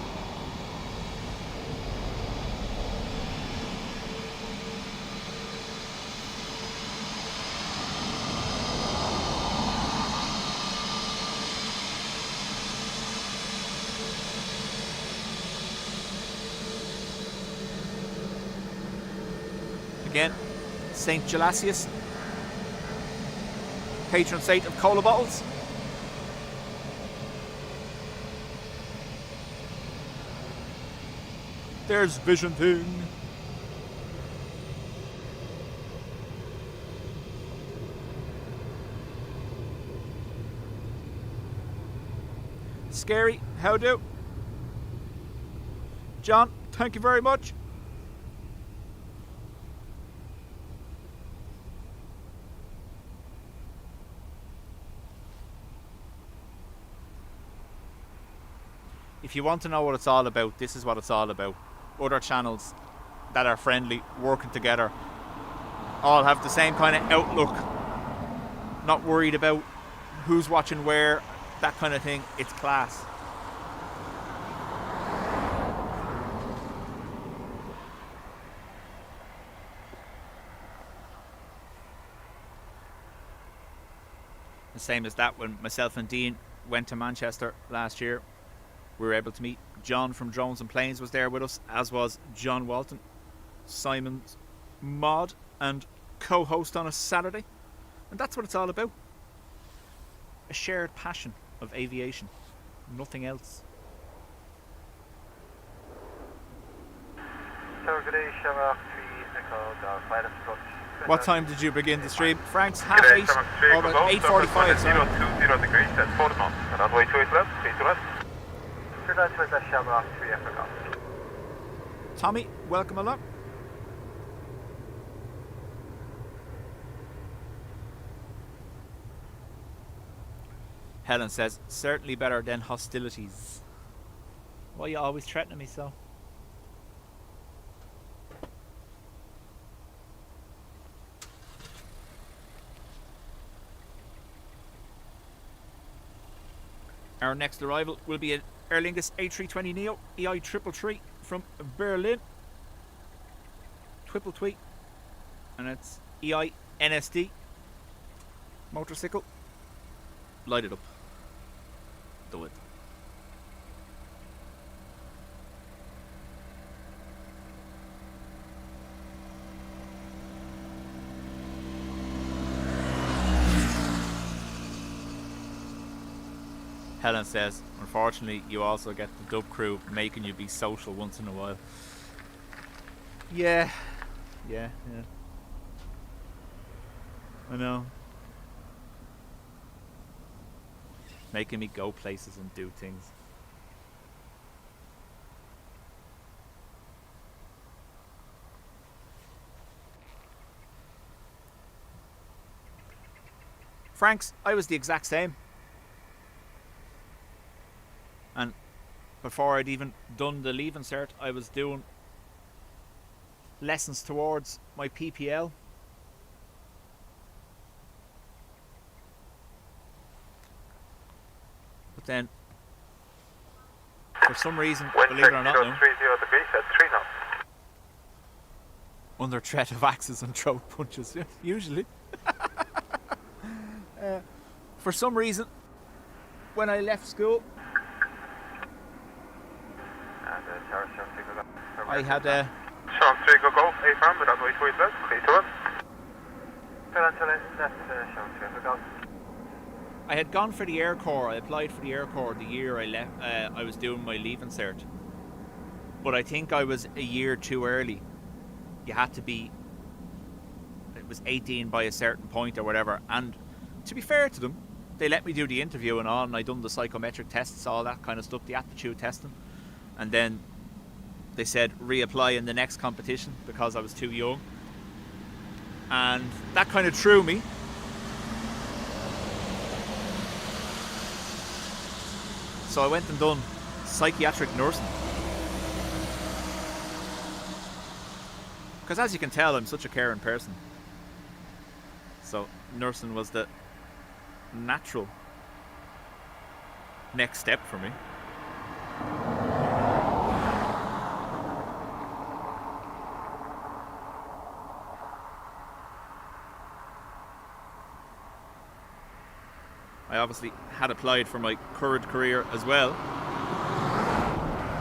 Again, St. Gelasius, patron saint of cola bottles. There's Vision Thing. Scary, how do? John, thank you very much. If you want to know what it's all about, this is what it's all about. Other channels that are friendly, working together, all have the same kind of outlook. Not worried about who's watching where, that kind of thing. It's class. The same as that when myself and Dean went to Manchester last year. We were able to meet John from Drones and Planes was there with us, as was John Walton, Simon's mod and co-host on a Saturday. And that's what it's all about. A shared passion of aviation. Nothing else. So good day, Shamrock 3 Echo, flight approach. What time did you begin the stream? Frank's half 8 or about 8:45, sorry. 020 degrees at 4 knots. Runway 28 left, 3 to left. That was a Shamrock 3 Echo. Tommy, welcome along. Helen says, certainly better than hostilities. Why are you always threatening me so? Our next arrival will be an Aer Lingus A320neo EI333 from Berlin. Triple tweet. And it's EI NSD. Motorcycle. Light it up. Do it. Helen says, unfortunately, you also get the dub crew making you be social once in a while. Yeah. I know. Making me go places and do things. Franks, I was the exact same. And before I'd even done the leave insert, I was doing lessons towards my PPL. But then, for some reason, believe it or not, 30 degrees at 3 knots. Under threat of axes and throat punches, usually. For some reason, when I left school, I had a... Sean 3 go, A-firm, with runway 28 left, 3 to left. I had gone for the Air Corps. I applied for the Air Corps the year I left. I was doing my leave insert, but I think I was a year too early. You had to be, it was 18 by a certain point or whatever. And to be fair to them, they let me do the interview and all, and I done the psychometric tests, all that kind of stuff, the aptitude testing, and then they said reapply in the next competition because I was too young, and that kind of threw me. So I went and done psychiatric nursing Because as you can tell, I'm such a caring person. So nursing was the natural next step for me. I obviously had applied for my current career as well,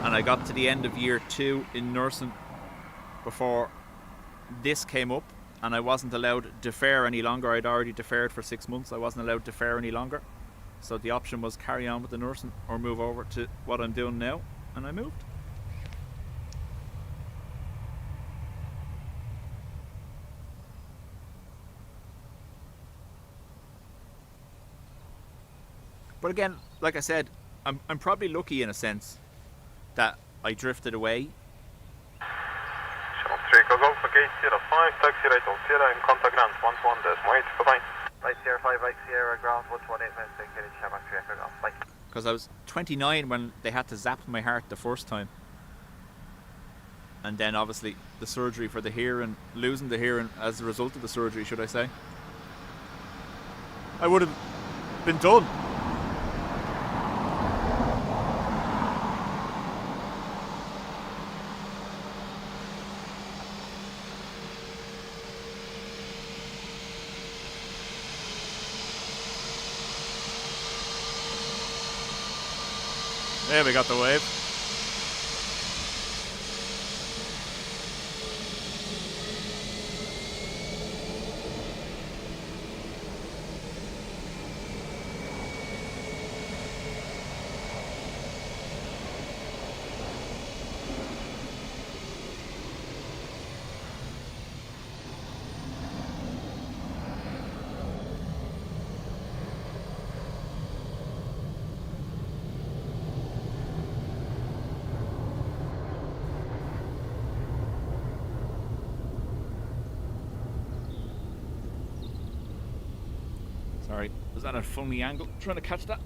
and I got to the end of year 2 in nursing before this came up, and I wasn't allowed to defer any longer. I'd already deferred for 6 months. I wasn't allowed to defer any longer, so the option was carry on with the nursing or move over to what I'm doing now, and I moved. But again, like I said, I'm probably lucky in a sense that I drifted away. Channel 3, go for gate 05, taxi right on Sierra in contact ground 11.8, bye-bye. Right Sierra 5, right Sierra ground 118, mistake, getting Channel 3 echo ground, bye. Because I was 29 when they had to zap my heart the first time. And then obviously the surgery for the hearing, losing the hearing as a result of the surgery, should I say. I would have been done. There we got the wave. Sorry, was that a funny angle? Trying to catch that.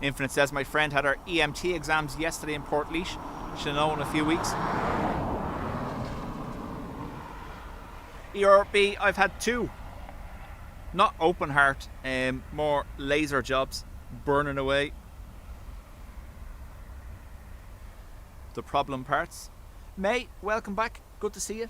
Infinite says my friend had her EMT exams yesterday in Portlaoise. She'll know in a few weeks. ERB, I've had 2. Not open heart, more laser jobs, burning away the problem parts. May, welcome back. Good to see you.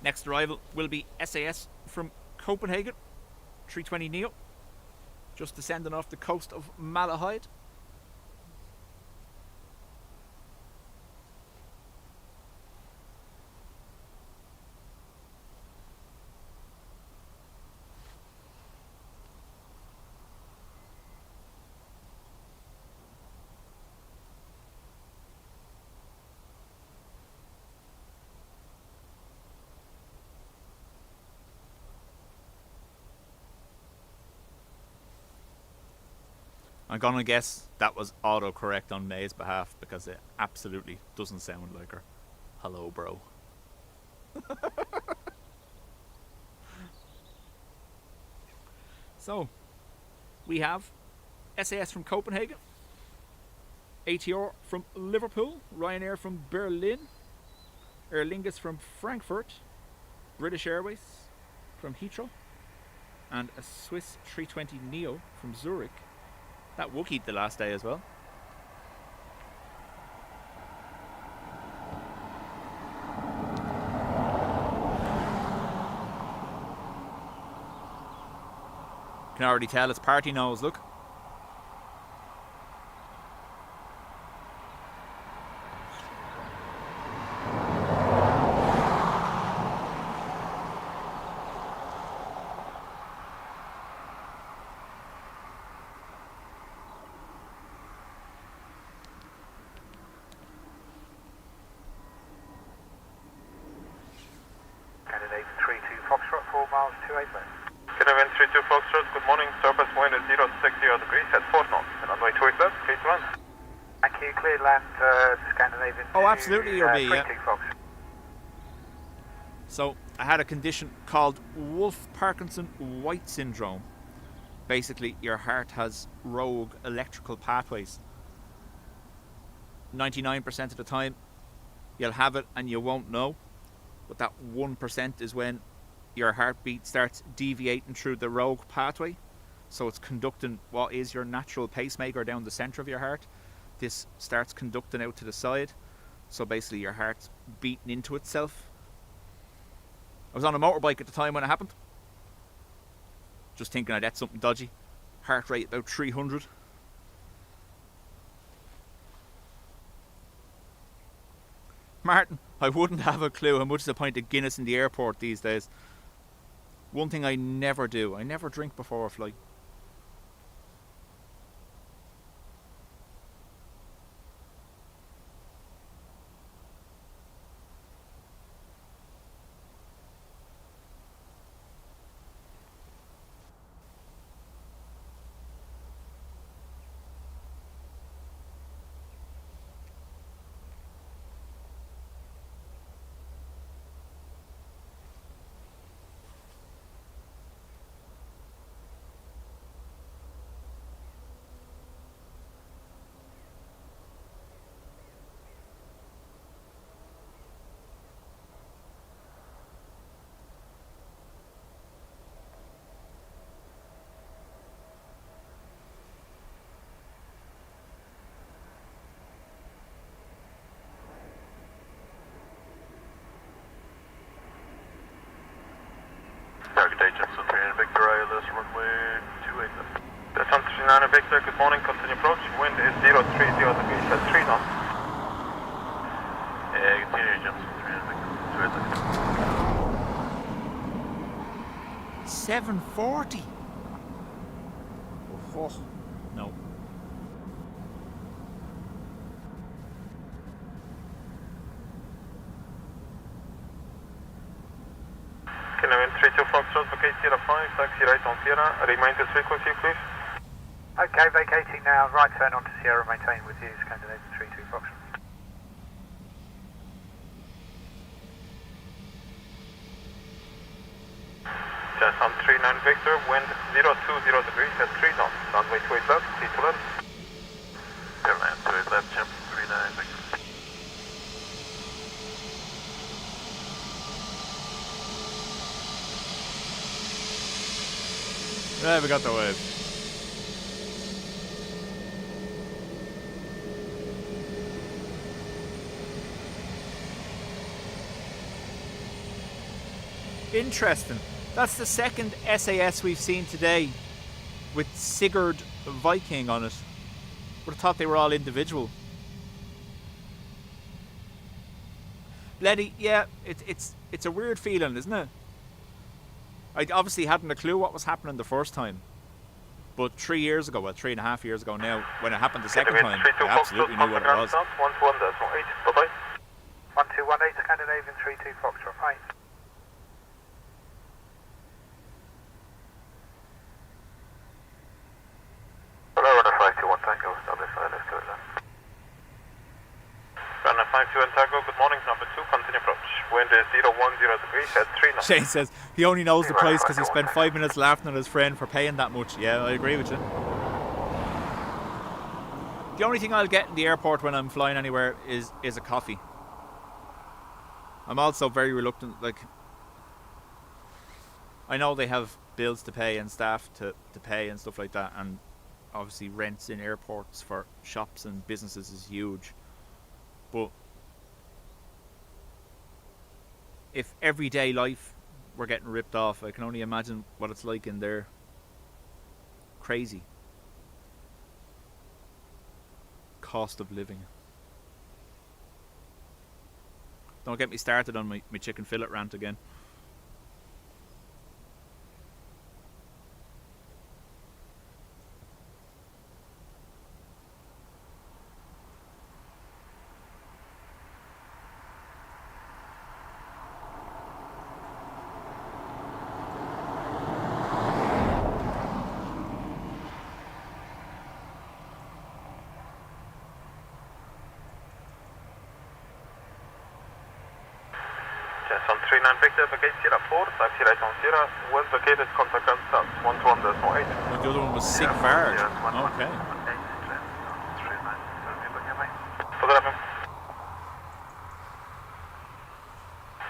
Next arrival will be SAS from Copenhagen, 320 Neo, just descending off the coast of Malahide. I'm gonna guess that was autocorrect on May's behalf because it absolutely doesn't sound like her. Hello, bro. So, we have SAS from Copenhagen, ATR from Liverpool, Ryanair from Berlin, Aer Lingus from Frankfurt, British Airways from Heathrow, and a Swiss 320 Neo from Zurich. That Wookieed the last day as well. Can already tell it's party nose, look. Candidate 32 Foxtrot, 4 miles, 28 west. Caravan 32 Foxtrot, good morning. Surface wind is 060 degrees at 4 knots. And runway 28 left, please run. Thank you, clear land Scandinavian. Oh, absolutely, you're me, yeah. 32 Fox. So I had a condition called Wolff-Parkinson-White syndrome. Basically, your heart has rogue electrical pathways. 99% of the time, you'll have it and you won't know. But that 1% is when your heartbeat starts deviating through the rogue pathway. So it's conducting what is your natural pacemaker down the centre of your heart. This starts conducting out to the side. So basically your heart's beating into itself. I was on a motorbike at the time when it happened. Just thinking I'd had something dodgy. Heart rate about 300. Martin, I wouldn't have a clue how much is a pint of Guinness in the airport these days. One thing I never do, I never drink before a flight. Target agents on 39 Victor, ILS runway 28 left. That's on 39 Victor, good morning, continue approach. Wind is 030 degrees at 3 knots. Continue agents on 39 Victor, 28 left. 740. Oh, no. Wind 32 Foxtrot, vacate Sierra 5, taxi right on Sierra, remind this frequency please. Okay, vacating now, right turn onto Sierra, maintain with you, Scandinavian 32 Foxtrot. Just on 39 Victor, wind 020 degrees at 3 knots, runway 28 left, C2 left. Airline 28 left, jump 39 Victor. Right, we got the wave. Interesting. That's the second SAS we've seen today with Sigurd Viking on it. Would have thought they were all individual. Letty, yeah, it's a weird feeling, isn't it? I obviously hadn't a clue what was happening the first time. But 3 years ago, well, 3.5 years ago now, when it happened the second time, I absolutely knew what it was. 1218, bye-bye. 1218, Scandinavian 32 Foxtrot, right. Hello, runner 521 Tango, Dublin Airport, let's do it now. Runner 521 Tango, good morning, number 2, continue approach. Wind is 010 degrees at 3 knots. Shane says he only knows the price because he spent 5 minutes laughing at his friend for paying that much. Yeah, I agree with you. The only thing I'll get in the airport when I'm flying anywhere is a coffee. I'm also very reluctant, like, I know they have bills to pay and staff to pay and stuff like that, and obviously rents in airports for shops and businesses is huge. But if everyday life were getting ripped off, I can only imagine what it's like in there. Crazy. Cost of living. Don't get me started on my chicken fillet rant again. Yes, on 39 Victor, vacate Sierra 4, taxi right on Sierra, Weds vacated, contact ground south, 121.8. Well, the other one was sick Vard. Okay. Put it up.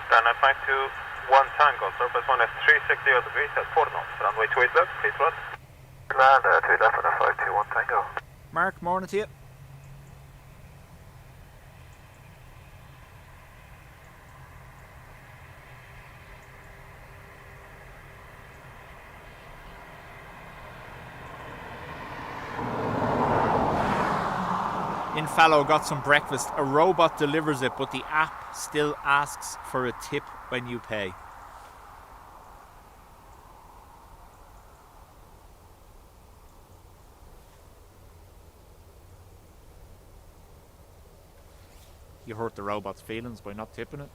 Then I find to 1 Tango, surface 1 is 360 degrees at 4 knots, runway 28 left, please run. Land 2 left on a 521 Tango. Mark, morning to you. In Fallow got some breakfast. A robot delivers it, but the app still asks for a tip when you pay. You hurt the robot's feelings by not tipping it.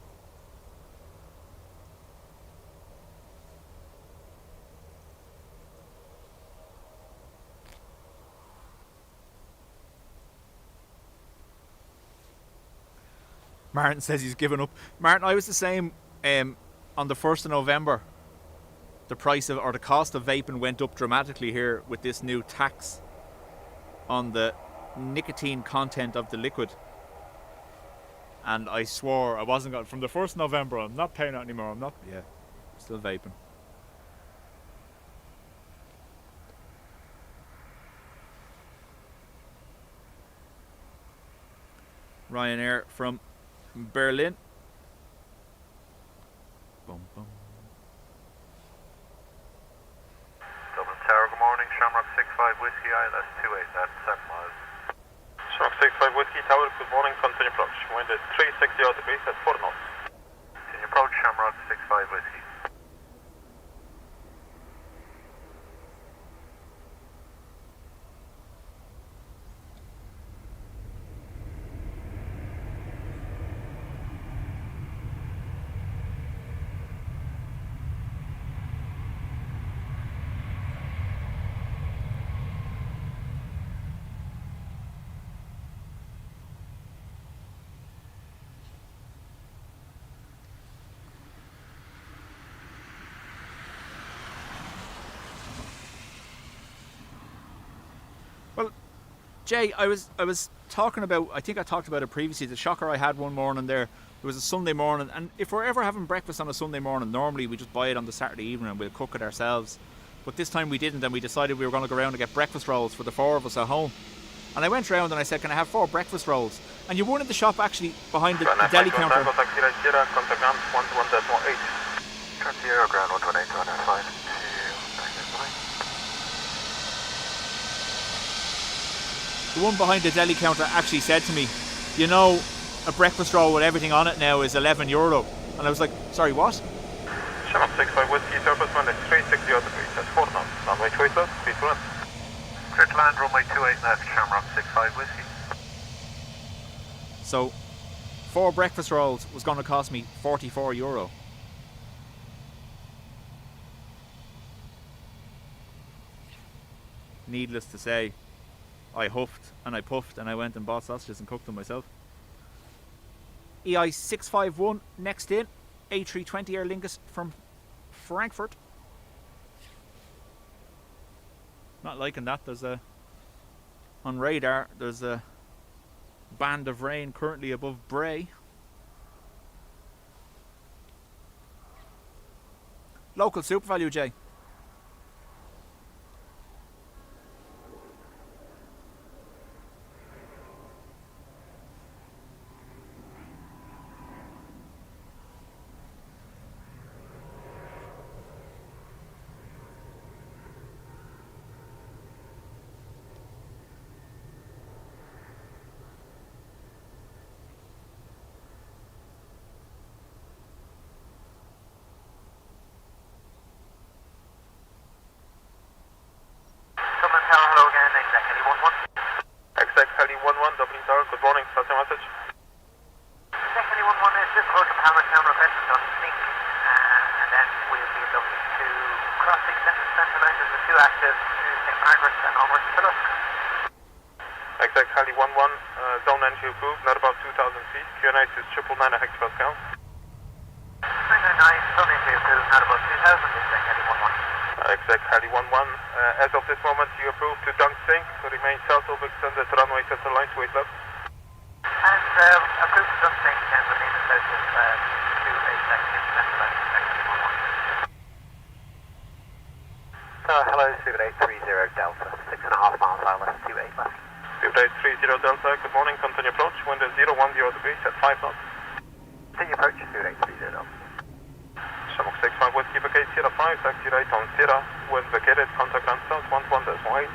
Martin says he's given up. Martin, I was the same on the 1st of November. The price of, or the cost of vaping went up dramatically here with this new tax on the nicotine content of the liquid. And I swore I wasn't going, from the 1st of November, I'm not paying it anymore. I'm still vaping. Ryanair from Berlin. Boom, boom. Dublin Tower, good morning. Shamrock 65 Whiskey ILS 28, that's 7 miles. Shamrock 65 Whiskey Tower, good morning, continue approach. Wind is 360 degrees at 4 knots. Continue approach, Shamrock 65 Whiskey. Well, Jay, I was talking about, I think I talked about it previously, the shocker I had one morning there. It was a Sunday morning, and if we're ever having breakfast on a Sunday morning, normally we just buy it on the Saturday evening and we'll cook it ourselves. But this time we didn't, and we decided we were going to go around and get breakfast rolls for the 4 of us at home. And I went round and I said, can I have 4 breakfast rolls? And you weren't in the shop actually behind the deli counter. Taxi right Sierra, contact ground 121.8. Turn Sierra ground 118 to 195. The one behind the deli counter actually said to me, you know, a breakfast roll with everything on it now is €11. And I was like, sorry, what? Shamrock 65 Whiskey, surface 1 is 360 degrees, that's 4 knots. Runway 28 left, please run. Clear to land, runway 28 left, Shamrock 65 Whiskey. So, 4 breakfast rolls was going to cost me €44. Needless to say, I huffed and I puffed and I went and bought sausages and cooked them myself. EI651 next in, A320 Aer Lingus from Frankfurt. Not liking that. There's a, on radar, there's a band of rain currently above Bray. Local super value, Jay. Dublin Tower, good morning, pass your message. Second 11 is just approach from Hammertown, requesting on sync, and then we'll be looking to crossing central line. There's the 2 active to St. Margaret's and onwards to Lusk. Exact Halley 11, zone entry approved, not about 2,000 feet, QNH is 999 hectopascal. Exact Harry 11. As of this moment, you approve to dunk sink, to remain south of extended runway center lines, wait left. And approved to something and remain the south of 286 transatlantic, taxi 11. Hello, Super 830 Delta, 6.5 miles ILS 28 left. Super 830 Delta, good morning, continue approach, wind is 010 degrees at 5 knots. Continue approach, Super 830 Delta. Shamrock 65 Whiskey, vacate Sierra 5, taxi right on Sierra, wind vacated, contact land south, 11.8.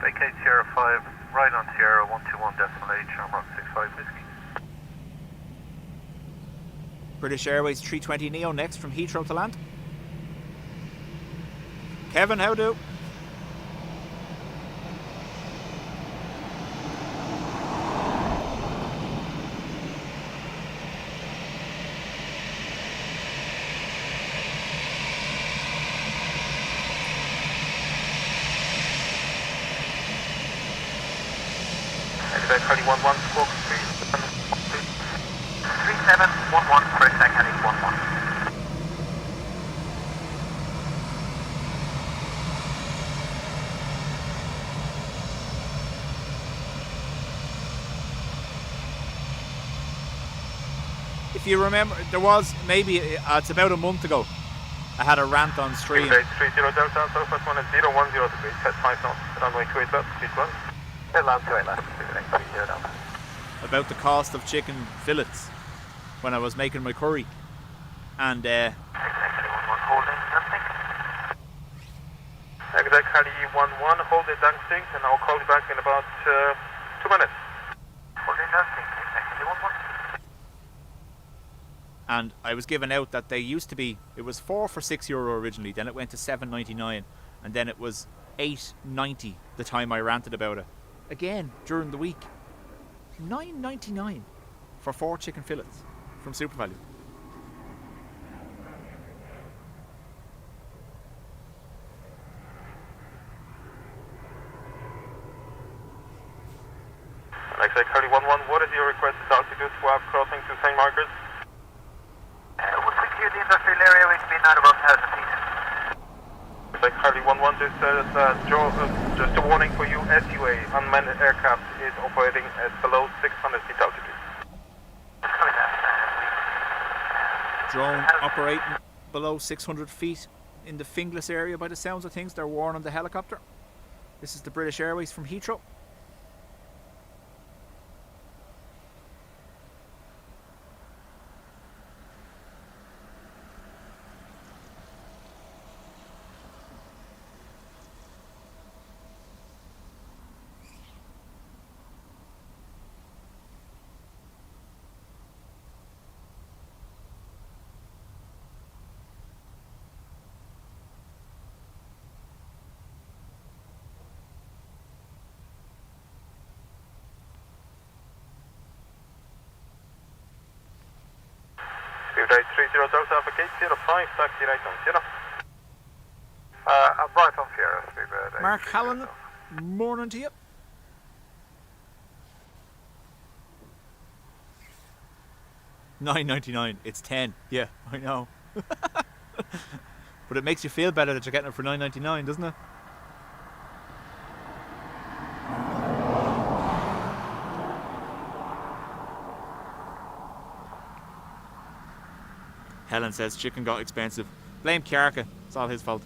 Vacate Sierra 5, right on Sierra 121.8, Shamrock 65 Whiskey. British Airways 320 Neo next from Heathrow to land. Kevin, how do? Exact Harry 11, squawk 3711 for exact Harry 11. If you remember, there was maybe, it's about a month ago, I had a rant on stream. 830 Delta, southwest 1 is 010 degrees, at 5 knots, runway 28 left, please run. Land 28 left, Super 830 Delta. About the cost of chicken fillets when I was making my curry. And Exact Harry 11 holding something. Exact Harry 11, hold it dunk sink, and I'll call you back in about 2 minutes. Holding something, exact Harry 11. and I was given out that they used to be, it was 4 for €6 originally, then it went to $7.99, and then it was $8.90 the time I ranted about it. Again, during the week. $9.99 for 4 chicken fillets from SuperValu. Exec 31-1, what is your requested altitude swap crossing to St. Margaret's? Once we clear the industrial area, we can be not above 1,000 feet. Exec 31-1, this is just a warning for you, SUA, unmanned aircraft is operating at below 600 feet altitude. Drone operating below 600 feet in the Finglas area by the sounds of things. They're warning the helicopter. This is the British Airways from Heathrow. Right 30 Delta, vacate 05, taxi right on Sierra. I'm right on Sierra, Speedbird. Mark Hallen, morning to you. $9.99. It's 10. Yeah, I know. But it makes you feel better that you're getting it for $9.99, doesn't it? Helen says chicken got expensive. Blame Kiarka. It's all his fault.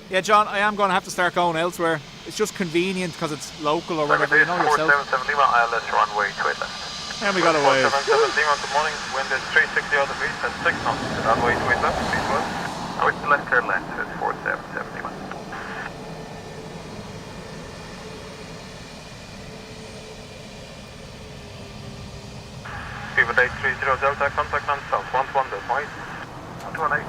Yeah, John, I am going to have to start going elsewhere. It's just convenient because it's local or whatever. You know yourself. 477 Lima, ILS runway 28 left. And we got away. 477 Lima, good morning. Wind is 360 degrees at 6 knots. Runway 28 left, please go. Oh, it's left clear left, it's 477 Lima. Speedbird 830 Delta, contact land south, 121, right? 118.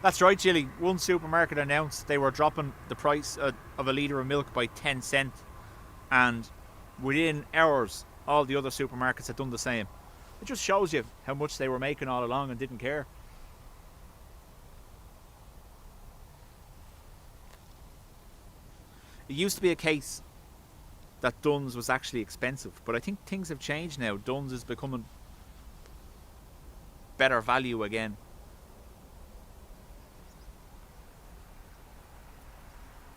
That's right, Jilly. One supermarket announced they were dropping the price of a litre of milk by 10 cents. and within hours all the other supermarkets had done the same. It just shows you how much they were making all along and didn't care. It used to be a case that Dunn's was actually expensive, but I think things have changed now. Dunn's is becoming better value again.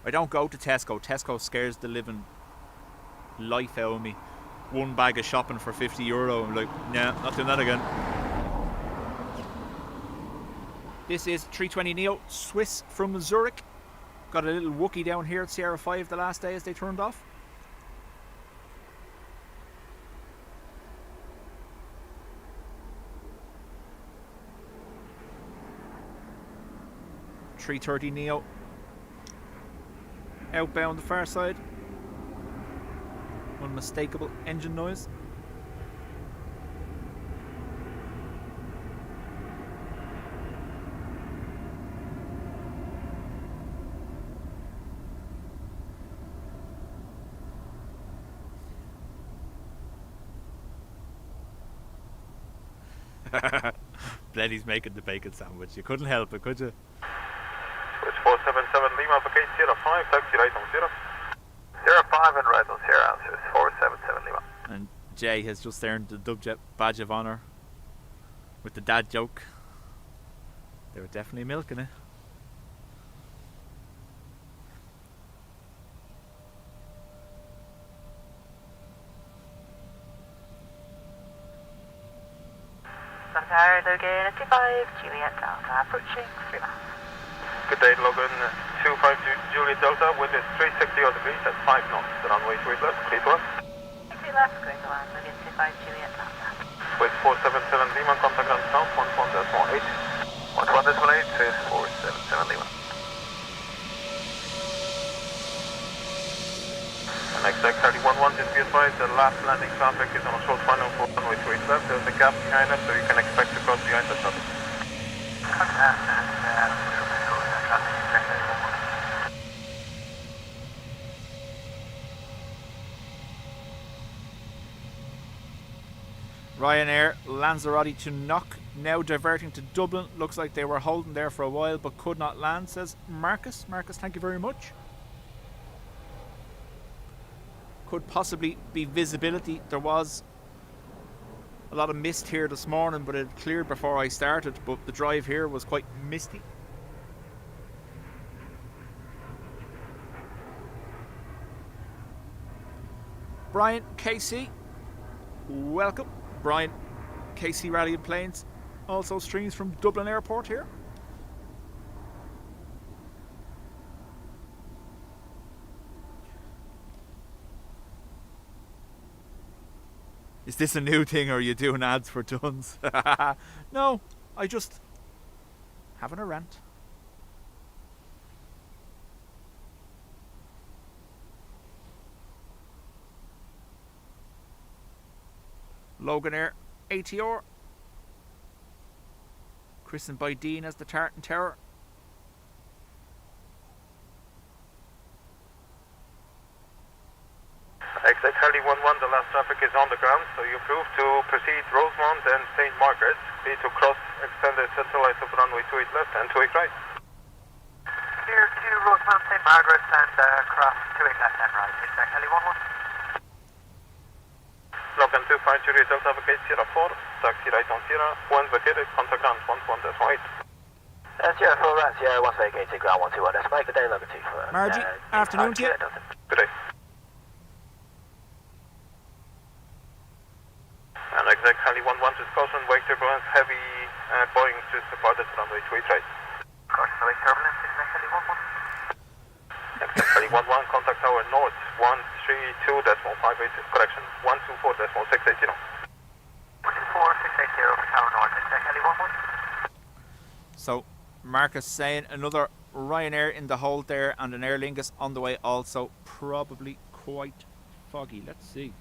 I don't go to Tesco. Tesco scares the living life out of me. One bag of shopping for €50. I'm like, nah, not doing that again. This is 320neo Swiss from Zurich. Got a little Wookie down here at Sierra 5 the last day as they turned off. (330neo) outbound the far side. Unmistakable engine noise. Blenny's making the bacon sandwich. You couldn't help it, could you? Switch 477 Lima, gate 05, taxi right on 0. 05 and right on 0, answers 477 Lima. And Jay has just earned the Dubjet badge of honour with the dad joke. They were definitely milking it. Qatar Logan 25 Juliet Delta approaching 3 miles. Good day, Logan 25 Juliet Delta, wind is 360 degrees at 5 knots. The runway 3 left, clear to us. 60 left, going to land Logan 25 Juliet Delta. Switch 477 Lima, contact ground south 11.8. 11.8 is 477 Lima. And exact 311, just be advised, the last landing traffic is on a short final for runway 3 left. There's a gap behind us, so you can expect to cross behind the shuttle. Ryanair Lanzarote to Knock, now diverting to Dublin. Looks like they were holding there for a while but could not land, says Marcus. Marcus, thank you very much. Could possibly be visibility. There was a lot of mist here this morning, but it cleared before I started, but the drive here was quite misty. Brian KC, welcome. Brian KC Rally and Planes also streams from Dublin Airport here. Is this a new thing, or are you doing ads for tons? No, I just having a rant. Logan Air ATR, christened by Dean as the Tartan Tower. Exit 311, the last traffic is on the ground, so you prove to proceed Rosemont and St. Margaret's. Be to cross extended satellites of runway 28 left and 28 right. Clear to Rosemont, St. Margaret's and cross 28 left and right. Exact Heli 11. Logan 25 Juliet Delta, gate Sierra 4, taxi right on Sierra, 1 vacated, contact ground 11.8. Sierra 4, right, Sierra 1 vacated, ground 121. That's Mike, good day, Logan 24. Margie, afternoon to you. Good day. And exact Heli 11 discussion, wake turbulence, heavy Boeing just departed runway 28 right. Caution, wake turbulence, exact Heli 11. Exact Heli 11, contact tower north, 132.580, correction, 124.680. 124.680 for tower north, exact Heli 11. So Marcus saying another Ryanair in the hold there and an Aer Lingus on the way also. Probably quite foggy. Let's see.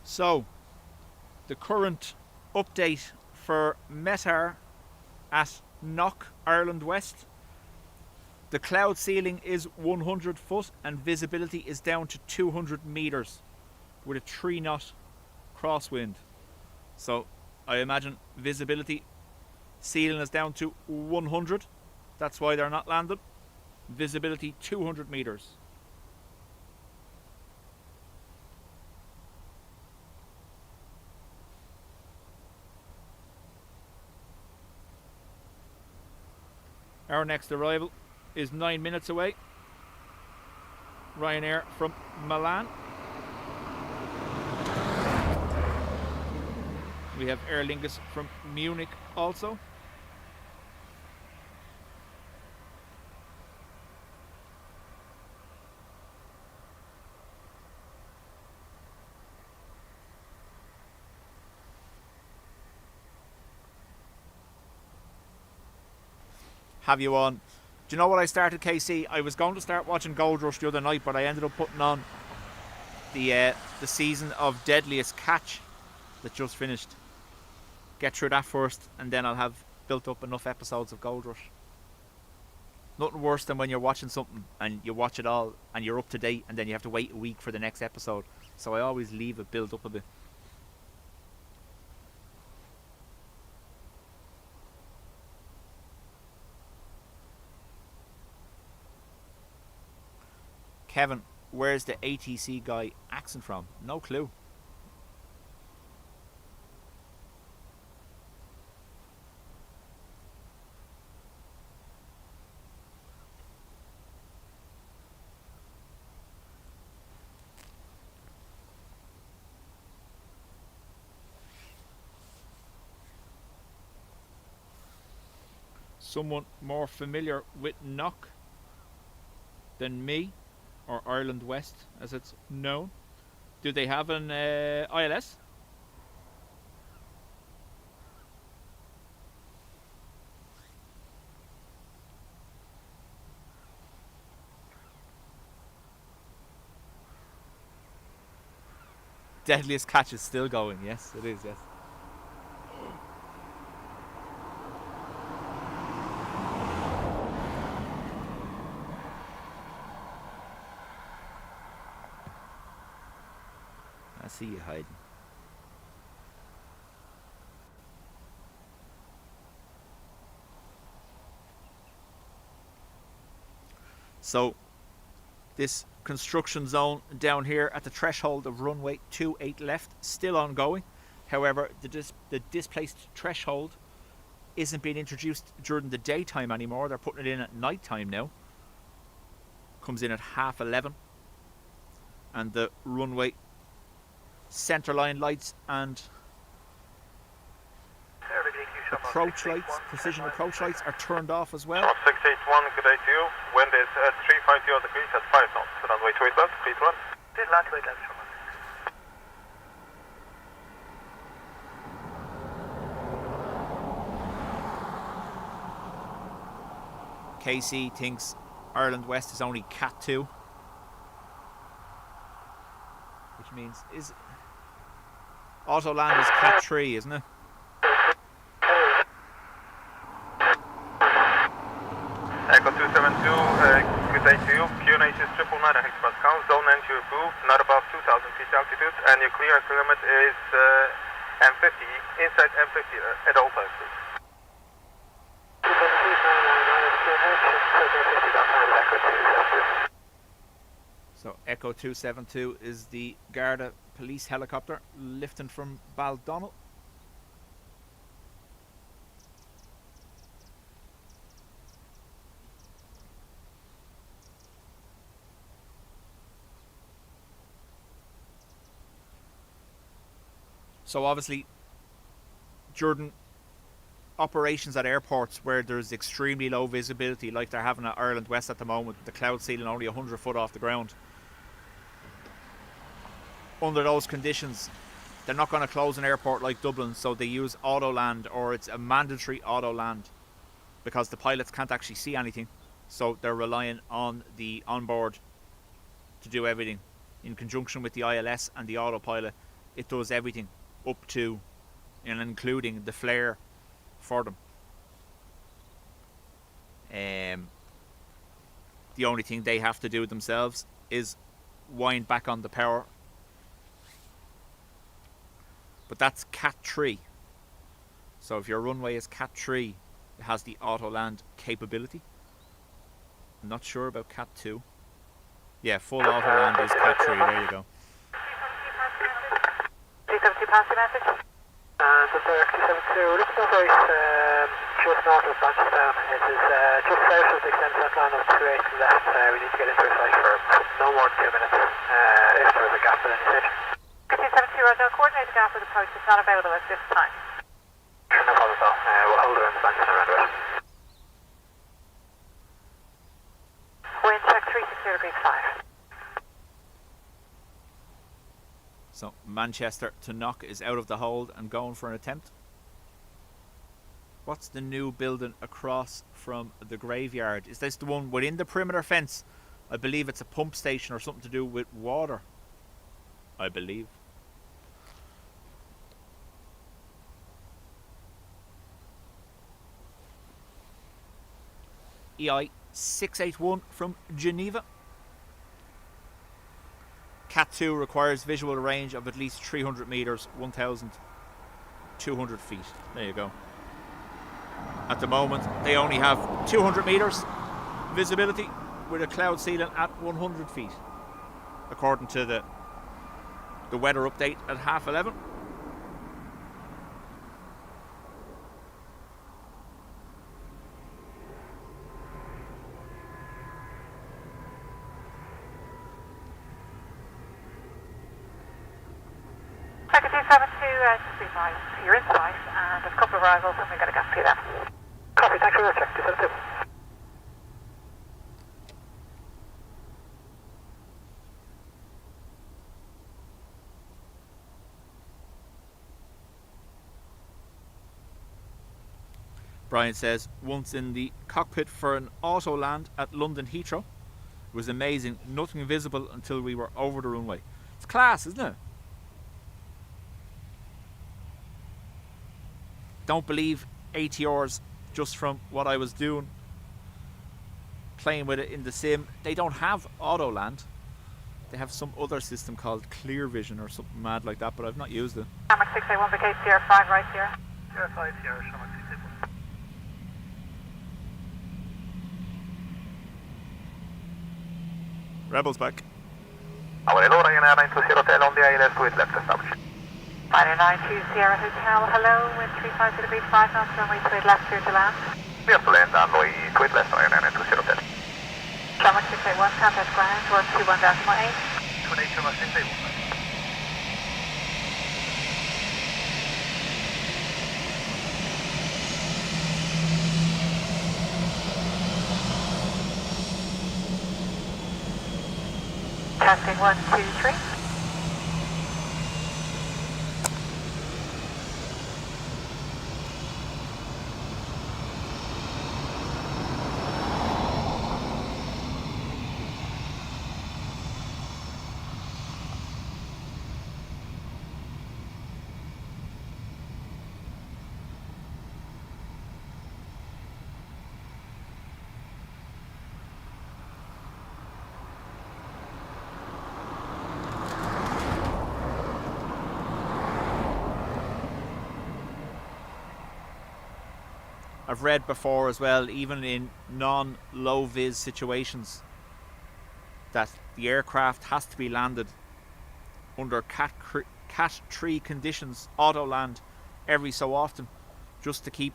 So, the current update for METAR at Knock, Ireland West. The cloud ceiling is 100 foot and visibility is down to 200 metres with a 3 knot crosswind. So, I imagine visibility ceiling is down to 100. That's why they're not landed. Visibility 200 metres. Our next arrival is 9 minutes away. Ryanair from Milan. We have Aer Lingus from Munich also. Have you on? Do you know what I started, KC? I was going to start watching Gold Rush the other night, but I ended up putting on the season of Deadliest Catch that just finished. Get through that first, and then I'll have built up enough episodes of Gold Rush. Nothing worse than when you're watching something and you watch it all and you're up to date, and then you have to wait a week for the next episode. So I always leave it build up a bit. Kevin, where's the ATC guy accent from? No clue. Someone more familiar with Knock than me, or Ireland West as it's known. Do they have an ILS? Deadliest Catch is still going. Yes, it is, yes. I see you hiding. So, this construction zone down here at the threshold of runway 28 left, still ongoing. However, the displaced threshold isn't being introduced during the daytime anymore. They're putting it in at night time now. Comes in at 11:30. And the runway centerline lights and approach lights, precision approach lights are turned off as well. 681, good day to you. Wind is at 350 degrees at 5 knots. Runway 28 left, please run. Did land 28 left, sure. KC thinks Ireland West is only Cat 2. Which means Autoland is Cat 3, isn't it? Echo 272, good day to you. QNH is 999 hectopascal. Zone entry approved, not above 2,000 feet altitude, and your clearance limit is M50, inside M50 at all times, please. So Echo 272 is the Garda police helicopter lifting from Baldonnel. So obviously during operations at airports where there's extremely low visibility, like they're having at Ireland West at the moment, the cloud ceiling only 100 foot off the ground, under those conditions they're not going to close an airport like Dublin, so they use auto land, or it's a mandatory auto land because the pilots can't actually see anything, so they're relying on the onboard to do everything in conjunction with the ILS and the autopilot it does everything up to and including the flare for them. The only thing they have to do themselves is wind back on the power. But that's Cat 3. So if your runway is Cat 3, it has the auto land capability. I'm not sure about Cat 2. Yeah, full auto land is Cat 3. There you go. 372 passing message. Dubjet 272, listen to voice just north of Manchester. It is just south of the extended set line of 28 left. We need to get into a site for no more than 2 minutes if there is a gap at any stage. 272, Roger, coordinate the gap with approach. It's not available at this time. Sure, no problem at all. We'll hold around the Manchester roundabout. Wind check 360 degrees 5. So Manchester to knock is out of the hold and going for an attempt. What's the new building across from the graveyard? Is this the one within the perimeter fence? I believe it's a pump station or something to do with water. I believe. EI 681 from Geneva. Cat 2 requires visual range of at least 300 metres, 1,200 feet. There you go. At the moment, they only have 200 metres visibility with a cloud ceiling at 100 feet, according to the weather update at 11:30. You're in sight, and there's a couple of arrivals, and we've got a gap for you there. Copy, thanks very much, check 272. Brian says, once in the cockpit for an auto land at London Heathrow. It was amazing, nothing visible until we were over the runway. It's class, isn't it? Don't believe ATRs just from what I was doing, playing with it in the sim. They don't have auto land. They have some other system called Clear Vision or something mad like that, but I've not used it. Shamrock 681 vacate Sierra 5 right here. Sierra 5, Sierra, Shamrock 681. Rebels back. Ryanair 920 Hotel on the ILS with left established. Ryanair 92 Sierra Hotel, hello, wind 350 degrees 5 knots, runway tweed left, clear to land. Clear to land, runway tweed left, Ryanair 920 Hotel. Shamrock 681, contact ground, 121.8. 28 Shamrock 681. Testing 1, 2, 3. I've read before as well, even in non-low vis situations, that the aircraft has to be landed under Cat 3 conditions, auto land, every so often, just to keep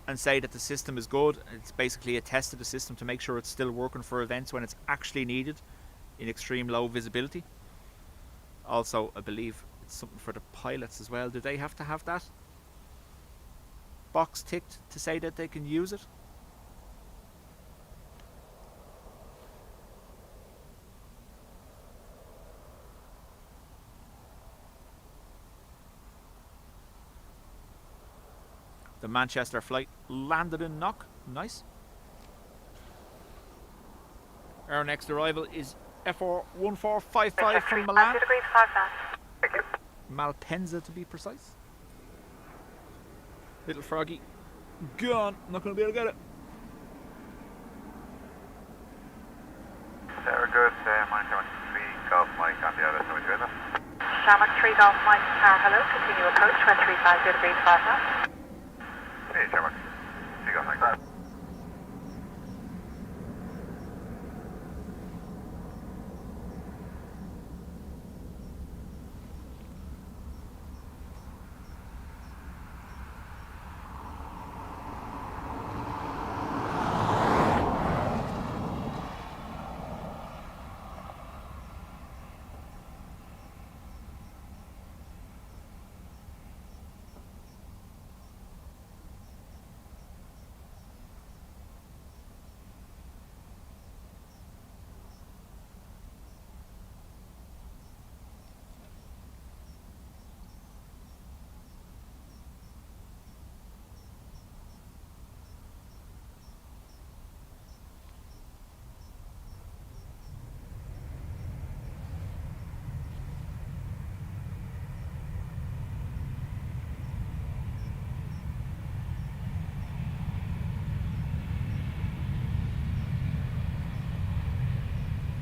and say that the system is good. It's basically a test of the system to make sure it's still working for events when it's actually needed in extreme low visibility. Also, I believe it's something for the pilots as well. Do they have to have that box ticked to say that they can use it? The Manchester flight landed in Knock. Nice. Our next arrival is FR 1455 from Milan. 2 degrees 5 knots. Thank you. Malpensa to be precise. Little froggy. Gone. Not going to be able to get it. Very good. Mike 3 Golf Mike on the other side of it. Shamrock 3 Golf Mike Tower, hello. Continue approach 1350 degrees 5 knots. Hey, Shamrock. 3 Golf Mike.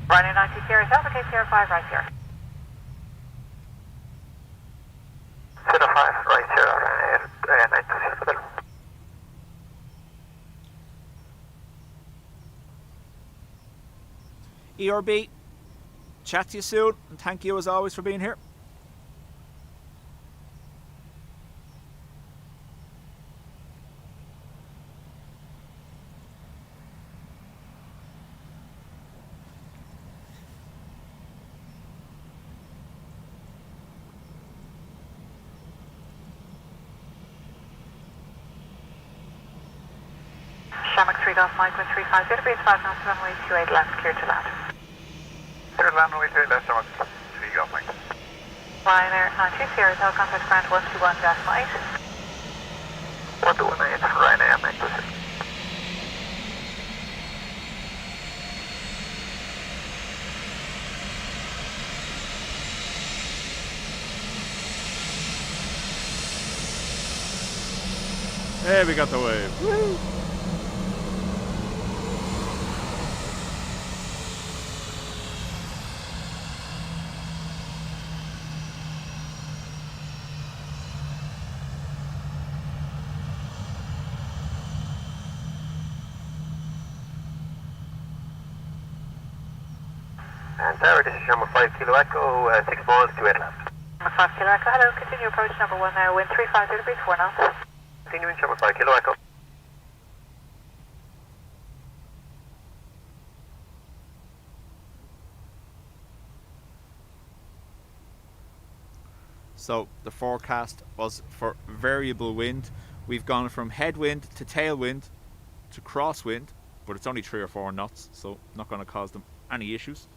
Ryanair 90 Sierra Delta, K Sierra 5 right here. Sierra 5 right here, Ryanair 90 Sierra Delta. ERB, chat to you soon, and thank you as always for being here. Shamrock 3 Golf Mike 1350 degrees 5 knots, runway 28 left, clear to land. Clear to land, runway 28 left, Shamrock 3 Golf Mike. Ryanair 90 Sierra Delta, contact ground 121.8. 128 for Ryanair 90. There we got the wave. Woo! And Tower, this is Shamrock 5 Kilo Echo, 6 miles to 8 left. 5 Kilo Echo, hello. Continue approach number 1 now, wind 350 degrees 4 knots. Continuing Shamrock 5 Kilo Echo. So the forecast was for variable wind. We've gone from headwind to tailwind to crosswind, but it's only 3 or 4 knots, so not going to cause them any issues.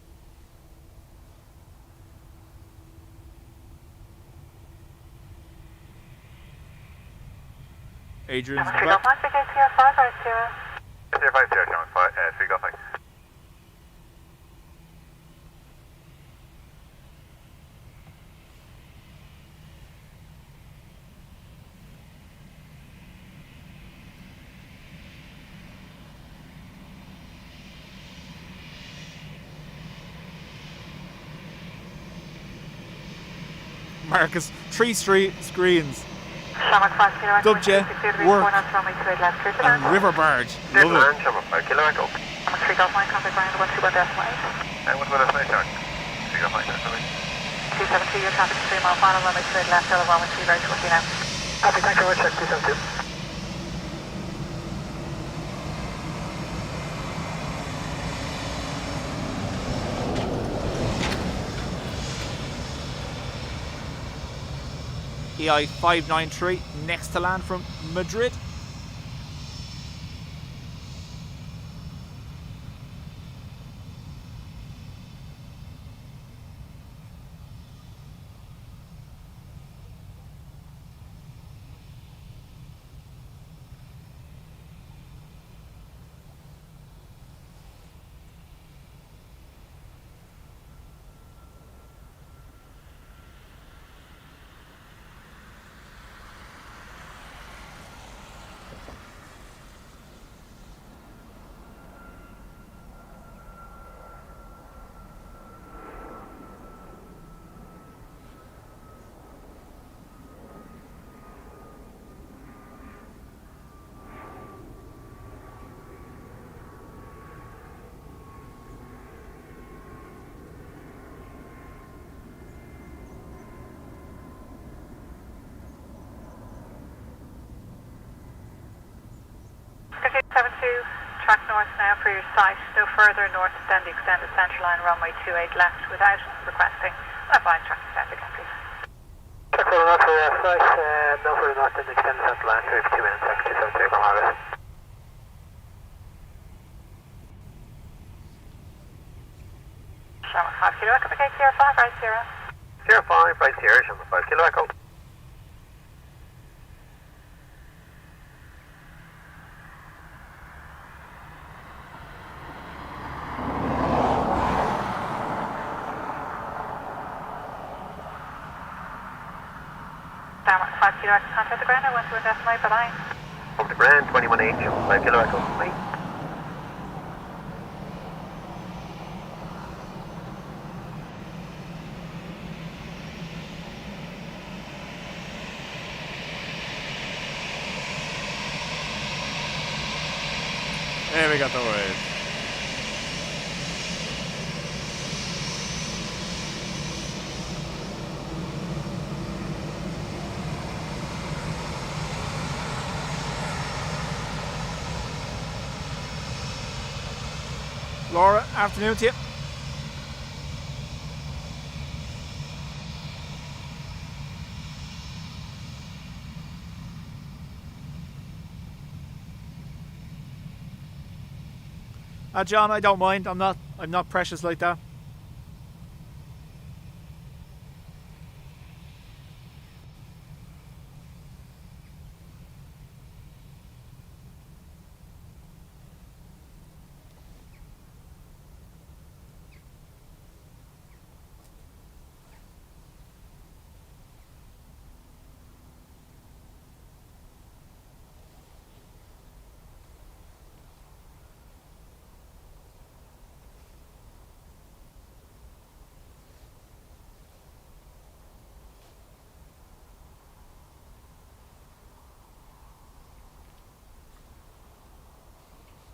Adrian's Shamrock 3 Golf Mike, K Sierra 5 right here. Sierra 5 Sierra, Shamrock 3 Golf Mike. Marcus, 3 screens. Shamrock 5 Kilo Echo, Dubjet, 260 degrees work, 4 knots, runway 28 left, clear to and land. river barge. Clear to Love land, it. Shamrock 5 Kilo Echo. Shamrock 3 Golf Mike, contact ground 121.8. What about us, Shamrock 3 Golf Mike, sorry. 272, your traffic 3 mile final, runway 28 left, Delta 113 very shortly now. Copy, thank you very much, 272. EI 593 next to land from Madrid. 3272, track north now for your site. No further north than the extended central line runway 28 left without requesting an advised track extend again, please. Track further north for your site, no further north than the extended central line for 2 minutes, track 272 from August. Sherman 5 Kilo Echo, gate 05, right 0. 05, right here, Sherman 5 Kilo Echo. Downward 5 Kilo Echo, contact the ground, I went to a decimal by line. Over the ground, 21H, 5 Kilo Echo. Bye. There we got the wave. Laura, afternoon to you. John, I don't mind. I'm not precious like that.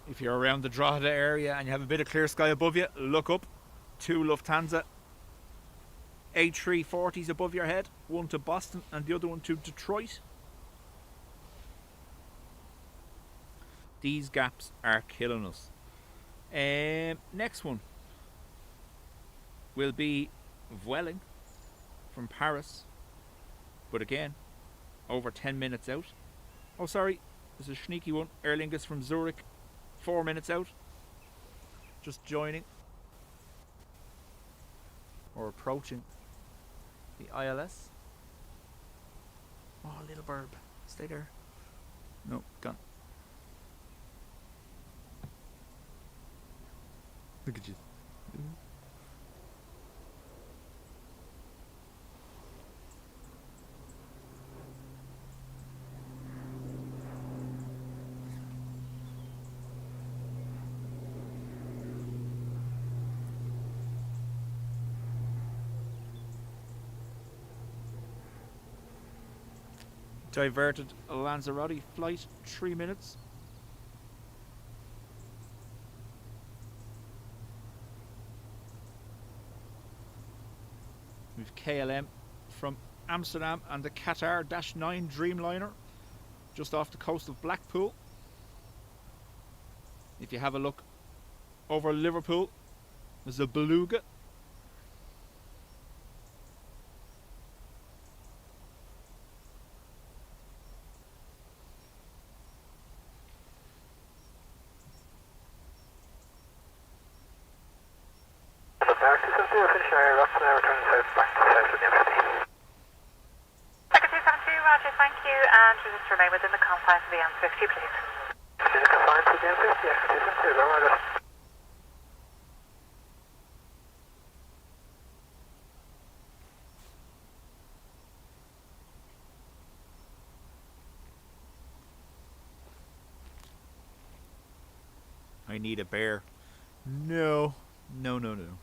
If you're around the Drogheda area and you have a bit of clear sky above you, look up. 2 Lufthansa A340s above your head. One to Boston and the other one to Detroit. These gaps are killing us. Next one will be Vueling from Paris. But again, over 10 minutes out. Oh, sorry. There's a sneaky one. Aer Lingus from Zurich. 4 minutes out. Just joining. Or approaching the ILS. Oh, little burb. Stay there. No, gone. Look at you. Diverted a Lanzarote flight, 3 minutes. We've KLM from Amsterdam and the Qatar -9 Dreamliner just off the coast of Blackpool. If you have a look over Liverpool, there's a Beluga. Just remain within the confines of the M50, please. Within the confines of the M50, yeah, 272, go on. I need a bear. No. No, no, no.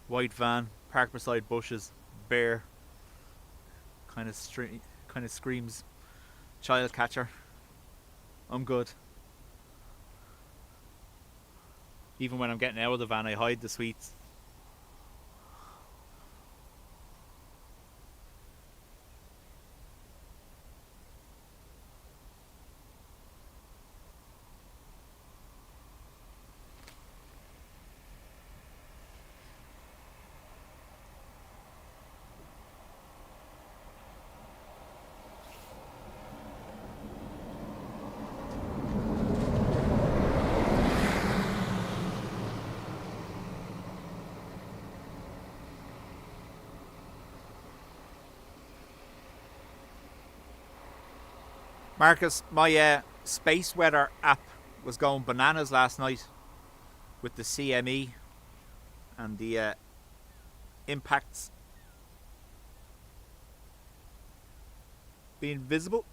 White van, parked beside bushes, bear. Kind of screams child catcher. I'm good. Even when I'm getting out of the van, I hide the sweets. Marcus, my space weather app was going bananas last night with the CME and the impacts being visible.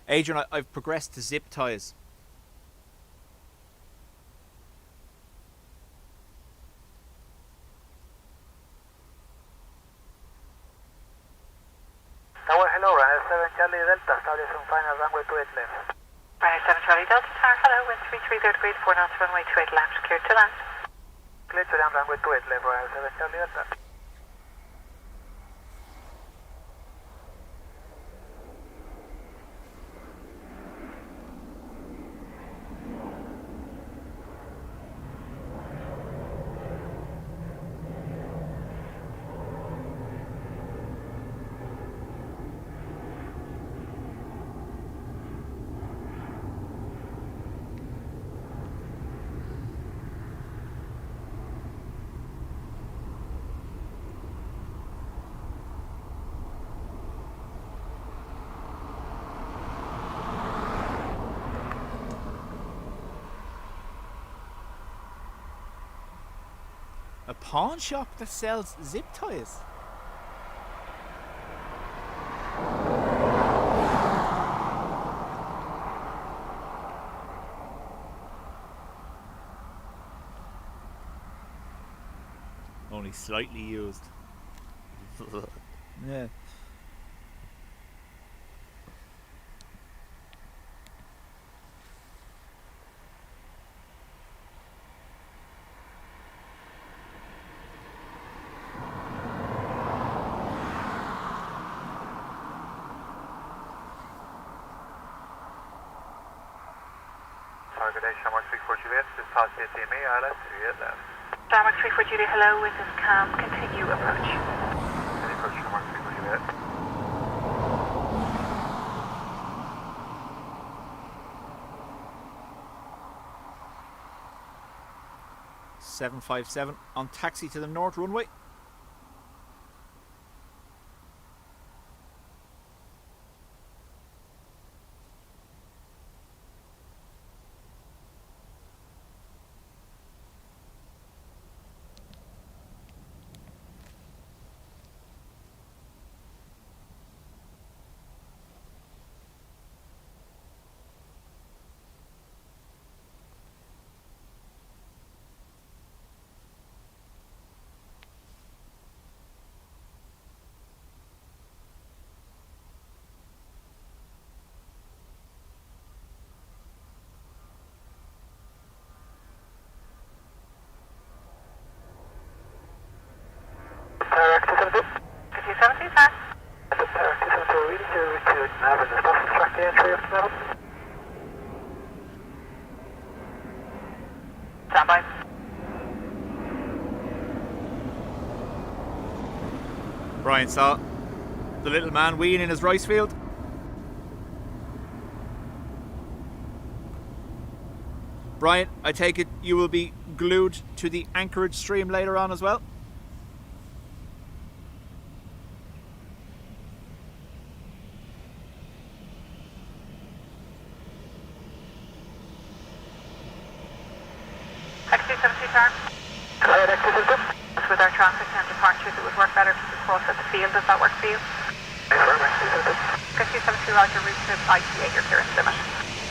Adrian, I've progressed to zip ties. Tower, hello, Ryanair 7 Charlie Delta, establishing final runway 28 left. Ryanair 7 Charlie Delta, tower, hello, wind 330 degrees, 4 knots, runway 28 left, clear to land. Clear to land, runway 28 left, Ryanair 7 Charlie Delta. A pawn shop that sells zip ties. Only slightly used. Yeah. Target Mark 34 Juliet, just past the CME, ILS 38 left. Mark 34 Juliet, hello, wind is calm, continue approach. Any approach to Mark 34 Juliet. .757 on taxi to the north runway. Standby. Brian saw the little man weeing in his rice field. Brian, I take it you will be glued to the anchorage stream later on as well? With our traffic and departures, it would work better to just cross at the field. Does that work for you? 5272 Roger, route to ITA, your clearance limit.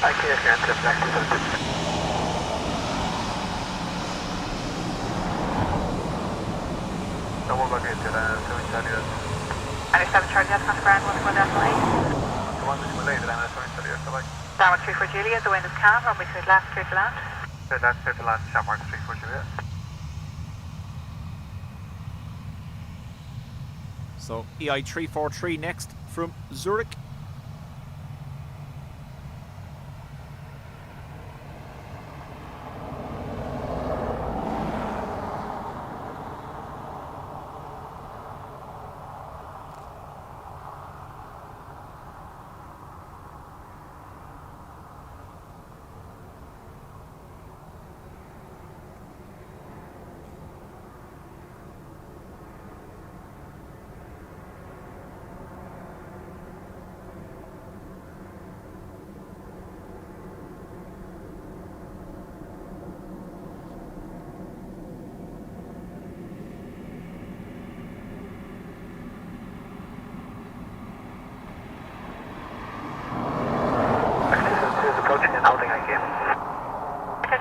ITA clearance limit, 9272. No more luggage at 7 Charlie. Any 7 Charlie, that's not ground, 1 decimal 8. The one decimal 8 at 7 Charlie, so like. Downward 34 Juliet, the wind is calm, runway 28 left, clear to land. That's clear to land, Mark 34 Juliet. So EI343 next from Zurich.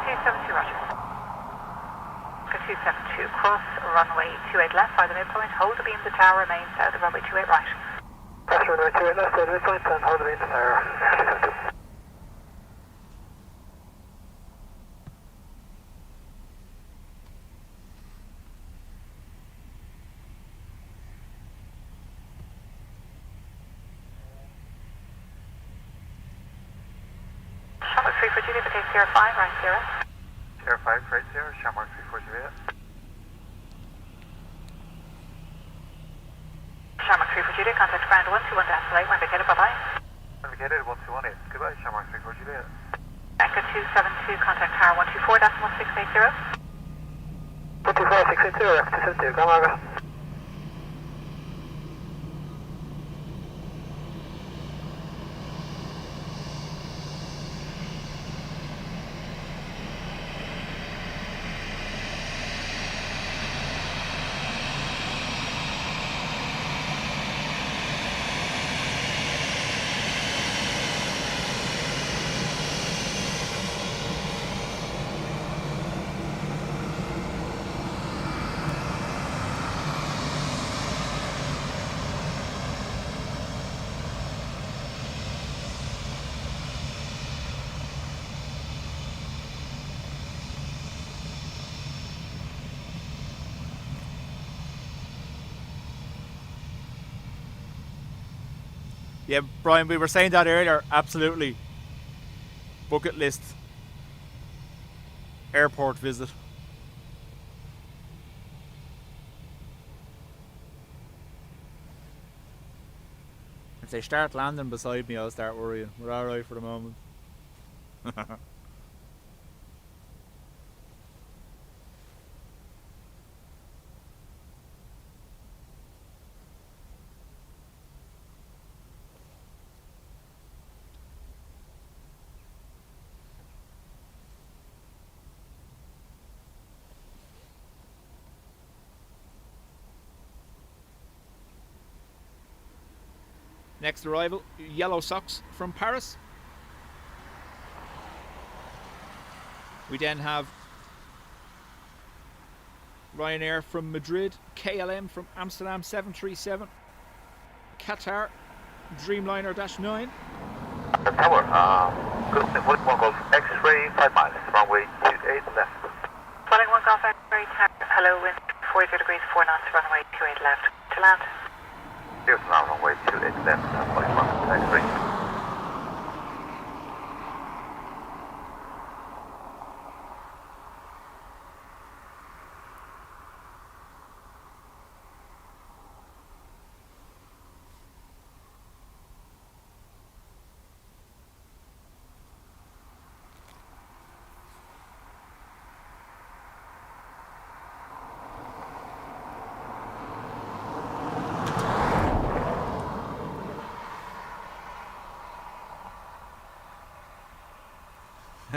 272, roger. 272, cross runway 28 left by the midpoint, hold the beam, the tower remains south of runway 28 right. Press runway 28 left by the midpoint and hold the beam, the tower. Shamrock 3 for Juliet, take 05, right 0. Air 5, right 0, Shamrock 3 for Juliet. Shamrock 3 for Juliet, contact ground 121 8, when vacated, bye-bye. Navigated 1218, goodbye, Shamrock 3 for Juliet. Echo 272, contact tower 124.1680. 124.680, 272, come on. Yeah, Brian, we were saying that earlier. Absolutely. Bucket list. Airport visit. If they start landing beside me, I'll start worrying. We're alright for the moment. Next arrival, yellow socks from Paris. We then have Ryanair from Madrid, KLM from Amsterdam 737, Qatar Dreamliner -9. The tower, good evening, Welling 1 Golf, X-ray 5 miles, runway 28 left. Welling 1 Golf X-ray tower, hello, wind 40 degrees 4 knots, runway 28 left. To land. Here's now runway 28 left, Welling 1 X-ray.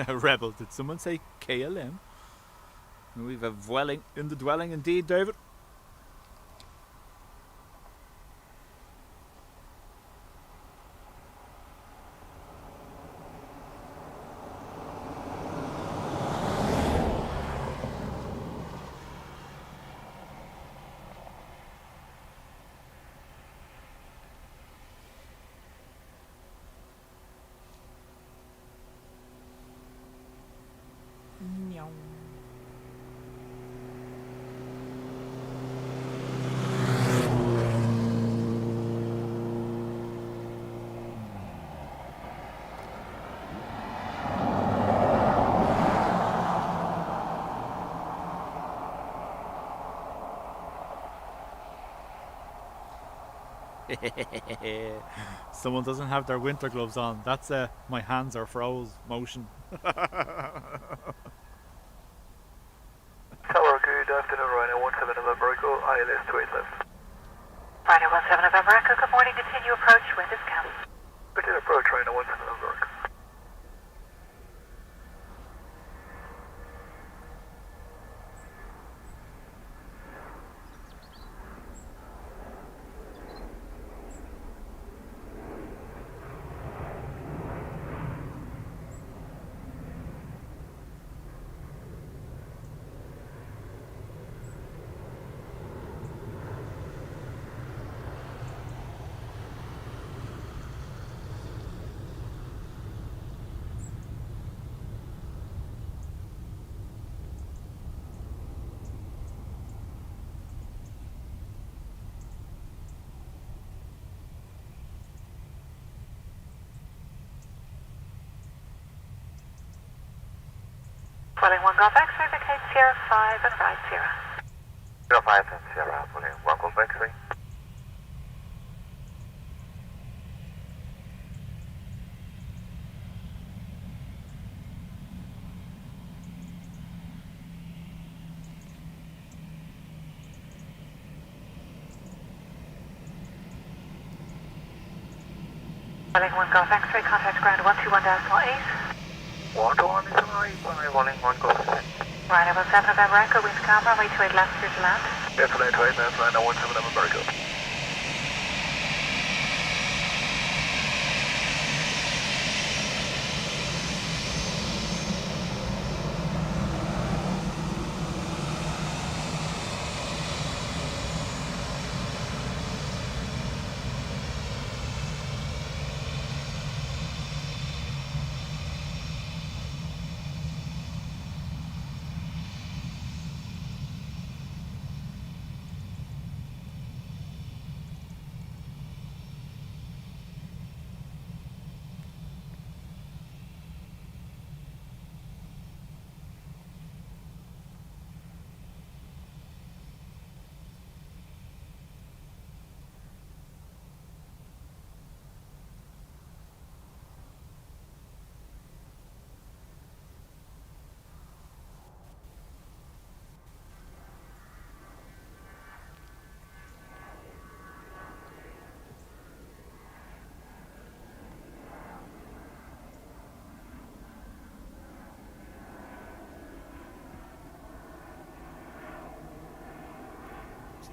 Rebel, did someone say KLM? We've a dwelling in the dwelling indeed, David. Someone doesn't have their winter gloves on. That's my hands are froze motion. Tower, good afternoon, Ryanair 17 November Echo, ILS 28 left. Ryanair 17 November Echo, good morning, continue approach, wind is calm. Continue approach, Ryanair 17 November Echo. Welling 1 Golf X-ray, vacate Sierra 5 and right Sierra. 05 and Sierra, Welling 1 Golf X-ray. Welling 1 Golf X-ray, contact ground 121.8. 121 is alright, Welling 1 Golf X-ray. Ryanair 17 November Echo, wind calm, runway 28 left, clear to land. Definitely 28 left, Ryanair 17 November Echo.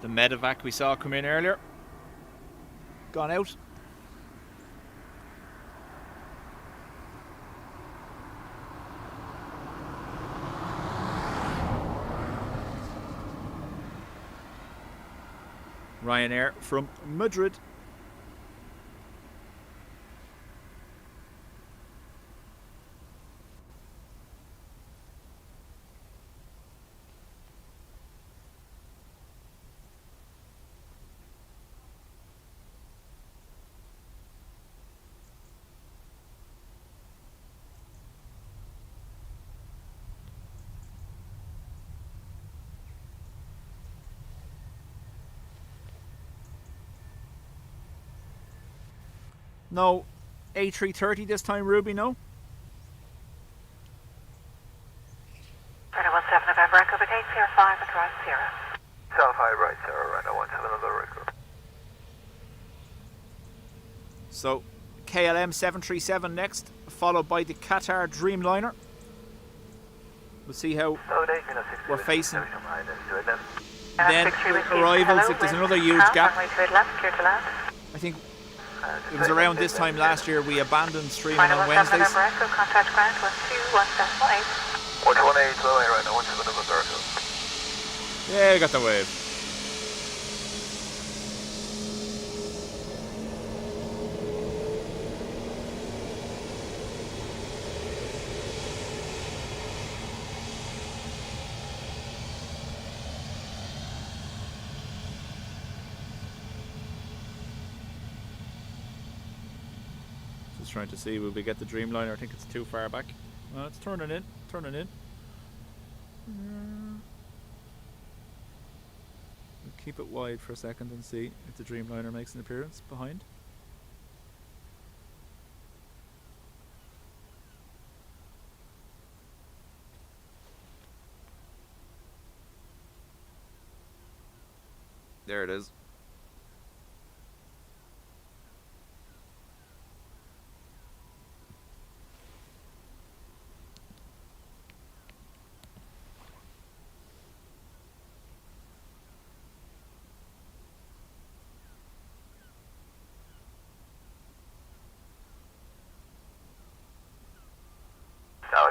The medevac we saw come in earlier. Gone out. Ryanair from Madrid. No, A330 this time, Ruby, no? Ryanair 17 November Echo, vacate Sierra 5 and right Sierra. South High right, Sarah, Ryanair 17 November Echo. So, KLM 737 next, followed by the Qatar Dreamliner. We'll see how we're facing. Then arrivals, if there's another huge gap. Runway 28 left, clear to land. I think it was around this time last year we abandoned streaming Ryanair on 17 Wednesdays. November Echo, contact ground 121.8. 118, low, Ryanair 17 November Echo. Yeah, I got the wave. Just trying to see, will we get the Dreamliner? I think it's too far back. Well, it's turning in, turning in. We'll keep it wide for a second and see if the Dreamliner makes an appearance behind. There it is.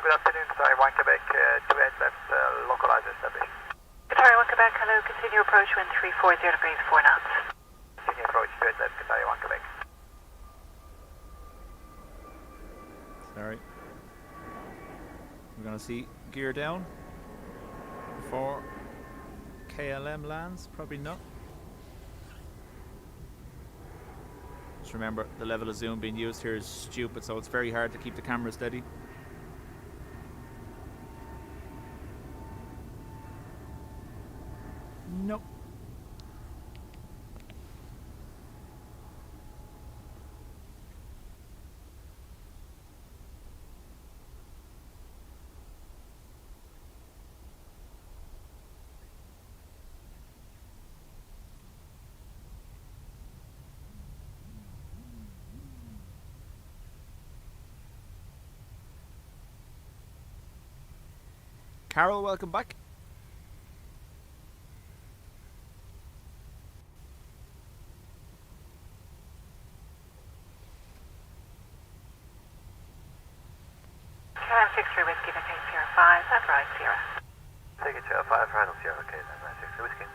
Good afternoon, sorry, 1 Quebec, 28 left, localized established. Qatar 1 Quebec, hello, continue approach wind 340 degrees, 4 knots. Continue approach, 28 left, Qatar 1 Quebec. Sorry. We're going to see gear down before KLM lands. Probably not. Just remember, the level of zoom being used here is stupid, so it's very hard to keep the camera steady. know. Carol, welcome back. Karen 63 Whiskey, Victor Sierra 5, that's right, Sierra. Take it Sierra 5, Randall Sierra, okay, then 63 Whiskey.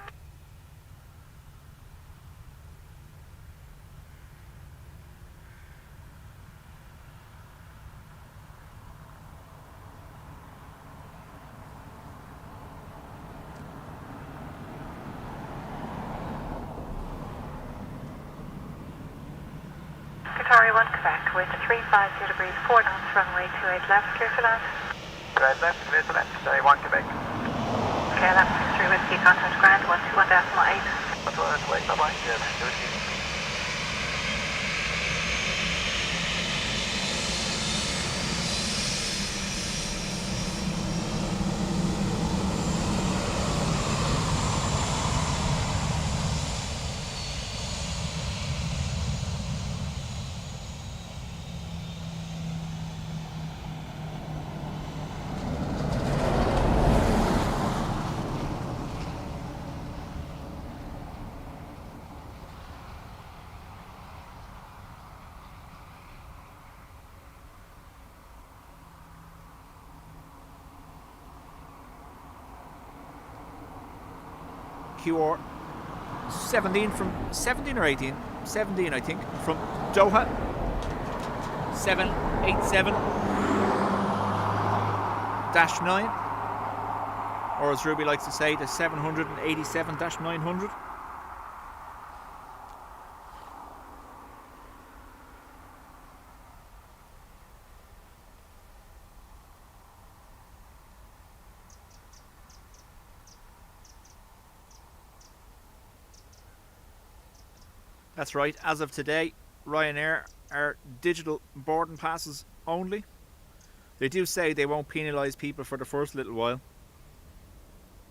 Qatar 1 Quebec with 350 degrees, 4 knots, runway 28 left, clear to land. Right left, clear to left, Qatar 1 Quebec. Okay, left 63 Whiskey, contact ground 121.8. What's the last way? Bye-bye, yeah, 63 Whiskey. QR 17 from 17 or 18? 17, I think, from Doha. 787-9, or as Ruby likes to say, the 787-900. That's right, as of today, Ryanair are digital boarding passes only. They do say they won't penalise people for the first little while.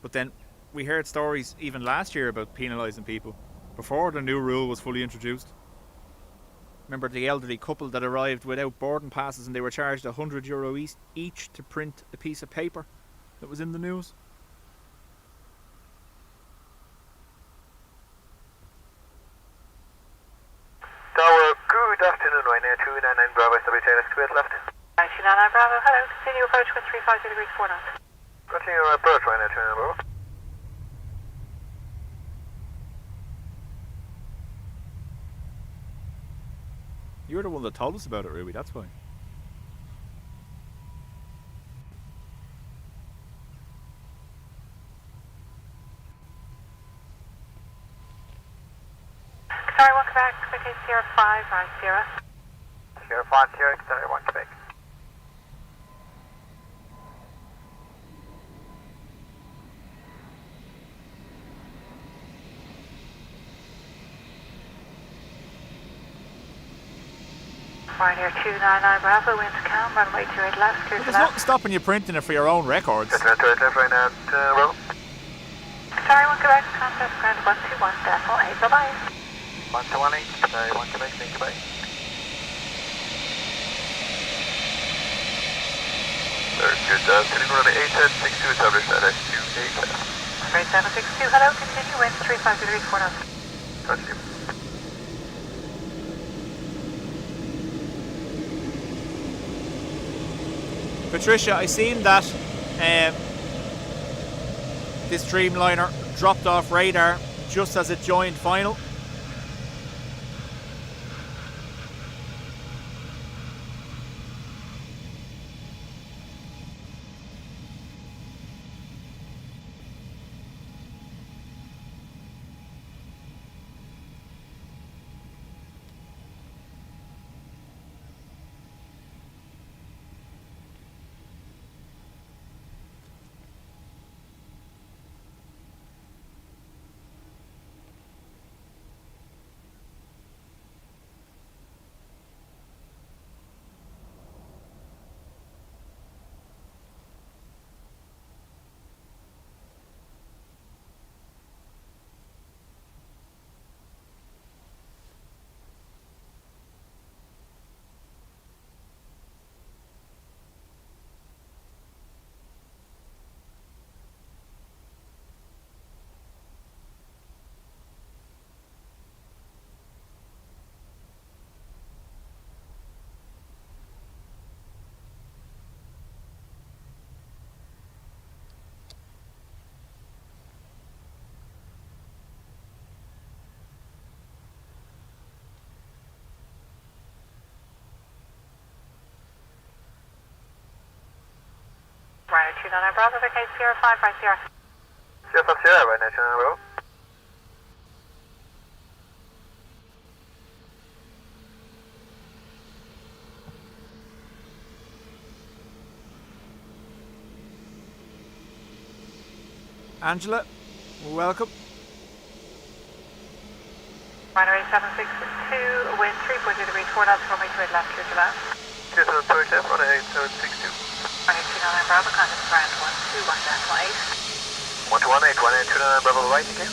But then we heard stories even last year about penalising people before the new rule was fully introduced. Remember the elderly couple that arrived without boarding passes and they were charged €100 each to print a piece of paper that was in the news? Tower, good afternoon, Ryanair 299 Bravo, SWT, squared left. 299 Bravo, hello, continue approach with 350 degrees, 4 knots. Continue approach, Ryanair 299 Bravo. You're the one that told us about it, Ruby, that's why. Qatar 1 Quebec, okay, Sierra 5, right, Sierra. Sierra 5, Sierra, Qatar 1 Quebec. Ryanair 299 Bravo, wind calm, runway 28 left, clear to There's left. nothing stopping you printing it for your own records. Just left, Ryanair, Bravo. Qatar 1 Quebec, contact ground 121.8, bye-bye. 118, Qatar 1 Quebec, thank you, bye. Very good, sitting runway 8762, established at S28 left. Great 762, hello, continue wind 35 degrees, 4 knots. Touch you. Patricia, I seen that this Dreamliner dropped off radar just as it joined final. Ryanair 299 Bravo, the case 05 right Sierra. 05 Sierra, Ryanair 299 Bravo. Angela, welcome. Ryanair 762, wind 3.0 degrees, 4 knots, runway 28 left, clear to land. Clear to land, left, Ryanair 762. Ryanair 299 Bravo, contact ground 121.8. 121.8, Ryanair 299 Bravo, right again.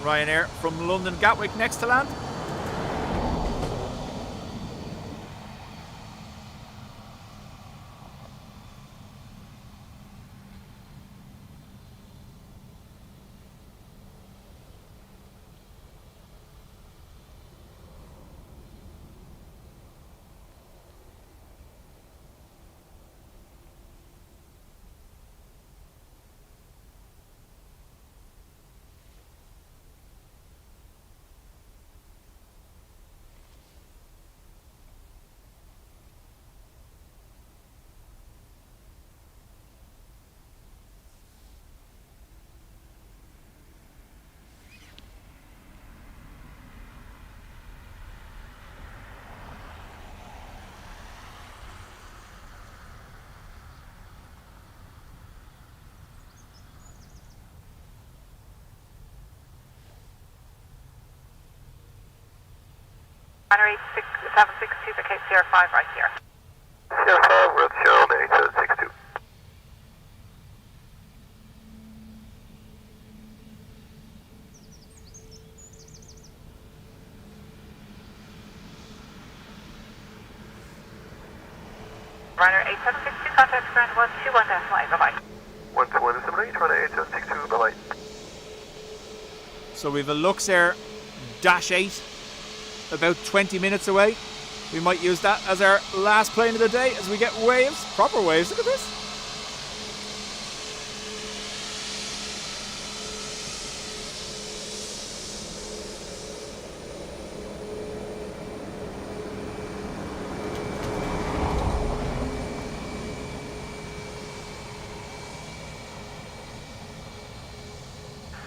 Ryanair from London Gatwick next to land. Ryanair 762, the case 05 right Sierra. Sierra 5, we're at Sierra 8762. Ryanair 8762, contact ground 121.8, bye-bye. 121.8, Ryanair 8762, bye-bye. So we've a Luxair Dash 8 about 20 minutes away. We might use that as our last plane of the day as we get waves, proper waves. Look at this.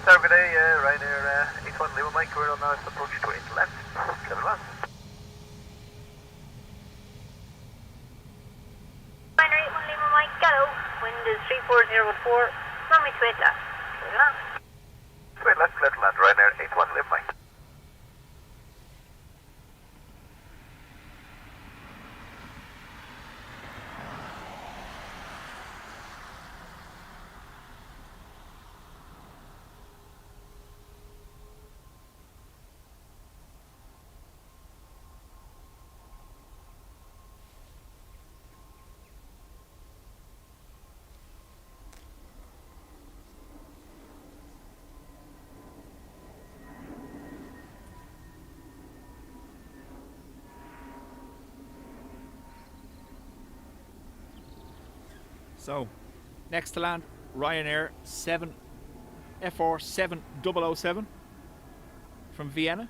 Sir, good day, Ryanair 81 Lima Mike, we're on now approach to 8 left, 7 left. Ryanair 81 Lima Mike, Gallo, wind is 34014, runway 28 left, clear to land. 28 left, clear to land, Ryanair 81 Lima Mike. So, next to land, Ryanair 7 FR 7007 from Vienna,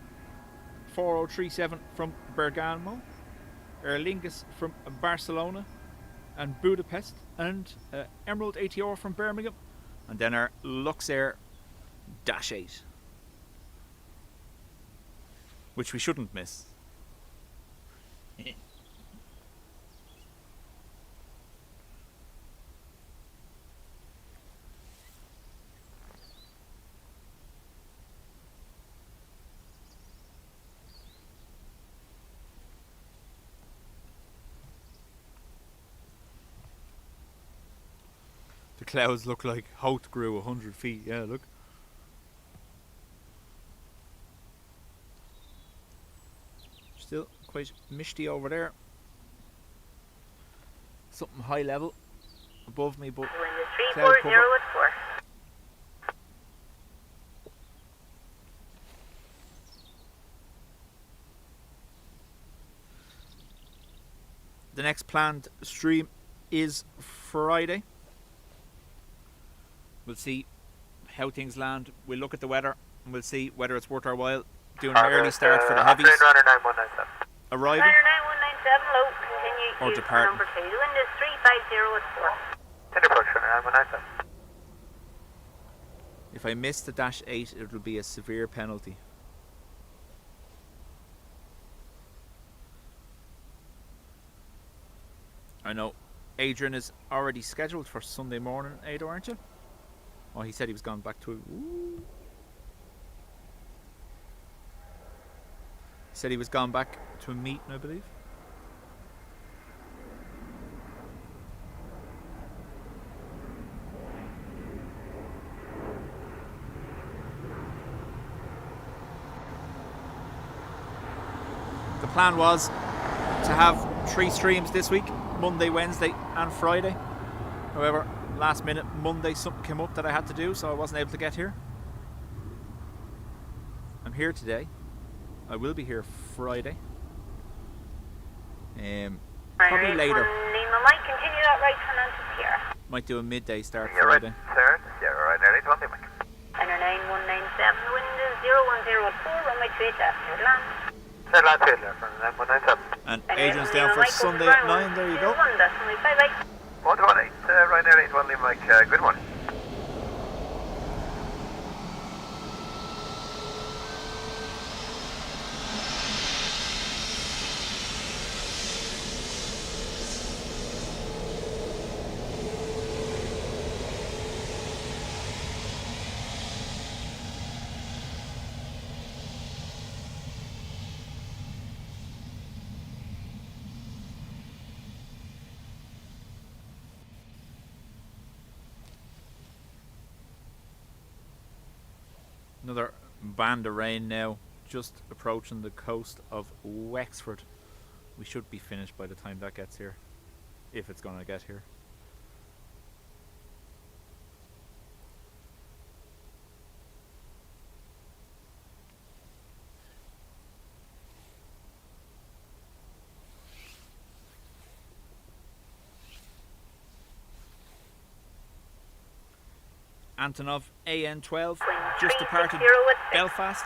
4037 from Bergamo, Aer Lingus from Barcelona and Budapest, and Emerald ATR from Birmingham, and then our Luxair Dash 8, which we shouldn't miss. The clouds look like Hoth grew 100 feet. Yeah, look. Still quite misty over there. Something high level above me, but Wind is cloud cover. 34014. The next planned stream is Friday. We'll see how things land. We'll look at the weather and we'll see whether it's worth our while doing an early start for the heavies. Ryanair 9197. Arriving Ryanair 197, low, continue or east departing. number 2, wind is 350 at 4. Continue approach Ryanair 197. If I miss the dash 8, it will be a severe penalty. I know Adrian is already scheduled for Sunday morning, Ado, aren't you? Oh, he said he was gone back to... Ooh. He said he was gone back to a meeting, I believe. The plan was to have 3 streams this week, Monday, Wednesday and Friday. However, last minute Monday something came up that I had to do, so I wasn't able to get here. I'm here today. I will be here Friday. Probably later. Lima, might continue that right turn onto Sierra. Might do a midday start You're right, Friday. sir. Yeah, right. Nearly 20 Mike. Ryanair 9197, wind is 010 at 4, runway 28 left, clear to land. Clear land 2 left, Ryanair 197. And Adrian's down for Sunday at 9, there you go. 1.18, 118, Ryanair 81 Lima Mike. Good morning. Another band of rain now, just approaching the coast of Wexford. We should be finished by the time that gets here, if it's going to get here. Antonov AN12 just departed Belfast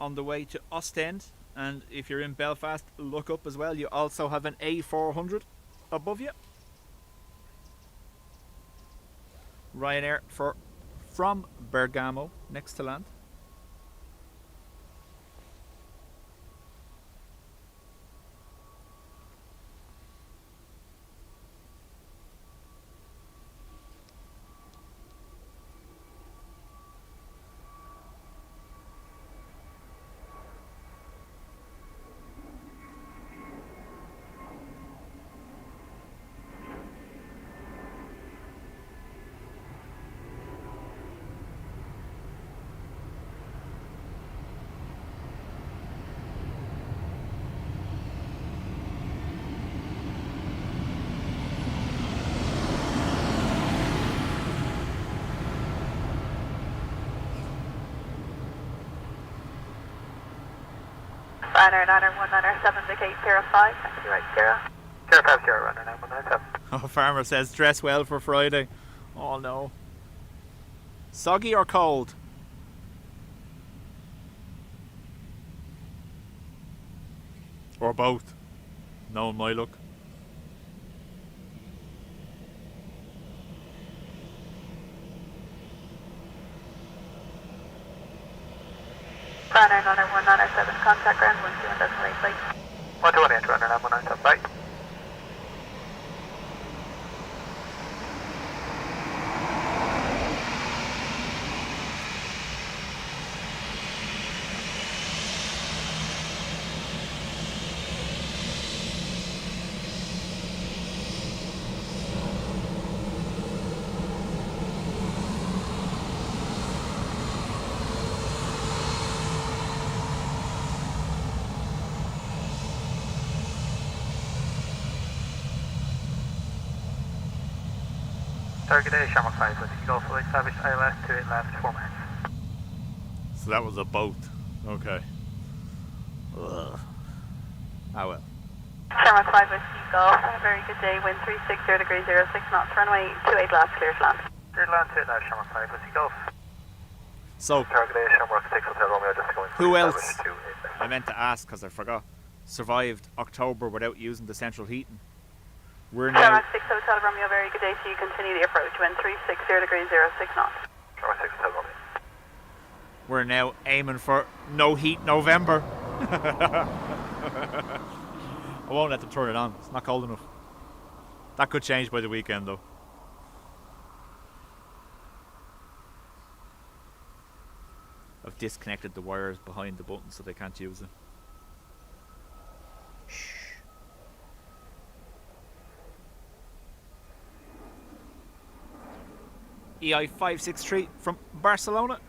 on the way to Ostend, and if you're in Belfast, look up as well. You also have an A400 above you. Ryanair from Bergamo next to land. Ryanair 197, Vic 805, thank you, right, Sierra. Sierra 5 Sierra, Ryanair 197. Oh, Farmer says dress well for Friday. Oh no. Soggy or cold? Or both? Knowing my luck. Ryanair 197, contact ground 12.8, bye. 128, Ryanair 197, bye. Target A, Shamrock 5, with Eagle, fully established ILS 28 left, 4 minutes. So that was a boat. Okay. Ugh. Ah well. Shamrock 5 with Eagle, have a very good day, wind 360 degrees 06 knots, runway 28 left, clear to land. They're land to it now, Shamrock 5, Whiskey Golf. So, Target A, Shamrock 6 Hotel Romeo, just going who else, I meant to ask because I forgot, survived October without using the central heating? We're now... Shamrock 6 Hotel Romeo, very good day to you. Continue the approach. Wind 360 degrees 06 knots. Shamrock 6 Hotel Romeo. We're now aiming for no heat November. I won't let them turn it on. It's not cold enough. That could change by the weekend though. I've disconnected the wires behind the button so they can't use it. Shh. EI563 from Barcelona.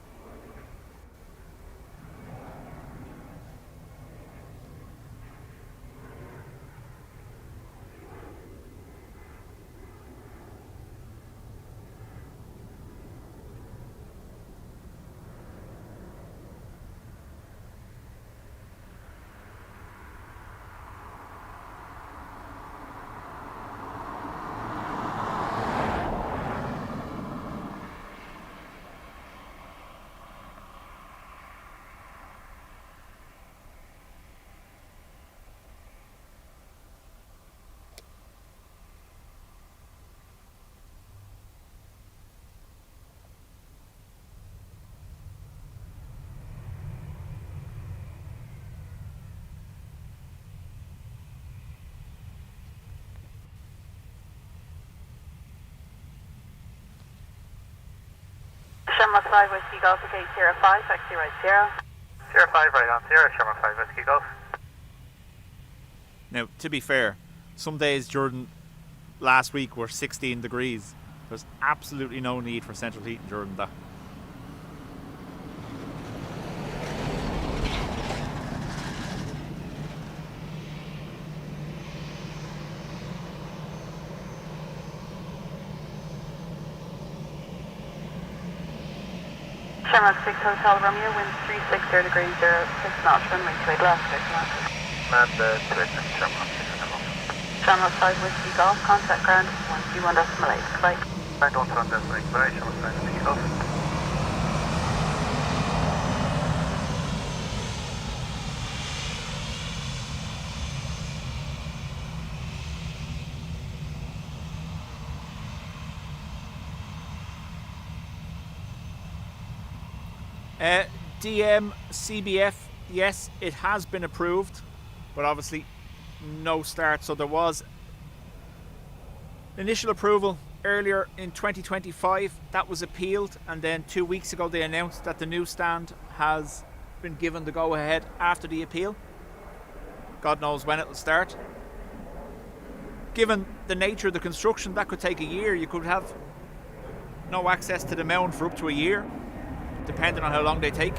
Shamrock 5 Whiskey Golf, okay, Sierra 5, taxi right Sierra. Sierra 5 right on Sierra, Shamrock 5 Whiskey Golf. Now, to be fair, some days during last week were 16 degrees. There's absolutely no need for central heating during that. Shamrock 6 Hotel Romeo, wind 360 degrees 06 knots, runway 28 left, 6 knots. And 28 Shamrock 6 Hotel Romeo. Shamrock 5 Whiskey Golf, contact ground 121.8, goodbye. Ground 121.8, goodbye, Shamrock 5 Whiskey Golf. DM CBF, yes, it has been approved, but obviously no start. So there was initial approval earlier in 2025, that was appealed, and then 2 weeks ago they announced that the new stand has been given the go ahead after the appeal. God knows when it will start. Given the nature of the construction, that could take a year. You could have no access to the mound for up to a year, depending on how long they take.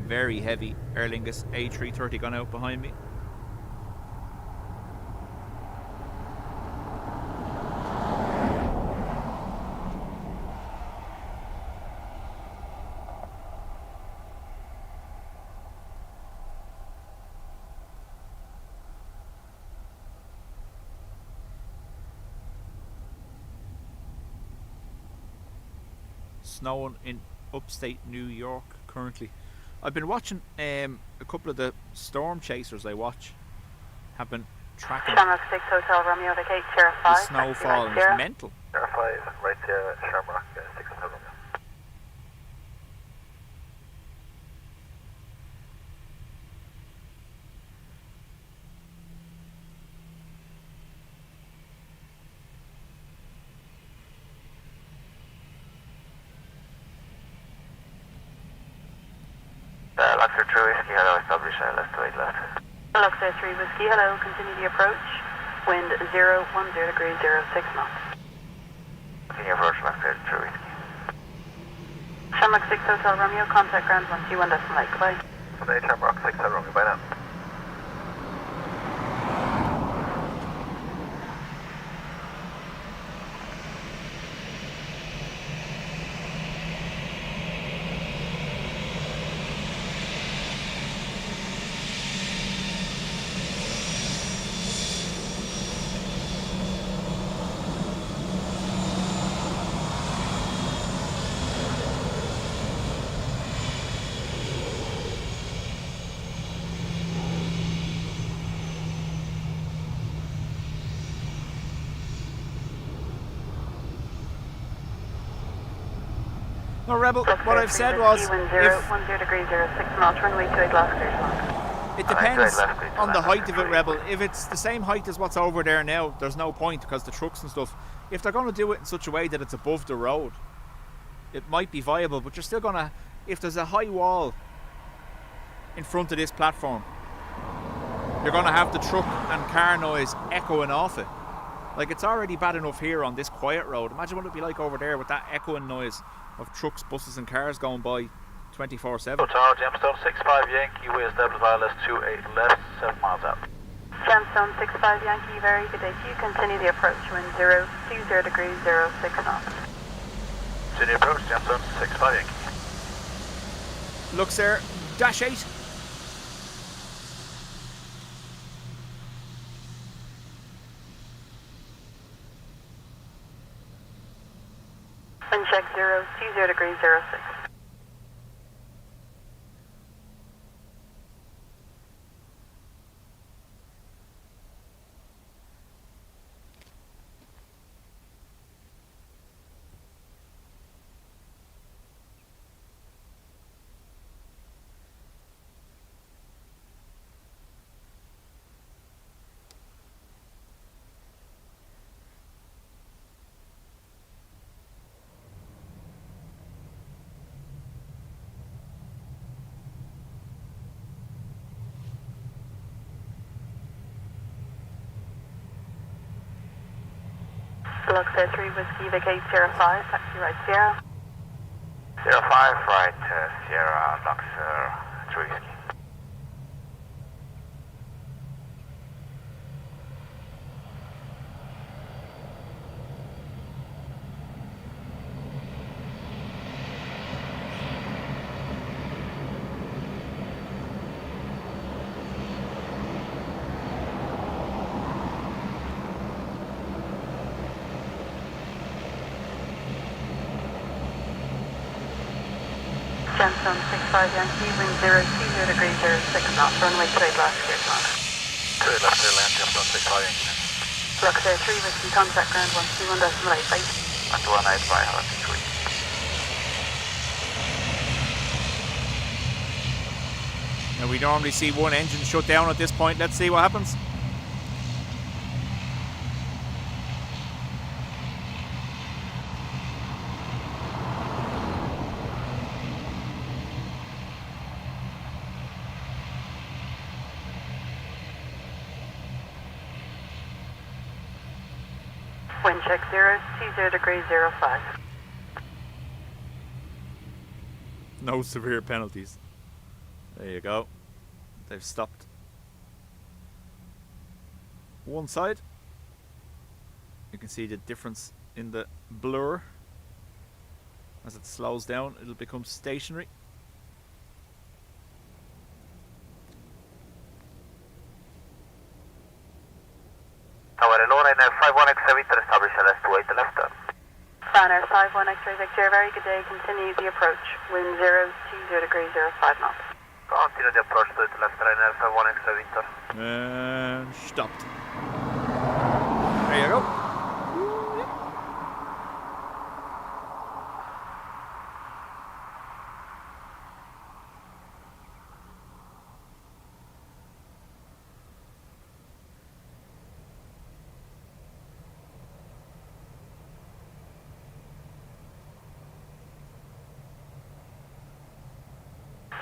Very heavy Aer Lingus A330 gone out behind me. Snowing in upstate New York currently. I've been watching a couple of the storm chasers I watch have been tracking Shamrock 6 Hotel Romeo, vacate Sierra 5. the snowfall, and it's mental. Sierra 5 right Sierra, Shamrock 6 Hotel Romeo. Luxor 3 Whiskey, hello, establish left to 8 left. Luxor 3 Whiskey, hello, continue the approach. Wind 010 degrees 06 knots. Continue approach, Luxor 3 Whiskey. Shamrock 6 Hotel Romeo, contact ground 121.8, goodbye. Sunday, Shamrock 6 Hotel Romeo, bye now. No, Rebel, what I've said was, if 10 degrees 06 knots, runway 28 left, clear to land. it depends on the height of it, Rebel. If it's the same height as what's over there now, there's no point because the trucks and stuff. If they're going to do it in such a way that it's above the road, it might be viable, but you're still going to, if there's a high wall in front of this platform, you're going to have the truck and car noise echoing off it. Like, it's already bad enough here on this quiet road. Imagine what it'd be like over there with that echoing noise of trucks, buses and cars going by 24/7. Tower, Gemstone 65 Yankee, West Dublin Wireless 28 left, 7 miles out. Gemstone 65 Yankee, very good day to you. Continue the approach, wind 020 degrees 06 knots. Continue approach, Gemstone 65 Yankee. Looks there, dash 8. Wind check 020 degrees 06. Luxor 3 Whiskey, vacate 05, taxi right Sierra. 05, right Sierra, Luxor 3 Whiskey. Gemstone 65 Yankee, wind 020 degrees 06 knots, runway 28 left, clear to land. 28 left, clear land, Gemstone 65 Yankee. Luxor 3 Whiskey, contact ground 121.85. 121.85, Luxor 3. Now we normally see one engine shut down at this point. Let's see what happens. Wind check 020 degrees 05. No severe penalties. There you go. They've stopped one side. You can see the difference in the blur. As it slows down, it'll become stationary. Tower alone, Ryanair 51 X-ray Victor, establish LS28 left turn. Ryanair 51 X-ray Victor, very good day, continue the approach, wind 020 degrees 05 knots. Continue the approach to the left, Ryanair 51 X-ray Victor. And stopped. There you go.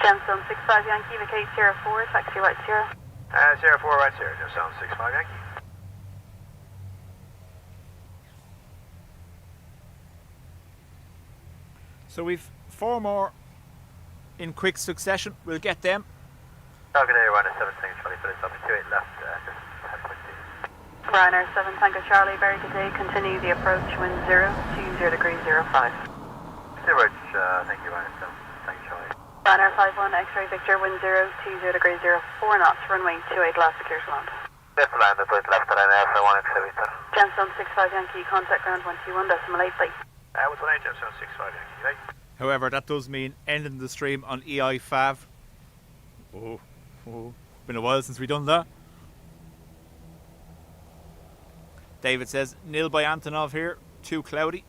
Gemstone 65 Yankee, vacate Sierra 4, taxi right Sierra. Sierra 4 right Sierra, Gemstone 65 Yankee. So we've 4 more in quick succession. We'll get them. Target area Ryanair 7 Tango Charlie, but it's up to 28 left, just 10.2. Ryanair 7 Tango Charlie, very good day, continue the approach, wind 020 degrees 05. Zero, thank you, Ryanair 7 Tango Charlie. Ryanair 51 X-ray Victor, wind 020 degrees 04 knots, runway 28 left, secure to land. Left line, the left Ryanair 51 X-ray Victor. Gemstone 65 Yankee, contact ground 121.8 bye. 118, Gemstone 65 Yankee, right? However, that does mean ending the stream on EI5. Oh, been a while since we done that. David says, nil by Antonov here, too cloudy.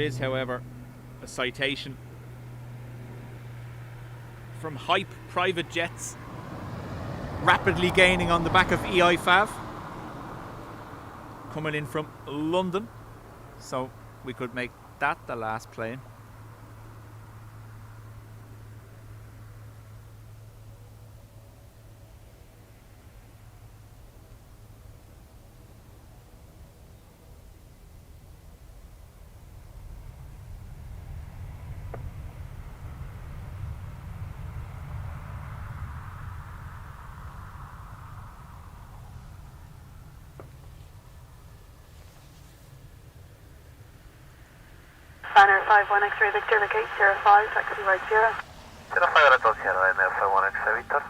is, however, a citation from Hype private jets rapidly gaining on the back of EIFAV coming in from London, so we could make that the last plane. Ryanair 51 X-ray Victor, vacate 05, taxi right 0. 05 Red Sierra, Ryanair 51 X-ray Victor.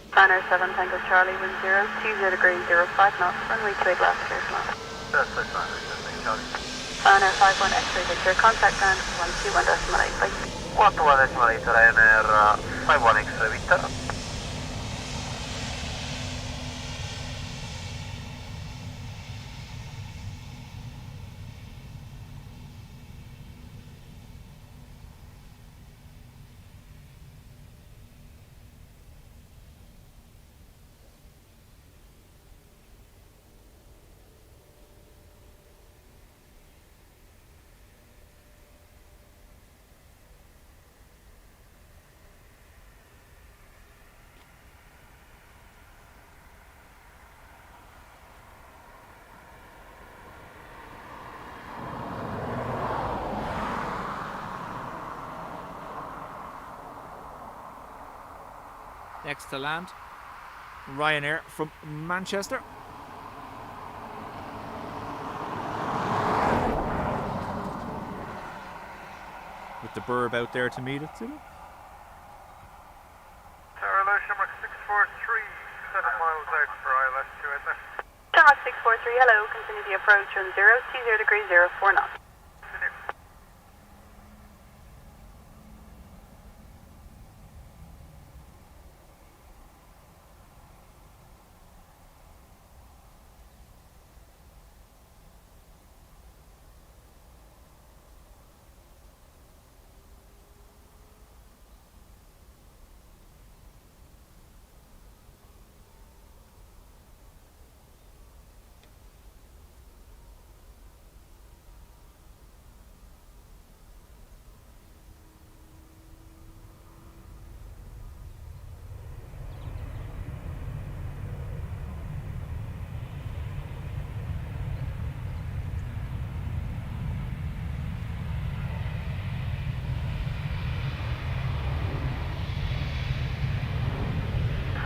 Ryanair 7 Tango Charlie, wind 0, 20 degrees 05 knots, runway 28 left, clear to land. That's fine, Charlie. Ryanair 51 X-ray Victor, contact ground 121.8, bye. 121.8, Ryanair 51 X-ray Victor. Next to land, Ryanair from Manchester. With the burb out there to meet it, you know? Tower Lush, number 643, 7 miles out for ILS 28 left. Tower 643, hello, continue the approach on 020 degrees 04 knots. Continue.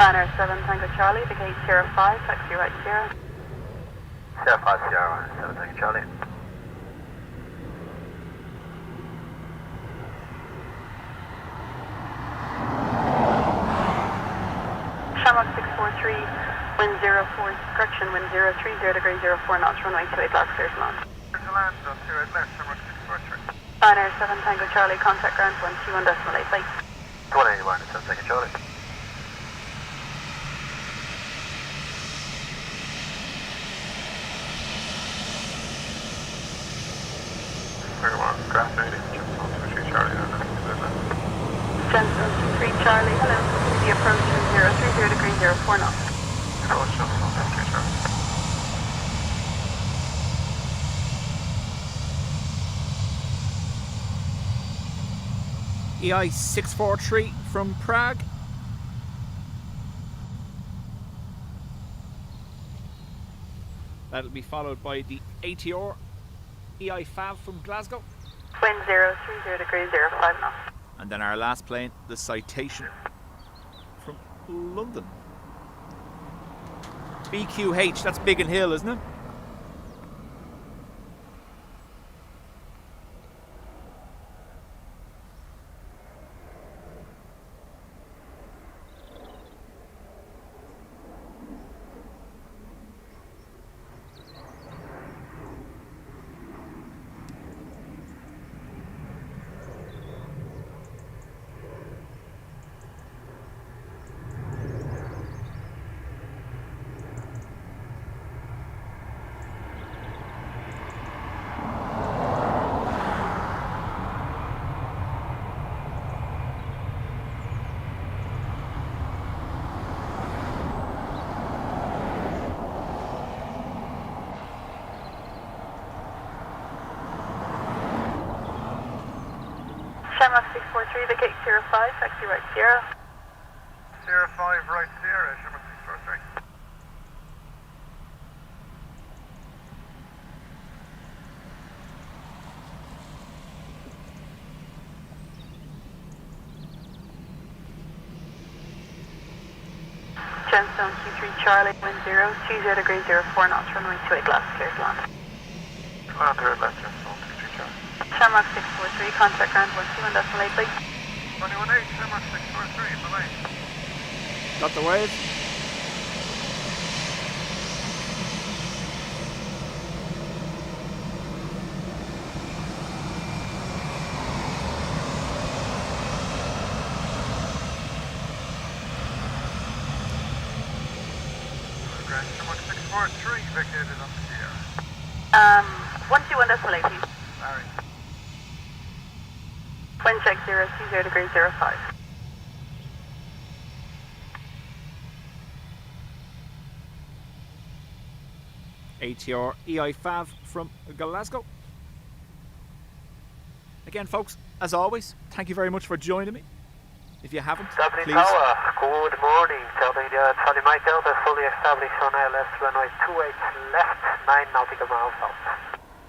Ryanair 7 Tango Charlie, vacate 05, taxi right 0. 05 Sierra, 7 Tango Charlie. Shamrock 643, wind 04, correction, wind 030 degrees 04 knots, runway 28 left, clear to land. Clear to land on 28 left, Shamrock 643. Ryanair 7 Tango Charlie, contact ground 121.8, bye. 181, 7 Tango Charlie. Very well, grass ready, Jensen 23 Charlie, Jensen 23 Charlie, hello, continue the approach on 030 degrees 04 knots. approach Jensen 23 Charlie. EI 643 from Prague. That'll be followed by the ATR EIFAV from Glasgow. Wind 030 degrees 05 knots. And then our last plane, the Citation from London. BQH, that's Biggin Hill, isn't it? Shamrock 643, the gate 05, taxi right 0. 05 right 0, Shamrock 643. Gemstone Q3 Charlie, wind 0, 20 degrees 04 knots, runway 28 left, clear to land. 100 left, Gemstone 23 Charlie. Shamrock 643, contact ground 12.8, please. 218, Shamrock 643, bye-bye. Got the wave. Shamrock 643, vacated on the gear. 121.8, please. Sorry. Wind check 0, 20 degrees 05. ATR EI5 from Glasgow. Again, folks, as always, thank you very much for joining me. If you haven't, Dublin please. Tower, good morning. Charlie Mike Delta fully established on LS runway 28 left, 9 nautical miles south.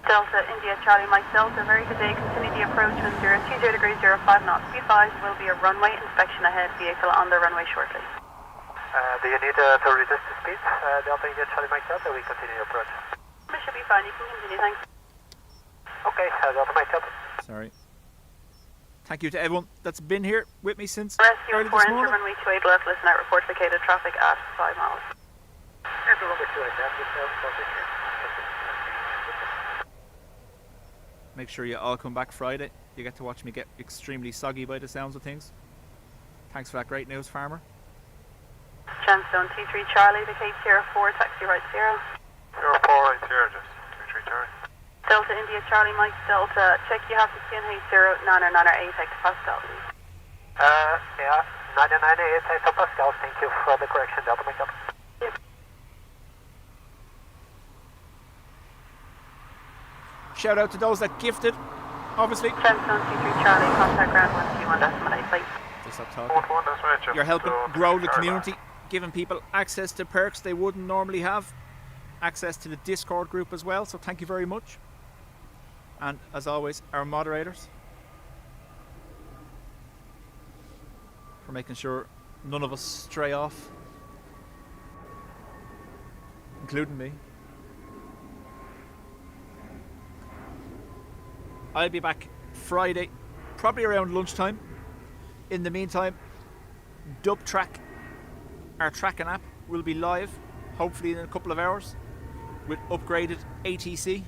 Delta India Charlie Mike Delta, very good day. Continue the approach wind 0, 20 degrees 05 knots. Be advised, will be a runway inspection ahead. Vehicle on the runway shortly. Do you need to resist the speed? Delta India Charlie Mike Delta, we continue your approach. This should be fine. You can continue. Thanks. Okay, Delta Mike Delta. Sorry. Thank you to everyone that's been here with me since Rescue early 4 this enter morning. runway 28 left. Listen out. Report located traffic at 5 miles. Enter runway 28 left, traffic. Make sure you all come back Friday. You get to watch me get extremely soggy by the sounds of things. Thanks for that great news, Farmer. Gemstone T3 Charlie, the Cape 04, taxi right 0. 04 right 0, just 23 Charlie. Delta India Charlie Mike Delta, check you have the CNH 0, 998 hectopascal. Yeah, 998 hectopascal, thank you for the correction, Delta Mike Delta. Yep. Shout out to those that gifted, obviously. Gemstone T3 Charlie, contact ground 121.8, please. Just stop talking. 1 that's right, Jeff. You're helping So, grow the Charlie. community, giving people access to perks they wouldn't normally have, access to the Discord group as well, so thank you very much. And as always, our moderators for making sure none of us stray off, including me. I'll be back Friday, probably around lunchtime. In the meantime, Dubtrack, our tracking app, will be live, hopefully in a couple of hours, with upgraded ATC.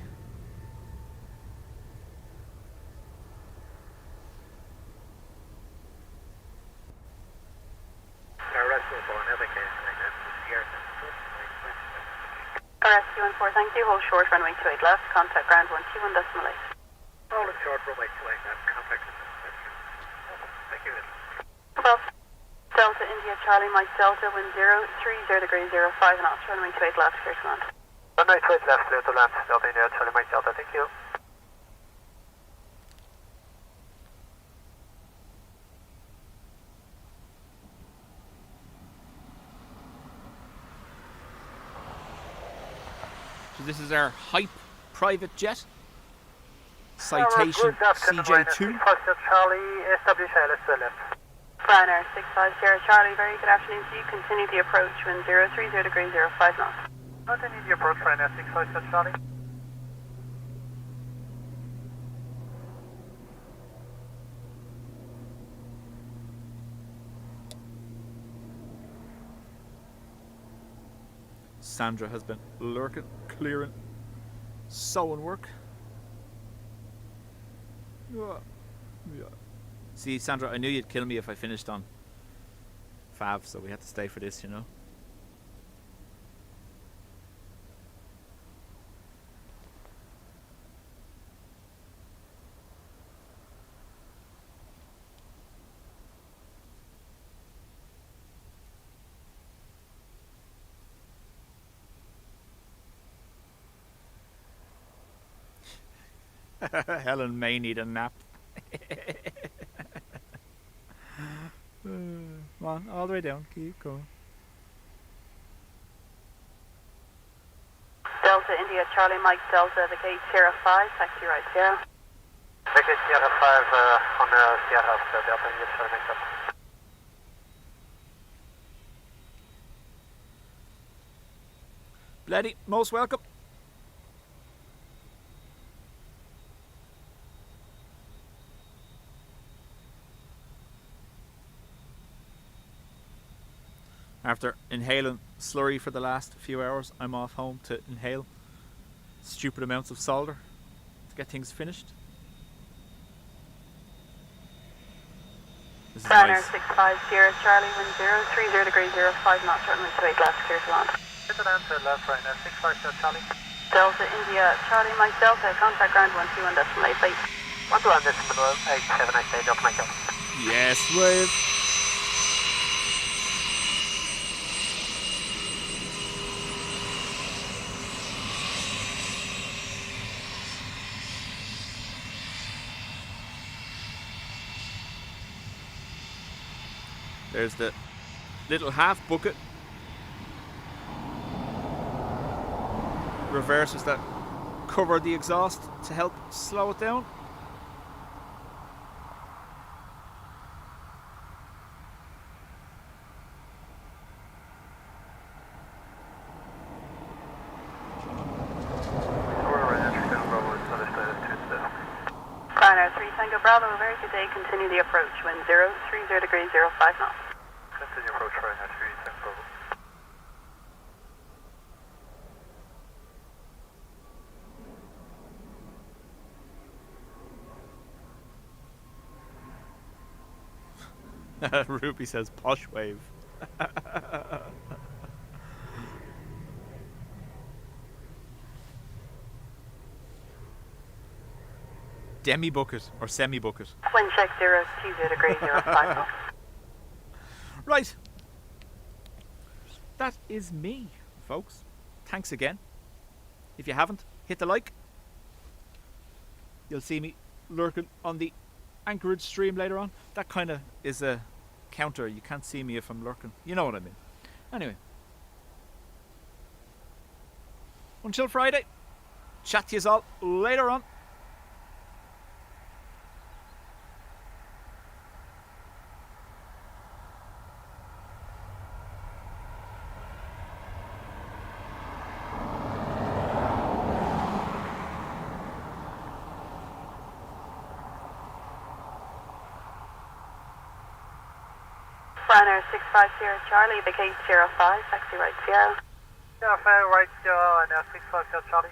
RSQ 14, thank you. Hold short runway 28 left. Contact ground 121.8. Hold it short, runway 28 left, contact. Thank you. Above. Delta India Charlie Mike Delta, wind 0, 30 degrees 05 knots. Runway 28 left, clear to land. Runway 28 left, clear to land. Delta India Charlie Mike Delta, thank you. So this is our hype private jet. Citation CJ2. Charlie, establish LS to the left. Ryanair 650 Charlie, very good afternoon to you. Continue the approach, wind 0, 30 degrees 05 knots. Continue the approach, Ryanair 650 Charlie. Sandra has been lurking, clearing, sewing work. Yeah. See, Sandra, I knew you'd kill me if I finished on Fav, so we had to stay for this, you know. Helen may need a nap. Come on, all the way down. Keep going. Delta India Charlie Mike Delta, the gate Sierra 5, taxi right Sierra. Ticket Sierra 5 on Sierra, Delta India Charlie Mike Delta. Bloody, most welcome. After inhaling slurry for the last few hours, I'm off home to inhale stupid amounts of solder to get things finished. This is Ryanair nice. 65 Sierra Charlie, wind 030 degrees 05 knots, short wind 28 left, clear to land. Hit the answer left, Ryanair 65 Sierra Charlie. Delta India Charlie Mike Delta, contact ground 121.8 base. 121.87 Delta Mike Delta. Yes, wave. There's the little half bucket reversers that cover the exhaust to help slow it down. Ryanair 3 Tango Bravo, very good day, continue the approach, wind 030 degrees 05 knots. Continue approach Ryanair 3 Tango Bravo. Ruby says posh wave. Demi bucket or semi bucket. Wind check 020 degrees 05 knots. Right. That is me, folks. Thanks again. If you haven't, hit the like. You'll see me lurking on the Anchorage stream later on. That kind of is a counter. You can't see me if I'm lurking. You know what I mean. Anyway. Until Friday. Chat to you all later on. Ryanair 65 Sierra Charlie, the gate 05, taxi right Sierra. Yeah, fair right, Ryanair 65 Sierra Charlie.